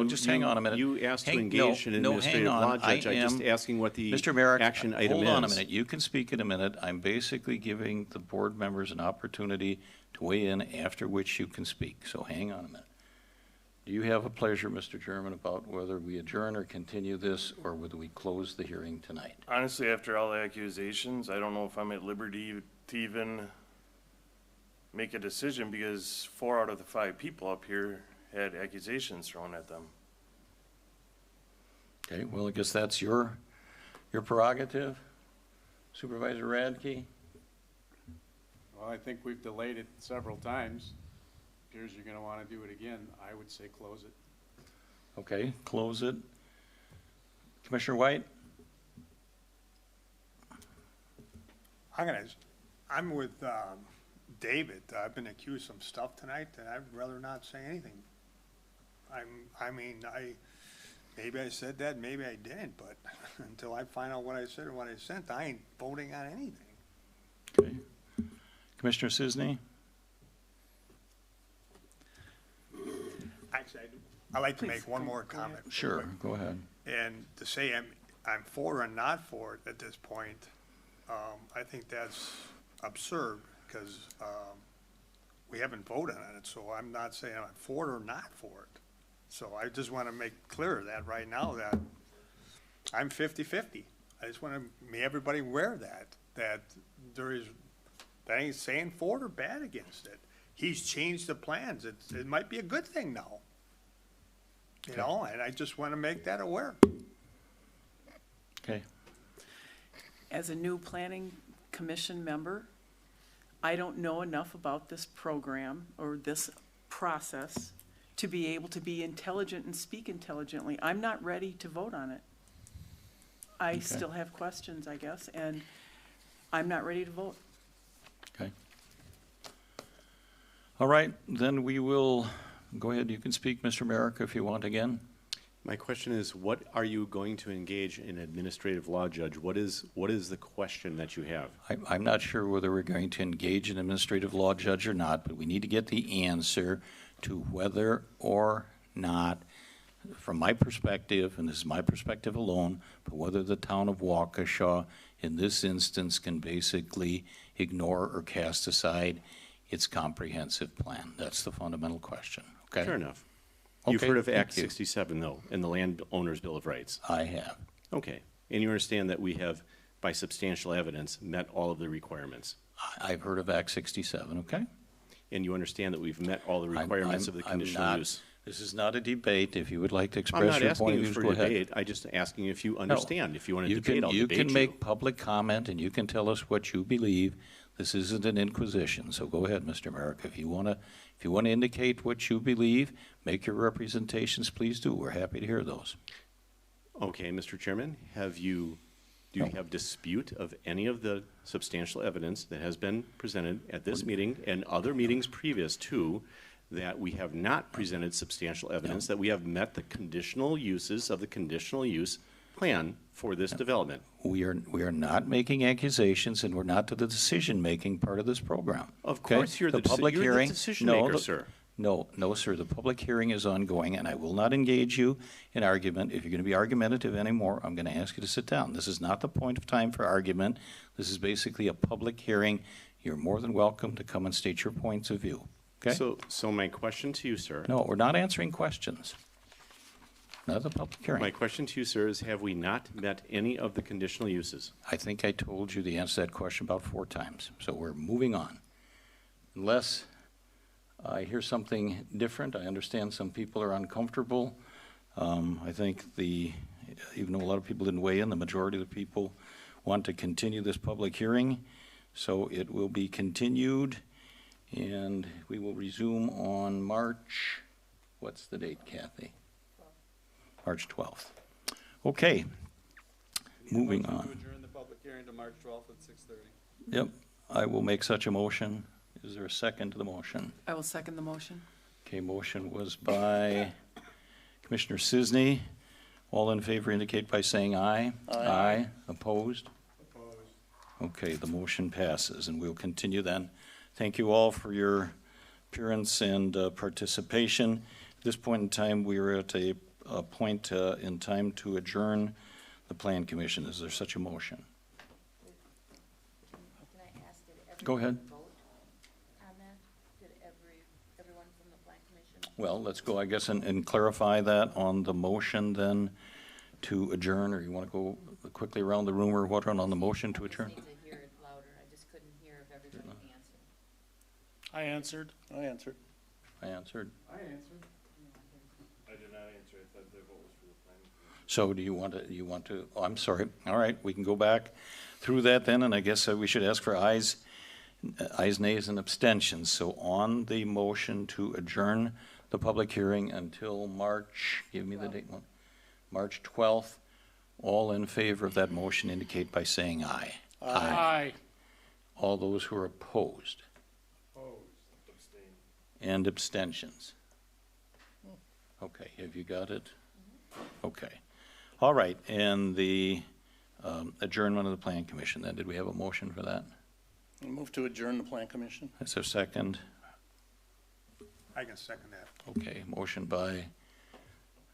Just hang on a minute. You asked to Hang engage an administrative law judge. I'm just am- asking what the Mr. Merrick, action item is. hold on a minute. You can speak in a minute. I'm basically giving the board members an opportunity to weigh in, after which you can speak. So hang on a minute. Do you have a pleasure, Mr. Chairman, about whether we adjourn or continue this, or whether we close the hearing tonight? Honestly, after all the accusations, I don't know if I'm at liberty to even make a decision, because 4 out of the 5 people up here had accusations thrown at them. Okay, well, I guess that's your prerogative. Supervisor Radke? Well, I think we've delayed it several times. Appears you're gonna wanna do it again. I would say close it. Okay, close it. Commissioner White? I'm with, David. I've been accused of some stuff tonight, and I'd rather not say anything. Maybe I said that, maybe I didn't, but until I find out what I said or what I sent, I ain't voting on anything. Okay. Commissioner Cisney? Actually, I'd like to make one more comment. Sure, go ahead. And to say I'm for or not for it at this point, I think that's absurd, because we haven't voted on it, so I'm not saying I'm for it or not for it. So I just want to make clear that right now that I'm 50-50. I just want to make everybody aware of that that ain't saying for it or bad against it. He's changed the plans. It might be a good thing now. You know, and I just want to make that aware. Okay. As a new planning commission member, I don't know enough about this program or this process to be able to be intelligent and speak intelligently. I'm not ready to vote on it. I still have questions, I guess, and I'm not ready to vote. Okay. All right, then we will, go ahead, you can speak, Mr. Merrick, if you want again. My question is, what are you going to engage an administrative law judge? What is the question that you have? I'm not sure whether we're going to engage an administrative law judge or not, but we need to get the answer to whether or not, from my perspective, and this is my perspective alone, but whether the town of Waukesha in this instance can basically ignore or cast aside its comprehensive plan. That's the fundamental question, okay? Fair enough. Okay, You've heard of thank Act you. 67, though, in the Landowner's Bill of Rights? I have. Okay. And you understand that we have, by substantial evidence, met all of the requirements? I've heard of Act 67, okay? And you understand that we've met all the requirements of the conditional not, use? This is not a debate. If you would like to I'm express not your asking point of you view, for go a ahead. debate. I'm just asking if you understand. If you want to debate, I'll debate you. You can make public comment and you can tell us what you believe. This isn't an inquisition, so go ahead, Mr. Merrick. If you want to indicate what you believe, make your representations, please do. We're happy to hear those. Okay, Mr. Chairman, do you have dispute of any of the substantial evidence that has been presented at this meeting and other meetings previous to that we have not presented substantial evidence that we have met the conditional uses of the conditional use plan for this development? We are not making accusations, and we're not to the decision-making part of this program. Of course, you're the decision maker, sir. No, sir. The public hearing is ongoing, and I will not engage you in argument. If you're going to be argumentative anymore, I'm going to ask you to sit down. This is not the point of time for argument. This is basically a public hearing. You're more than welcome to come and state your points of view. Okay? So my question to you, sir. No, we're not answering questions. Another public hearing. My question to you, sir, is have we not met any of the conditional uses? I think I told you the answer to that question about 4 times, so we're moving on. Unless I hear something different, I understand some people are uncomfortable. I think even though a lot of people didn't weigh in, the majority of the people want to continue this public hearing. So it will be continued, and we will resume on March, what's the date, Kathy? March 12th. Okay, moving on. Adjourn the public hearing to March 12th at 6:30. Yep, I will make such a motion. Is there a second to the motion? I will second the motion. Okay, motion was by Commissioner Sisney. All in favor indicate by saying aye. Aye. Opposed? Okay, the motion passes, and we'll continue then. Thank you all for your appearance and participation. At this point in time, we are at a point in time to adjourn the Plan Commission. Is there such a motion? Can I ask, did everyone Go ahead. vote on that? Did everyone from the Plan Commission? Well, let's go, I guess, and clarify that on the motion then to adjourn, or you want to go quickly around the room or what on the motion to adjourn? I just need to hear it louder. I just couldn't hear if everybody answered. I answered. I answered. I answered. I answered. I did not answer. I thought the vote was for the planning commission. So do you want to, oh, I'm sorry. All right, we can go back through that then, and I guess we should ask for ayes, nays, and abstentions. So on the motion to adjourn the public hearing until March, give me the date, March 12th, all in favor of that motion indicate by saying aye. Aye. All those who are opposed Abstain. and abstentions. Okay, have you got it? Okay. All right, and the adjournment of the Plan Commission then, did we have a motion for that? I move to adjourn the Plan Commission. Is there a second? I can second that. Okay, motion by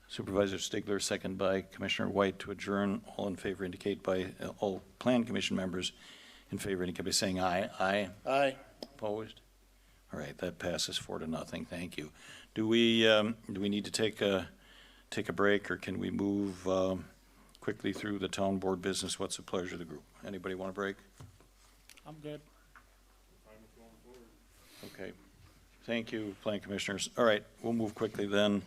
Supervisor Stigler, second by Commissioner White to adjourn. All in favor indicate by, all Plan Commission members in favor indicate by saying aye. Aye. Aye. Opposed? All right, that passes 4-0. Thank you. Do we need to take a break, or can we move quickly through the town board business? What's the pleasure of the group? Anybody want a break? I'm good. Okay. Thank you, Plan Commissioners. All right, we'll move quickly then.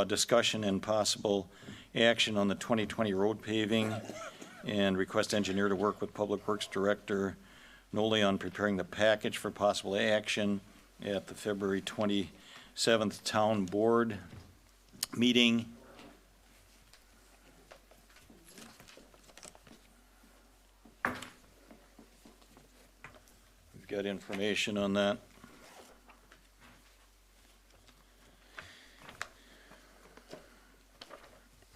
Discussion and possible action on the 2020 road paving, and request engineer to work with Public Works Director Noli on preparing the package for possible action at the February 27th Town Board meeting. We've got information on that.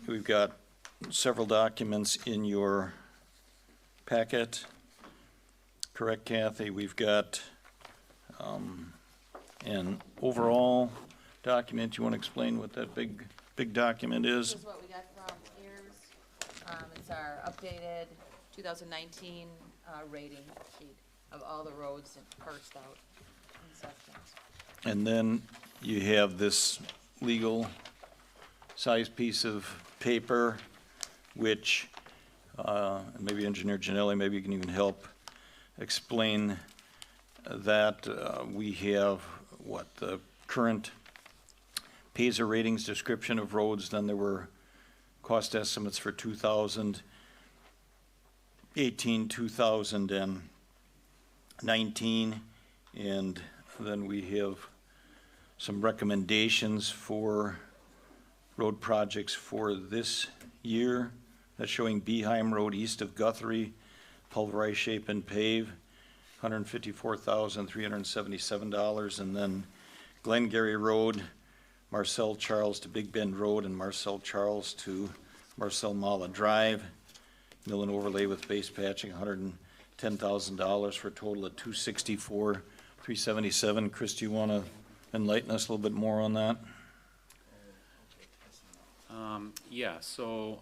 We've got several documents in your packet. Correct, Kathy? We've got an overall document. You want to explain what that big document is? This is what we got from AIRS. It's our updated 2019 rating sheet of all the roads parsed out in sections. And then you have this legal size piece of paper, which maybe Engineer Janelli, maybe you can even help explain that. We have the current Paisley ratings description of roads, then there were cost estimates for 2018, 2019, and then we have some recommendations for road projects for this year. That's showing Beheim Road east of Guthrie, pulverize, shape, and pave, $154,377, and then Glengarry Road, Marcel Charles to Big Bend Road, and Marcel Charles to Marcel Mala Drive, mill and overlay with base patching, $110,000 for a total of $264,377. Chris, do you want to enlighten us a little bit more on that? Yeah, so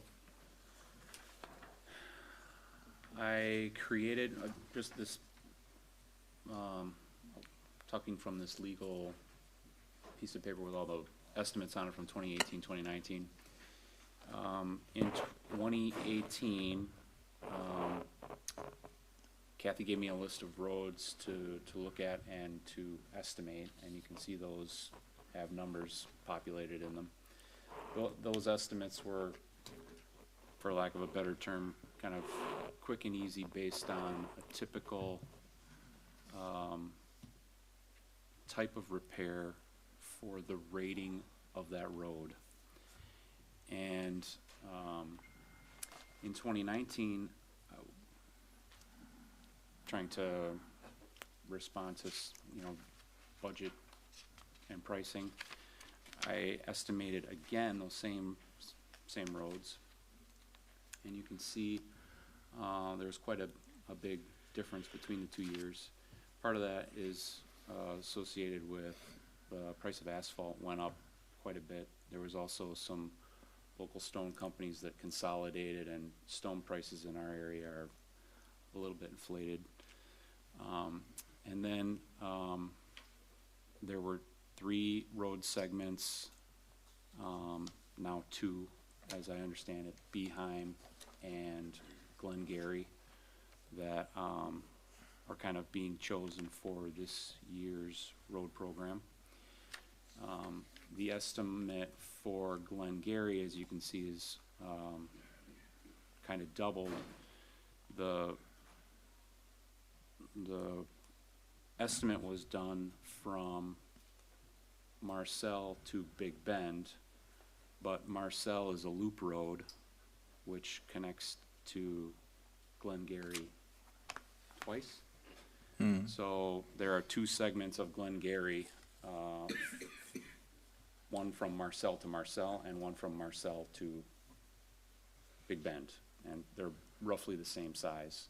I created just this, talking from this legal piece of paper with all the estimates on it from 2018, 2019. In 2018, Kathy gave me a list of roads to look at and to estimate, and you can see those have numbers populated in them. Those estimates were, for lack of a better term, kind of quick and easy based on a typical type of repair for the rating of that road. And in 2019, trying to respond to, budget and pricing, I estimated again those same roads. And you can see there's quite a big difference between the 2 years. Part of that is associated with the price of asphalt went up quite a bit. There was also some local stone companies that consolidated, and stone prices in our area are a little bit inflated. And then there were 3 road segments, now 2, as I understand it, Beheim and Glengarry, that are kind of being chosen for this year's road program. The estimate for Glengarry, as you can see, is kind of doubled. The estimate was done from Marcel to Big Bend, but Marcel is a loop road which connects to Glengarry twice. So there are 2 segments of Glengarry, one from Marcel to Marcel and one from Marcel to Big Bend, and they're roughly the same size,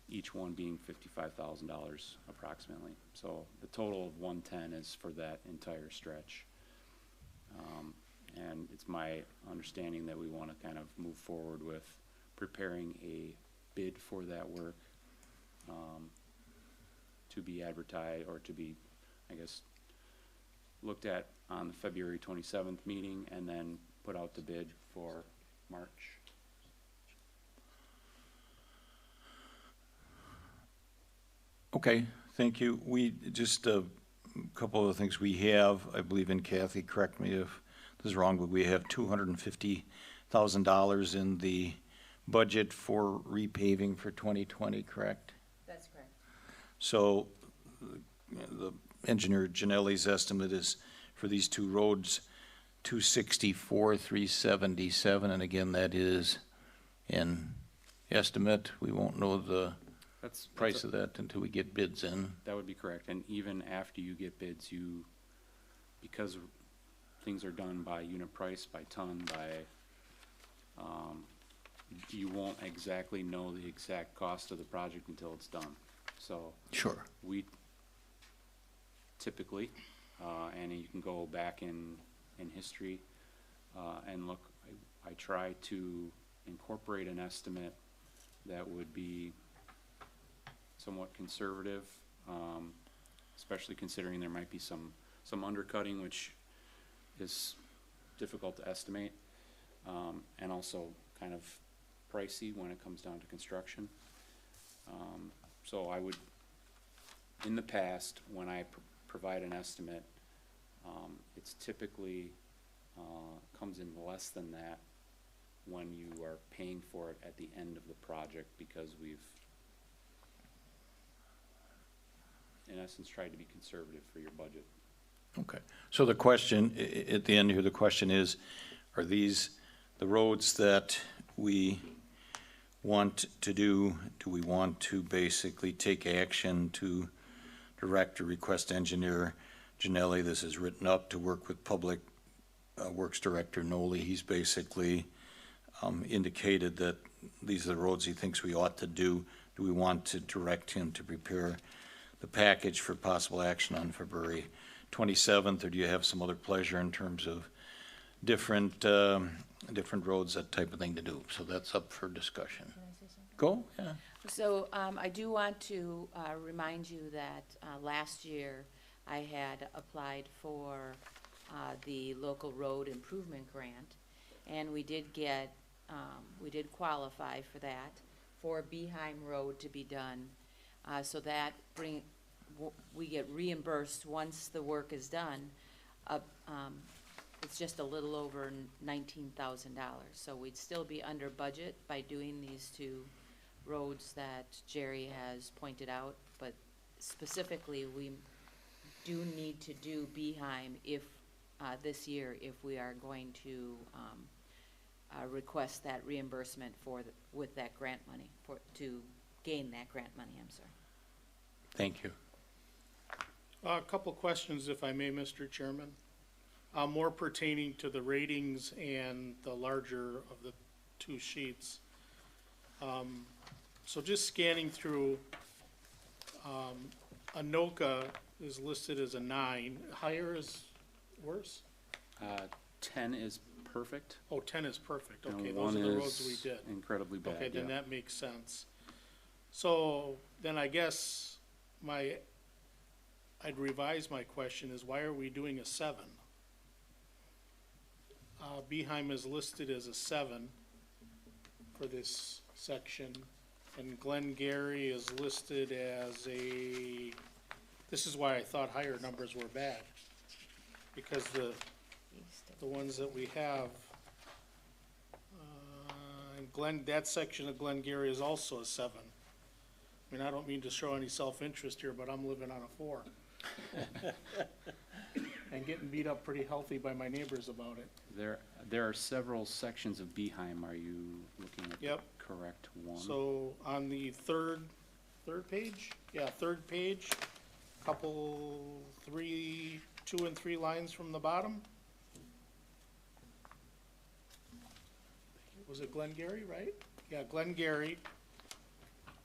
each one being $55,000 approximately. So the total of 110 is for that entire stretch. And it's my understanding that we want to kind of move forward with preparing a bid for that work to be advertised, or to be, I guess, looked at on the February 27th meeting, and then put out the bid for March. Okay, thank you. We, just a couple of things we have, I believe, in Kathy, correct me if this is wrong, but we have $250,000 in the budget for repaving for 2020, correct? That's correct. So the engineer Janelli's estimate is for these 2 roads, $264,377, and again, that is an estimate. We won't know the price of that until we get bids in. That would be correct, and even after you get bids, because things are done by unit price, by ton, you won't exactly know the exact cost of the project until it's done. So sure, we typically, and you can go back in history and look, I try to incorporate an estimate that would be somewhat conservative, especially considering there might be some undercutting, which is difficult to estimate, and also kind of pricey when it comes down to construction. So I would, in the past, when I provide an estimate, it's typically comes in less than that when you are paying for it at the end of the project, because we've, in essence, tried to be conservative for your budget. Okay, so the question, at the end here, the question is, are these the roads that we want to do we want to basically take action to direct or request engineer Janelli? This is written up to work with Public Works Director Noli. He's basically indicated that these are the roads he thinks we ought to do. Do we want to direct him to prepare the package for possible action on February 27th, or do you have some other pleasure in terms of different roads, that type of thing to do? So that's up for discussion. Can I say something? Go, yeah. So I do want to remind you that last year I had applied for the local road improvement grant, And we did get, we did qualify for that, for Beheim Road to be done. So that we get reimbursed once the work is done. It's just a little over $19,000. So we'd still be under budget by doing these two roads that Jerry has pointed out. But specifically, we do need to do Beheim if, this year, if we are going to request that reimbursement with that grant money, to gain that grant money, I'm sorry. Thank you. A couple questions, if I may, Mr. Chairman. More pertaining to the ratings and the larger of the two sheets. So just scanning through, Anoka is listed as a 9. Higher is worse? 10 is perfect. Oh, 10 is perfect. and Okay, those one are the roads is we did. incredibly bad, Okay, then yeah. that makes sense. So then I guess I'd revise my question is why are we doing a 7? Beheim is listed as a 7 for this section, and Glengarry is listed as a, this is why I thought higher numbers were bad. Because the ones that we have, and that section of Glengarry is also a 7. I mean, I don't mean to show any self-interest here, but I'm living on a 4. And getting beat up pretty healthy by my neighbors about it. There are several sections of Beheim. Are you looking at Yep. the correct one? So on the third page? Yeah, third page, couple 2 and 3 lines from the bottom. Was it Glengarry, right? Yeah, Glengarry,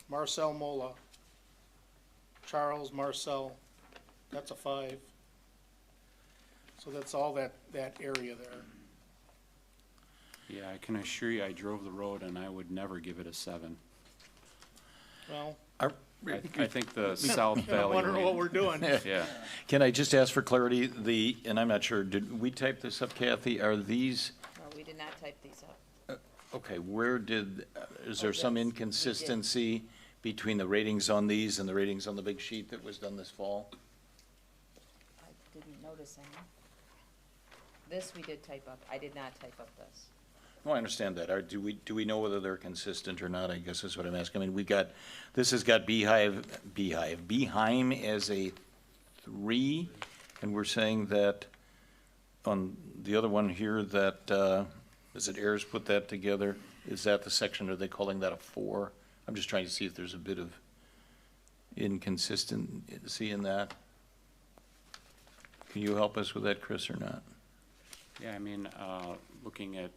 Marcel Mola, Charles Marcel, that's a 5. So that's all that area there. Yeah, I can assure you, I drove the road and I would never give it a 7. Well, I think the South Valley. I'm wondering what we're doing. Yeah. Can I just ask for clarity, and I'm not sure, did we type this up, Kathy? Are these, No, we did not type these up. okay, is there Oh, some yes, we did. inconsistency between the ratings on these and the ratings on the big sheet that was done this fall? I didn't notice any. This we did type up. I did not type up this. Well, I understand that. Do we know whether they're consistent or not? I guess is what I'm asking. I mean, this has got Beheim as a 3, and we're saying that on the other one here that, is it Ayers put that together? Is that the section, are they calling that a 4? I'm just trying to see if there's a bit of inconsistency in that. Can you help us with that, Chris, or not? Yeah, I mean, looking at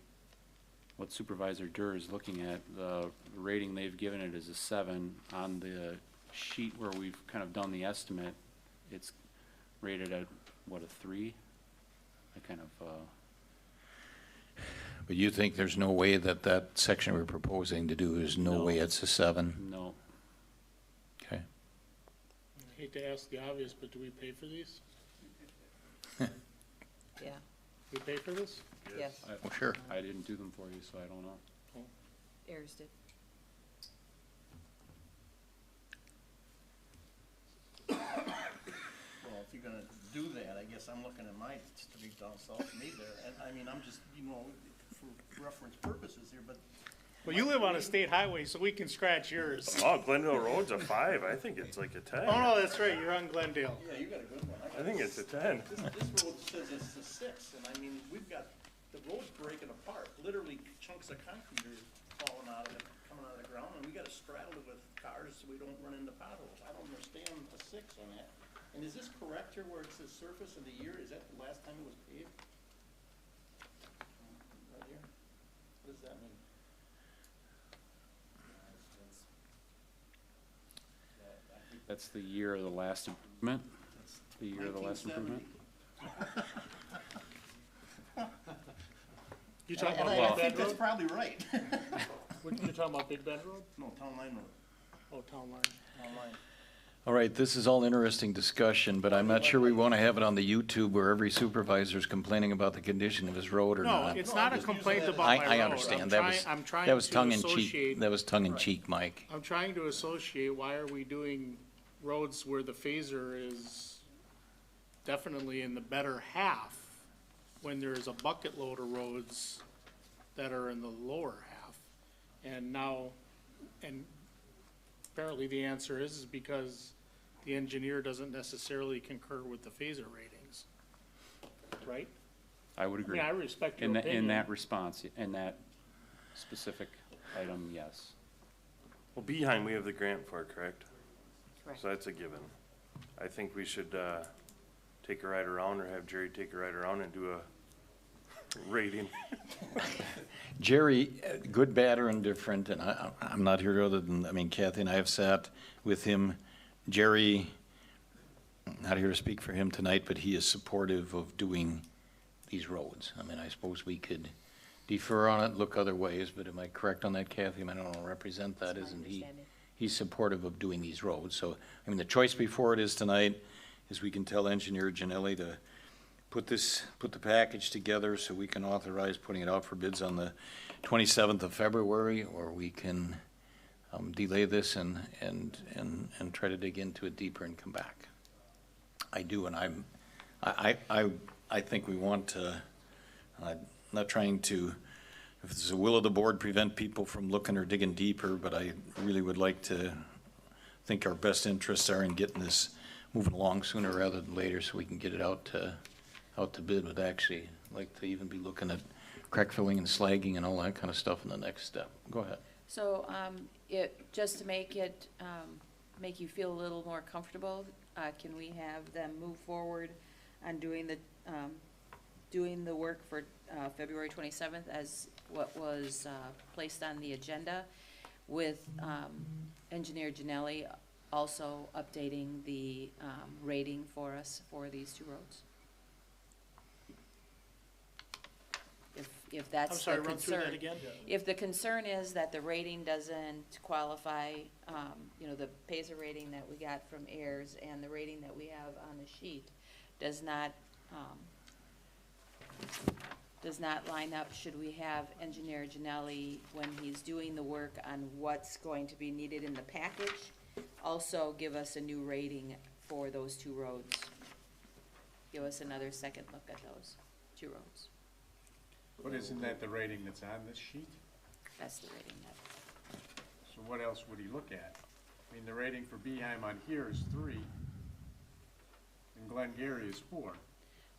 what Supervisor Durr is looking at, the rating they've given it is a 7. On the sheet where we've kind of done the estimate, it's rated at, what, a 3? I kind of, But you think there's no way that section we're proposing to do, there's no way it's a 7? no. Okay. I hate to ask the obvious, but do we pay for these? Yeah, We pay for this? yes, Well, sure. I didn't do them for you, so I don't know. Ayers did. Well, if you're gonna do that, I guess I'm looking at my street down south from me there, and I mean, I'm just, for reference purposes here, but Well, you live on a state highway, so we can scratch yours. Oh, Glendale Road's a 5. I think it's like a 10. Oh, no, that's right, you're on Glendale. yeah, you got a good one. I think it's a 10. This road says it's a 6, and I mean, we've got, the road's breaking apart, literally chunks of concrete are falling out of it, coming out of the ground, and we gotta straddle it with cars so we don't run into potholes. I don't understand a 6 on that. And is this correct here where it says surface of the year, is that the last time it was paved? Right here? What does that mean? That's the year of the last improvement? The year of the last improvement? You talking And about I Big think Bend that's Road? probably right. You talking about Big Bend Road? No, Town Line Road, Oh, Town Line. Town Line. All right, this is all interesting discussion, but I'm not sure we want to have it on the YouTube where every supervisor's complaining about the condition of his road or No, not. it's not a complaint about my road. I understand. I'm trying That was to tongue in cheek. associate- That was tongue in cheek, Mike. I'm trying to associate, why are we doing roads where the phaser is definitely in the better half when there's a bucket load of roads that are in the lower half? And now, and apparently the answer is because the engineer doesn't necessarily concur with the phaser ratings, right? I would agree. I mean, I respect your In opinion. that response, in that specific item, yes. Well, Behind, we have the grant for, correct? Correct. So that's a given. I think we should, take a ride around or have Jerry take a ride around and do a rating. Jerry, good, bad, or indifferent, and I'm not here other than, I mean, Kathy and I have sat with him. Jerry, not here to speak for him tonight, but he is supportive of doing these roads. I mean, I suppose we could defer on it, look other ways, but am I correct on that, Kathy? I mean, I don't represent that, isn't he? He's supportive of doing these roads. So, I mean, the choice before it is tonight is we can tell Engineer Janelli to put the package together so we can authorize putting it out for bids on the 27th of February, or we can delay this and try to dig into it deeper and come back. I do, and I think we want to, I'm not trying to, if it's a will of the board, prevent people from looking or digging deeper, but I really would like to think our best interests are in getting this moving along sooner rather than later so we can get it out to bid, but actually like to even be looking at crack filling and slagging and all that kind of stuff in the next step. Go ahead. So, just to make it, make you feel a little more comfortable, can we have them move forward on doing the work for, February 27th as what was, placed on the agenda with, Engineer Janelli also updating the, rating for us for these two roads? If that's I'm sorry, the run through that concern. again? If the concern is that the rating doesn't qualify, the Paisley rating that we got from Ayers and the rating that we have on the sheet does not line up, should we have Engineer Janelli, when he's doing the work on what's going to be needed in the package, also give us a new rating for those two roads? Give us another second look at those two roads. But isn't that the rating that's on this sheet? That's the rating that. So what else would he look at? I mean, the rating for Beheim on here is 3, and Glengarry is 4.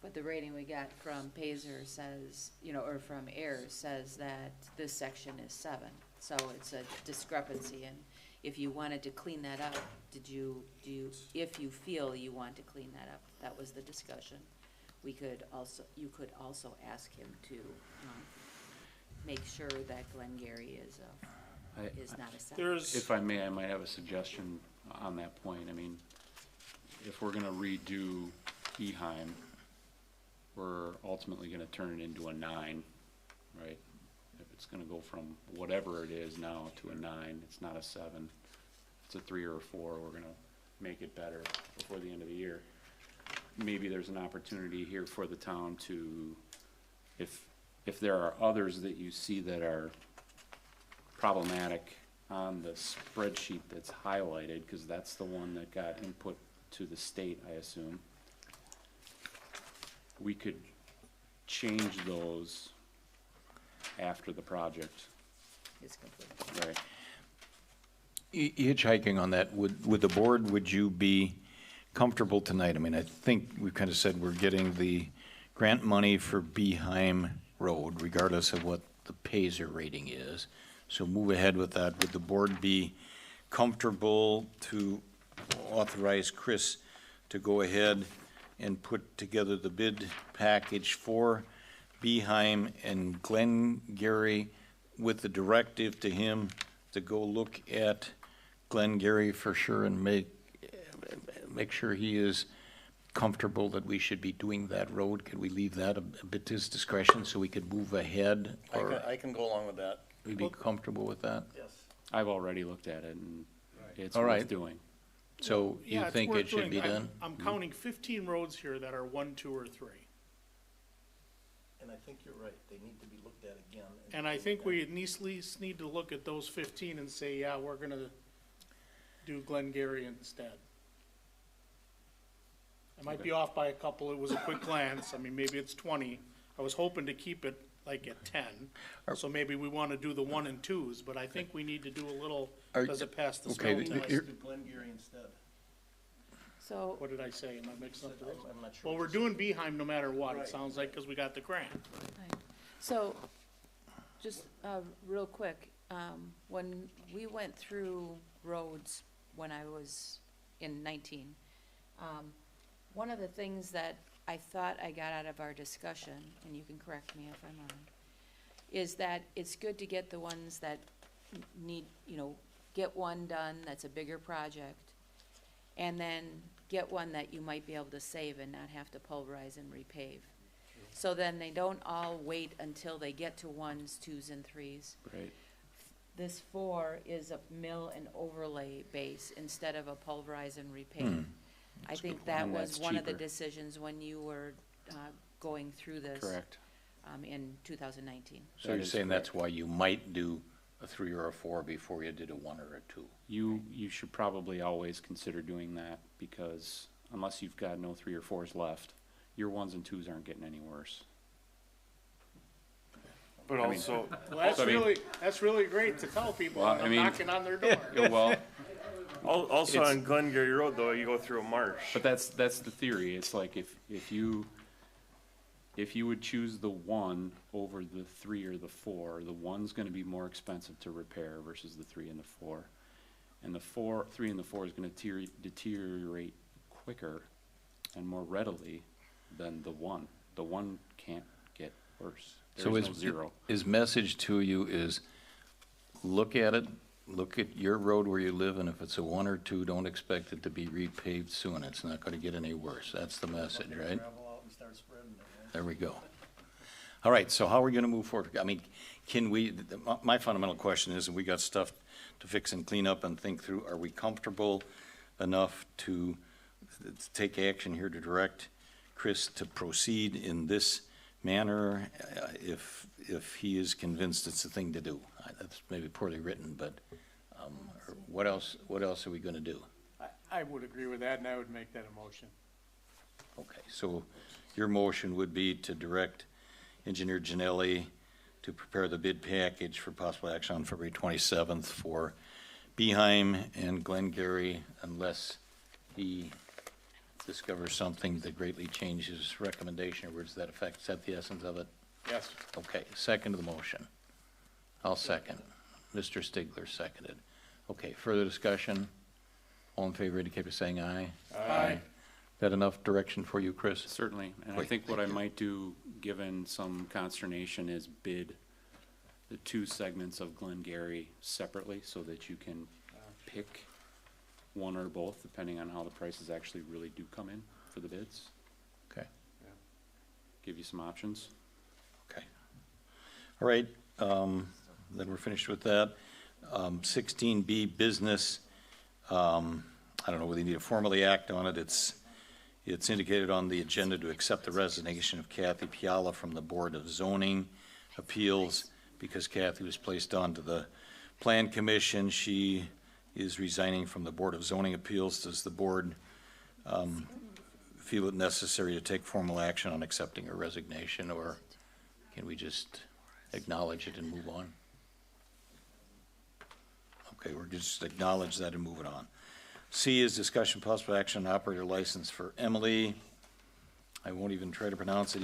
But the rating we got from Paisley says, or from Ayers says that this section is 7. So it's a discrepancy, and if you wanted to clean that up, if you feel you want to clean that up, that was the discussion. You could also ask him to, make sure that Glengarry is not a 7. If I may, I might have a suggestion on that point. I mean, if we're gonna redo Beheim, we're ultimately gonna turn it into a 9, right? If it's gonna go from whatever it is now to a 9, it's not a 7, it's a 3 or a 4, we're gonna make it better before the end of the year. Maybe there's an opportunity here for the town to, if there are others that you see that are problematic on the spreadsheet that's highlighted, because that's the one that got input to the state, I assume, we could change those after the project. Is complete. Right. Hitchhiking on that, would the board, would you be comfortable tonight? I mean, I think we've kind of said we're getting the grant money for Beheim Road, regardless of what the Paisley rating is. So move ahead with that. Would the board be comfortable to authorize Chris to go ahead and put together the bid package for Beheim and Glengarry with the directive to him to go look at Glengarry for sure and make sure he is comfortable that we should be doing that road? Could we leave that a bit to his discretion so we could move ahead? Or I can go along with that. we'd be comfortable with that? Yes. I've already looked at it, and it's All worth right. doing. So you Yeah, it's think worth it should doing. be done? I'm counting 15 roads here that are 1, 2, or 3. And I think you're right, they need to be looked at again. And I think we at least need to look at those 15 and say, yeah, we're gonna do Glengarry instead. I might be off by a couple, it was a quick glance, I mean, maybe it's 20. I was hoping to keep it like at 10, so maybe we wanna do the 1 and 2s, but I think we need to do a little, because it passed the smell okay, test. Let's do Glengarry instead. So, What did I say, am I mixing up the roads? I'm not sure. Well, we're doing Beeheim no matter what, it Right. sounds like, because we got the grant. so, just, real quick, when we went through roads when I was in 19, one of the things that I thought I got out of our discussion, and you can correct me if I'm wrong, is that it's good to get the ones that need, get one done that's a bigger project, and then get one that you might be able to save and not have to pulverize and repave. So then they don't all wait until they get to 1s, 2s, and 3s. Right. This 4 is a mill and overlay base instead of a pulverize and repave. I think that And was that's one of the cheaper. decisions when you were going through this. Correct. In 2019. So That you're is saying that's correct. why you might do a 3 or a 4 before you did a 1 or a 2? You should probably always consider doing that, because unless you've got no 3 or 4s left, your 1s and 2s aren't getting any worse. But I mean- also, Well, I mean- that's really great to tell people, Well, when I I'm mean- knocking on their door. Yeah, well, also It's- on Glengarry Road though, you go through a marsh. but that's the theory. It's like if you would choose the 1 over the 3 or the 4, the 1's gonna be more expensive to repair versus the 3 and the 4. And the 3 and the 4 is gonna deteriorate quicker and more readily than the 1. The 1 can't get worse. So There's no 0. his message to you is, look at it, look at your road where you live, and if it's a 1 or 2, don't expect it to be repaved soon. It's not gonna get any worse. That's the message, right? Gravel out and start spreading it, right? There we go. All right, so how are we gonna move forward? I mean, can we, my fundamental question is, we got stuff to fix and clean up and think through, are we comfortable enough to take action here to direct Chris to proceed in this manner, if he is convinced it's the thing to do? That's maybe poorly written, but, or what else are we gonna do? I would agree with that, and I would make that a motion. Okay, so your motion would be to direct Engineer Janelli to prepare the bid package for possible action on February 27th for Beeheim and Glengarry, unless he discovers something that greatly changes his recommendation, or words to that effect. Is that the essence of it? Yes. Okay, second to the motion. I'll second. Mr. Stigler seconded. Okay, further discussion? All in favor indicate by saying aye. Aye. That enough direction for you, Chris? Certainly, and I Great, think what thank I you. might do, given some consternation, is bid the 2 segments of Glengarry separately, so that you can pick one or both, depending on how the prices actually really do come in for the bids. Okay. Give you some options. Okay. All right, then we're finished with that. 16B, business. I don't know whether you need to formally act on it. It's indicated on the agenda to accept the resignation of Kathy Piala from the Board of Zoning Appeals, because Kathy was placed onto the Plan Commission. She is resigning from the Board of Zoning Appeals. Does the board feel it necessary to take formal action on accepting her resignation, or can we just acknowledge it and move on? Okay, we're just acknowledge that and move it on. C is discussion possible action on operator license for Emily. I won't even try to pronounce it.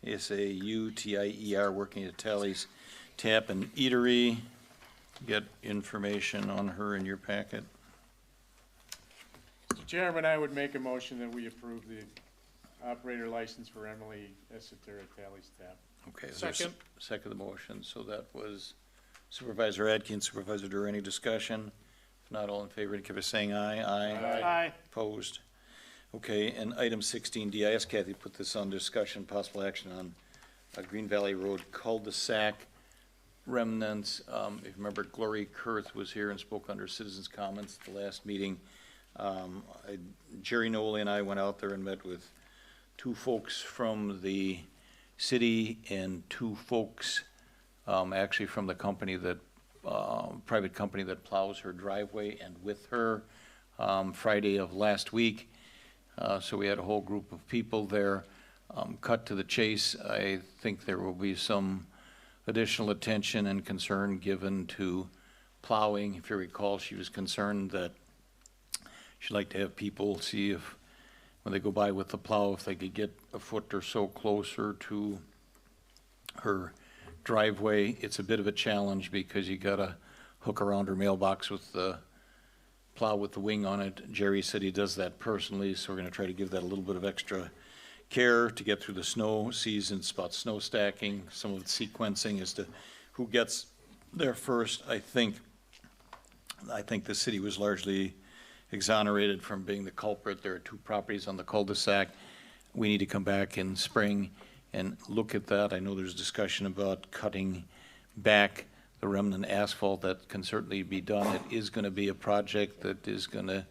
EYSSATSAUTIER, working at Tally's Tap and Eatery. Get information on her in your packet. Mr. Chairman, I would make a motion that we approve the operator license for Emily Essiter at Tally's Tap. Okay. Is there a Second. second the motion? So that was Supervisor Atkins, Supervisor Durr. Any discussion? If not, all in favor, indicate by saying aye. Aye. Opposed? Okay, and item 16D, I asked Kathy to put this on discussion, possible action on Green Valley Road cul-de-sac remnants. If you remember, Glory Kurth was here and spoke under citizens' comments at the last meeting. Jerry Noley and I went out there and met with two folks from the city and two folks, actually from the company that, private company that plows her driveway, and with her, Friday of last week. So we had a whole group of people there. Cut to the chase, I think there will be some additional attention and concern given to plowing. If you recall, she was concerned that she'd like to have people see if, when they go by with the plow, if they could get a foot or so closer to her driveway. It's a bit of a challenge because you gotta hook around her mailbox with the plow with the wing on it. Jerry said he does that personally, so we're gonna try to give that a little bit of extra care to get through the snow season. It's about snow stacking, some of the sequencing as to who gets there first. I think the city was largely exonerated from being the culprit. There are two properties on the cul-de-sac. We need to come back in spring and look at that. I know there's discussion about cutting back the remnant asphalt. That can certainly be done. It is going to be a project that is going to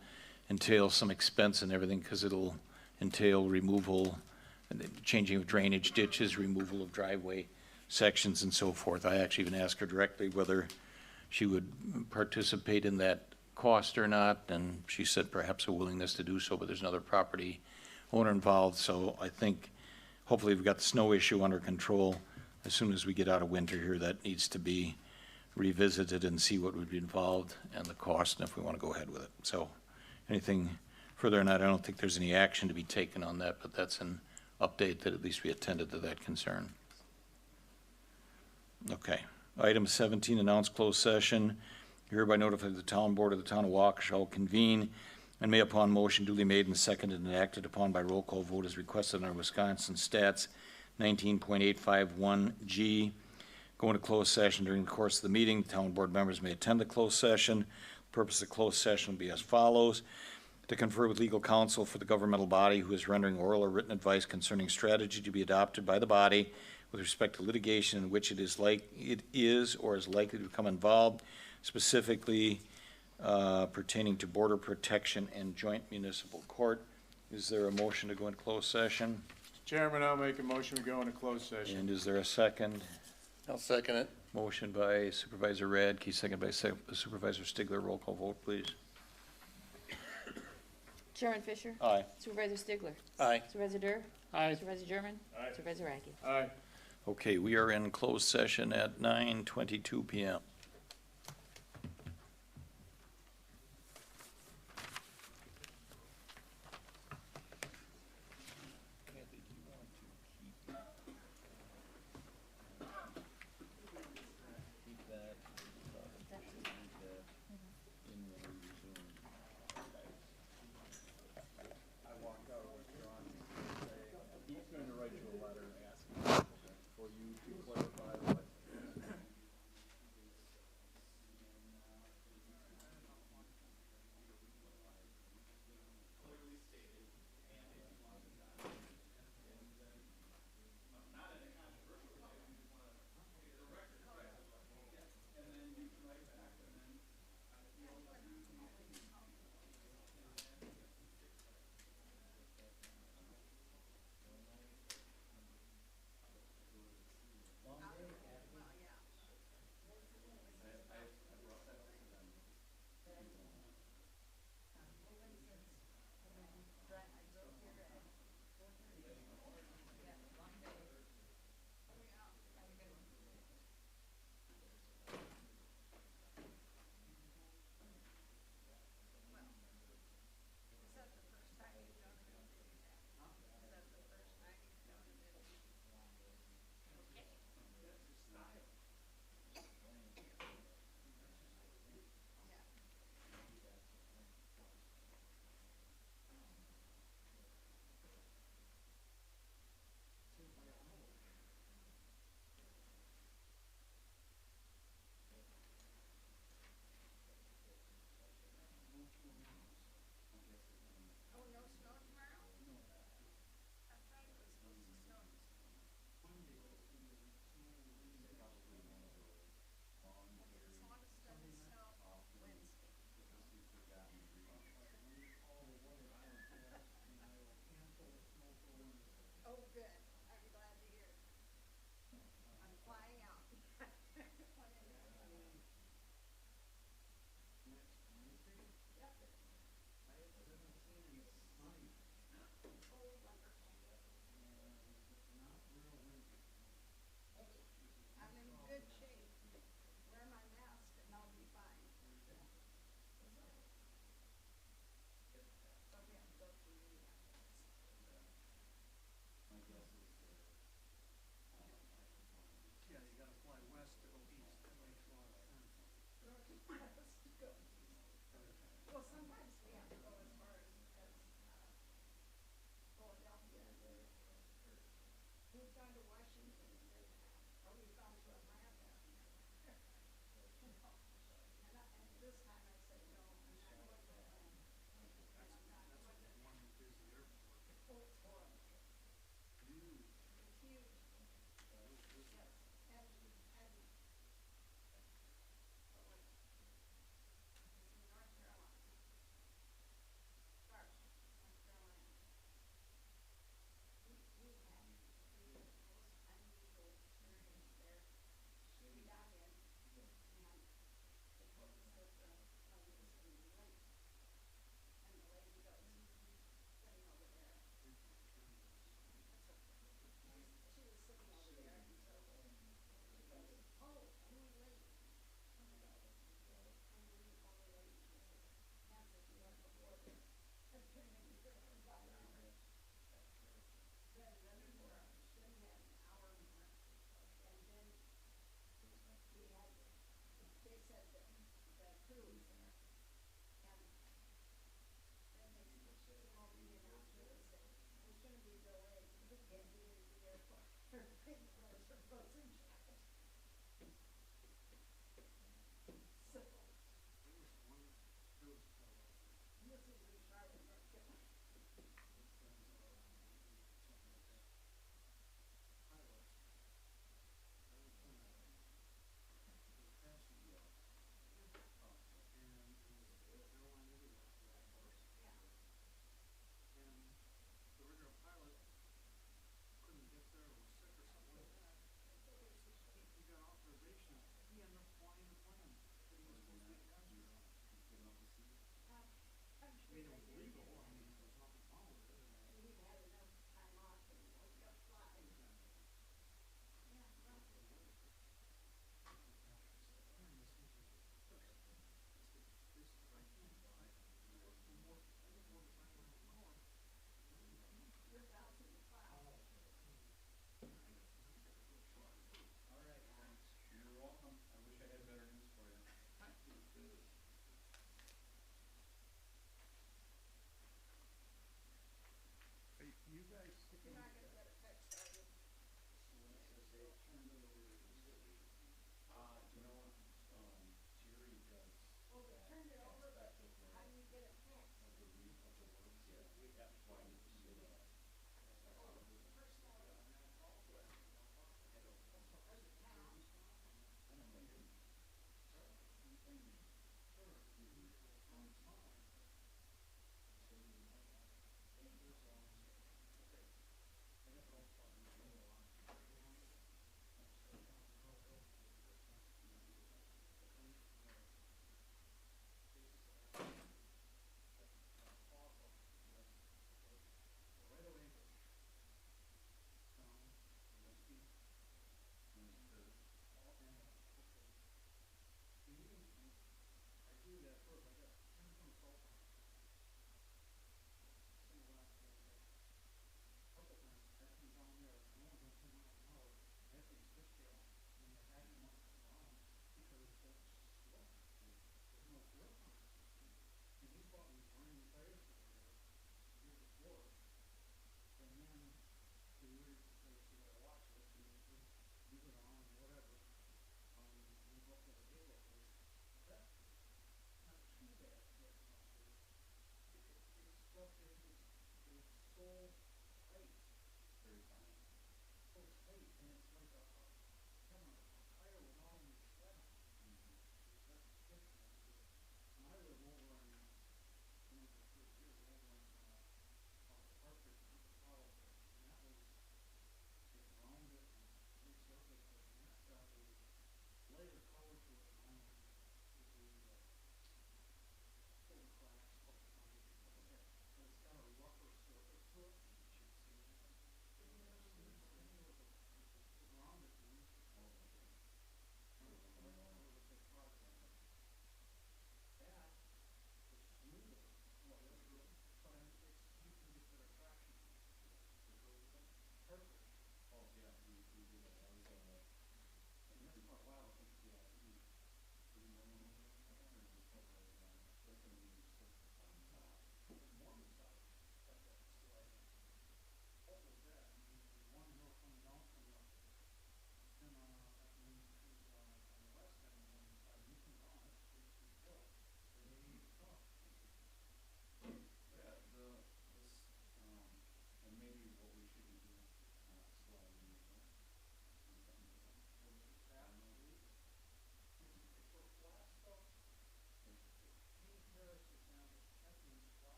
entail some expense and everything, because it'll entail removal, changing of drainage ditches, removal of driveway sections and so forth. I actually even asked her directly whether she would participate in that cost or not, and she said perhaps a willingness to do so, but there's another property owner involved. So I think hopefully we've got the snow issue under control. As soon as we get out of winter here, that needs to be revisited and see what would be involved and the cost, and if we want to go ahead with it. So anything further than that, I don't think there's any action to be taken on that, but that's an update that at least we attended to that concern. Okay. Item 17, announced closed session. Hereby notify the town board of the town of Waukesha shall convene and may, upon motion duly made and seconded and acted upon by roll call vote as requested under Wisconsin Stats 19.851G, go into closed session during the course of the meeting. The town board members may attend the closed session. The purpose of the closed session will be as follows: to confer with legal counsel for the governmental body who is rendering oral or written advice concerning strategy to be adopted by the body with respect to litigation in which it is or is likely to become involved, specifically pertaining to border protection and joint municipal court. Is there a motion to go into closed session? Chairman, I'll make a motion to go into closed session. And is there a second? I'll second it. Motion by Supervisor Radke, second by Supervisor Stigler. Roll call vote, please. Chairman Fisher? Aye. Supervisor Stigler? Aye. Supervisor Durr? Aye. Supervisor German? Aye. Supervisor Radke? Aye. Okay, we are in closed session at 9:22 p.m.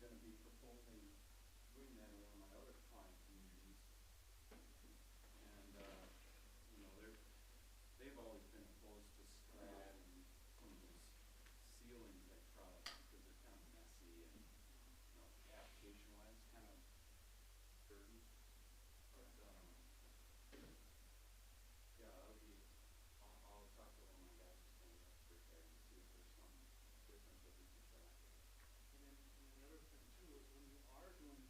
gonna be proposing doing that in one of my other client communities. And, you know, they've always been opposed to SCRAD and some of those ceiling type products because they're kind of messy and, you know, application wise, kind of dirty. But, yeah, I'll talk to one of my guys who's going to expert there and see if there's something different that we can try. And then the other thing too is when you are doing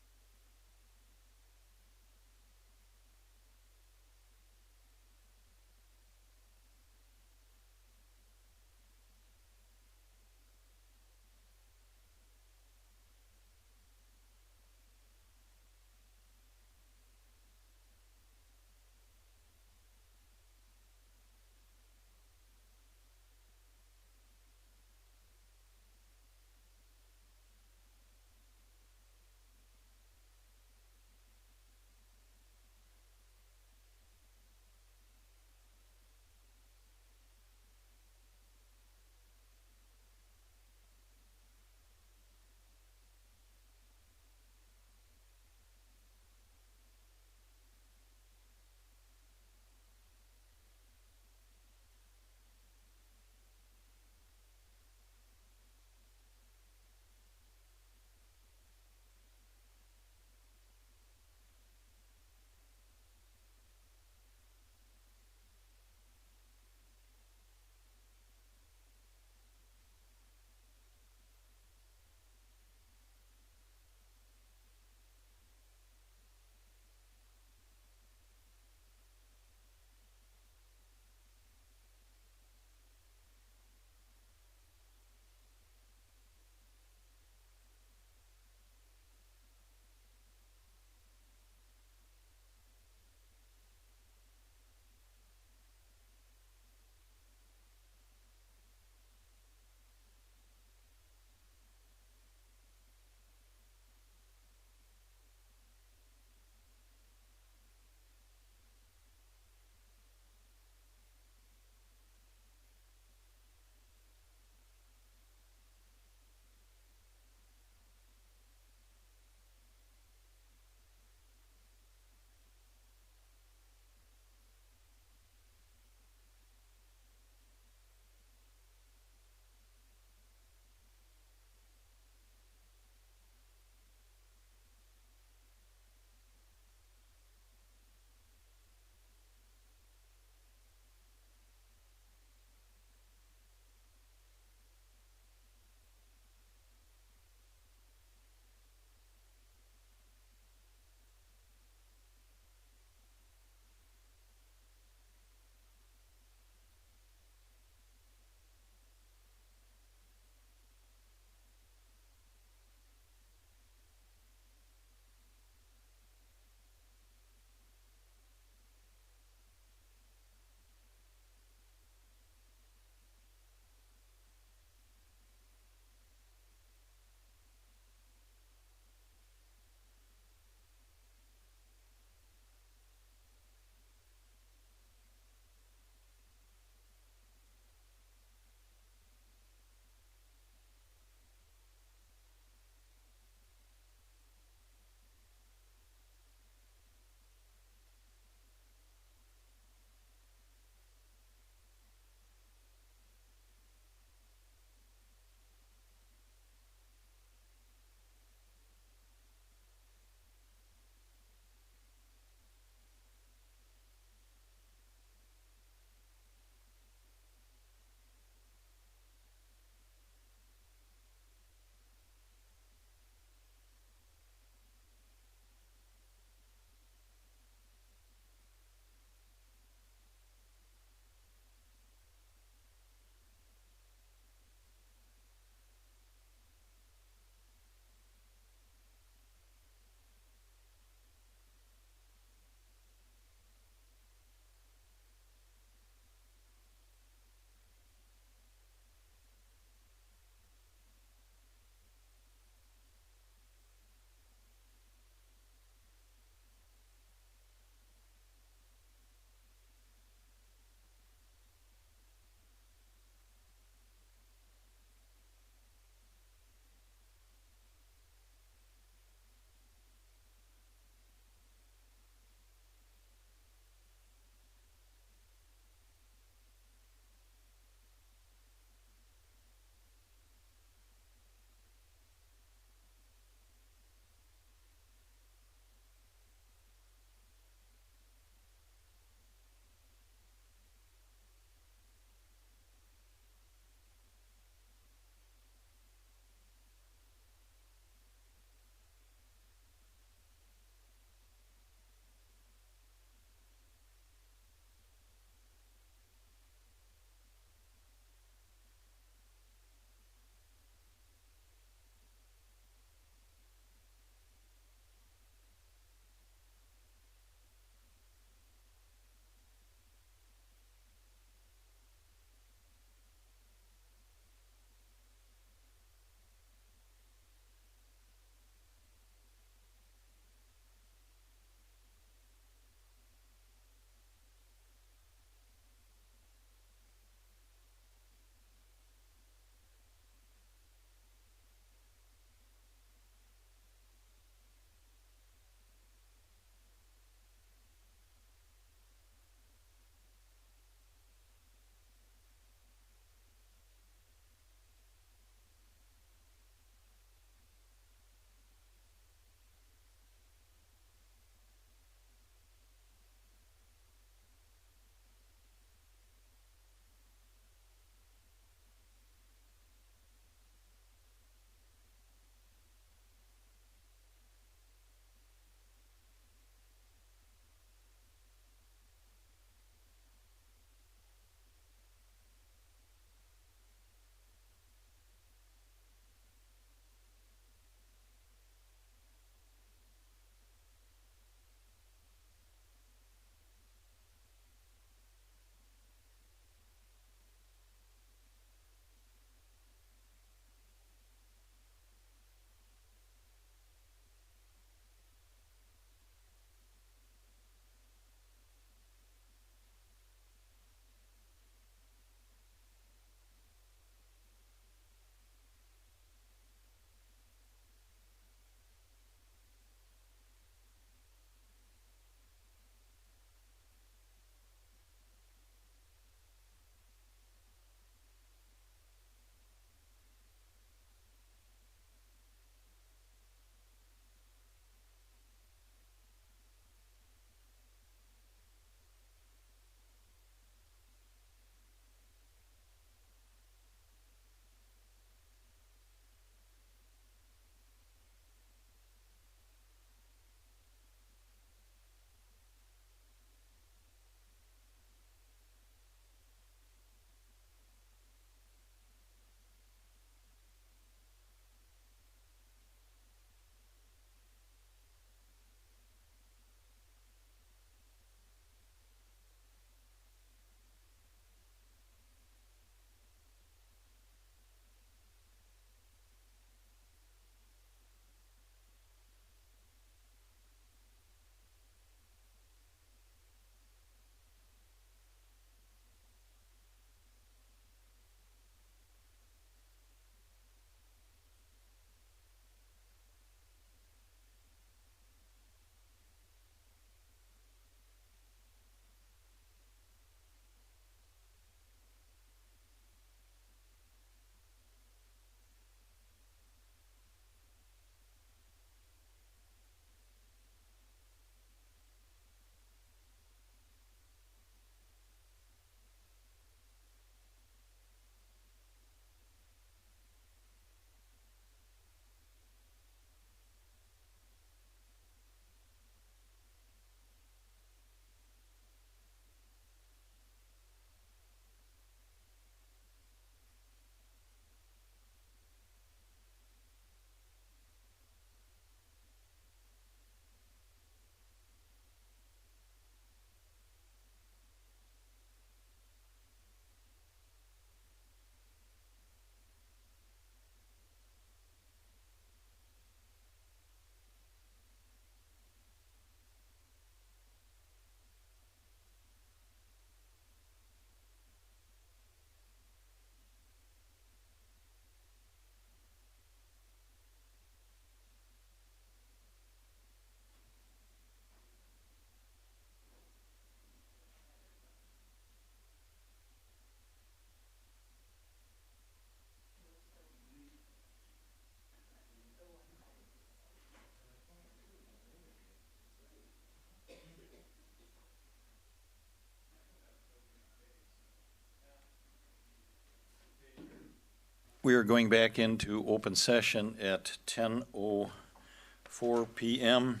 We are going back into open session at 10:04 PM.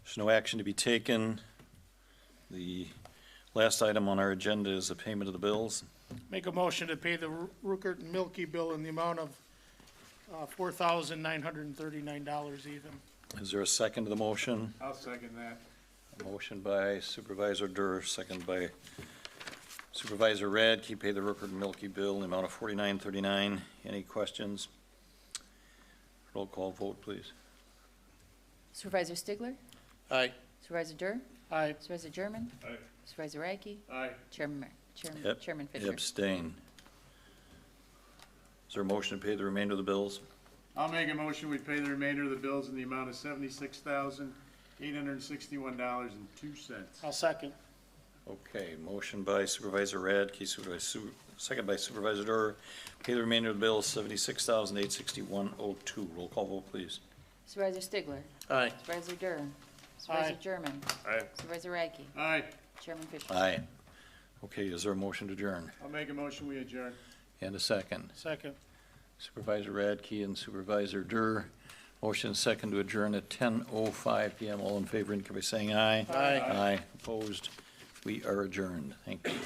There's no action to be taken. The last item on our agenda is the payment of the bills. Make a motion to pay the Ruckert and Milky bill in the amount of $4,939 even. Is there a second to the motion? I'll second that. A motion by Supervisor Durr, second by Supervisor Radke, pay the Ruckert and Milky bill in the amount of $49.39. Any questions? Roll call vote, please. Supervisor Stigler? Aye. Supervisor Durr? Aye. Supervisor German? Aye. Supervisor Radke? Aye. Chairman Fisher? Abstain. Is there a motion to pay the remainder of the bills? I'll make a motion, we pay the remainder of the bills in the amount of $76,861.02. I'll second. Okay, motion by Supervisor Radke, second by Supervisor Durr. Pay the remainder of the bills, $76,861.02. Roll call vote, please. Supervisor Stigler? Aye. Supervisor Durr? Supervisor Aye. German? Aye. Supervisor Radke? Aye. Chairman Fisher? Aye. Okay, is there a motion to adjourn? I'll make a motion, we adjourn. And a second. Second. Supervisor Radke and Supervisor Durr. Motion second to adjourn at 10:05 PM. All in favor, indicate by saying aye. Aye. Aye. Opposed? We are adjourned. Thank you.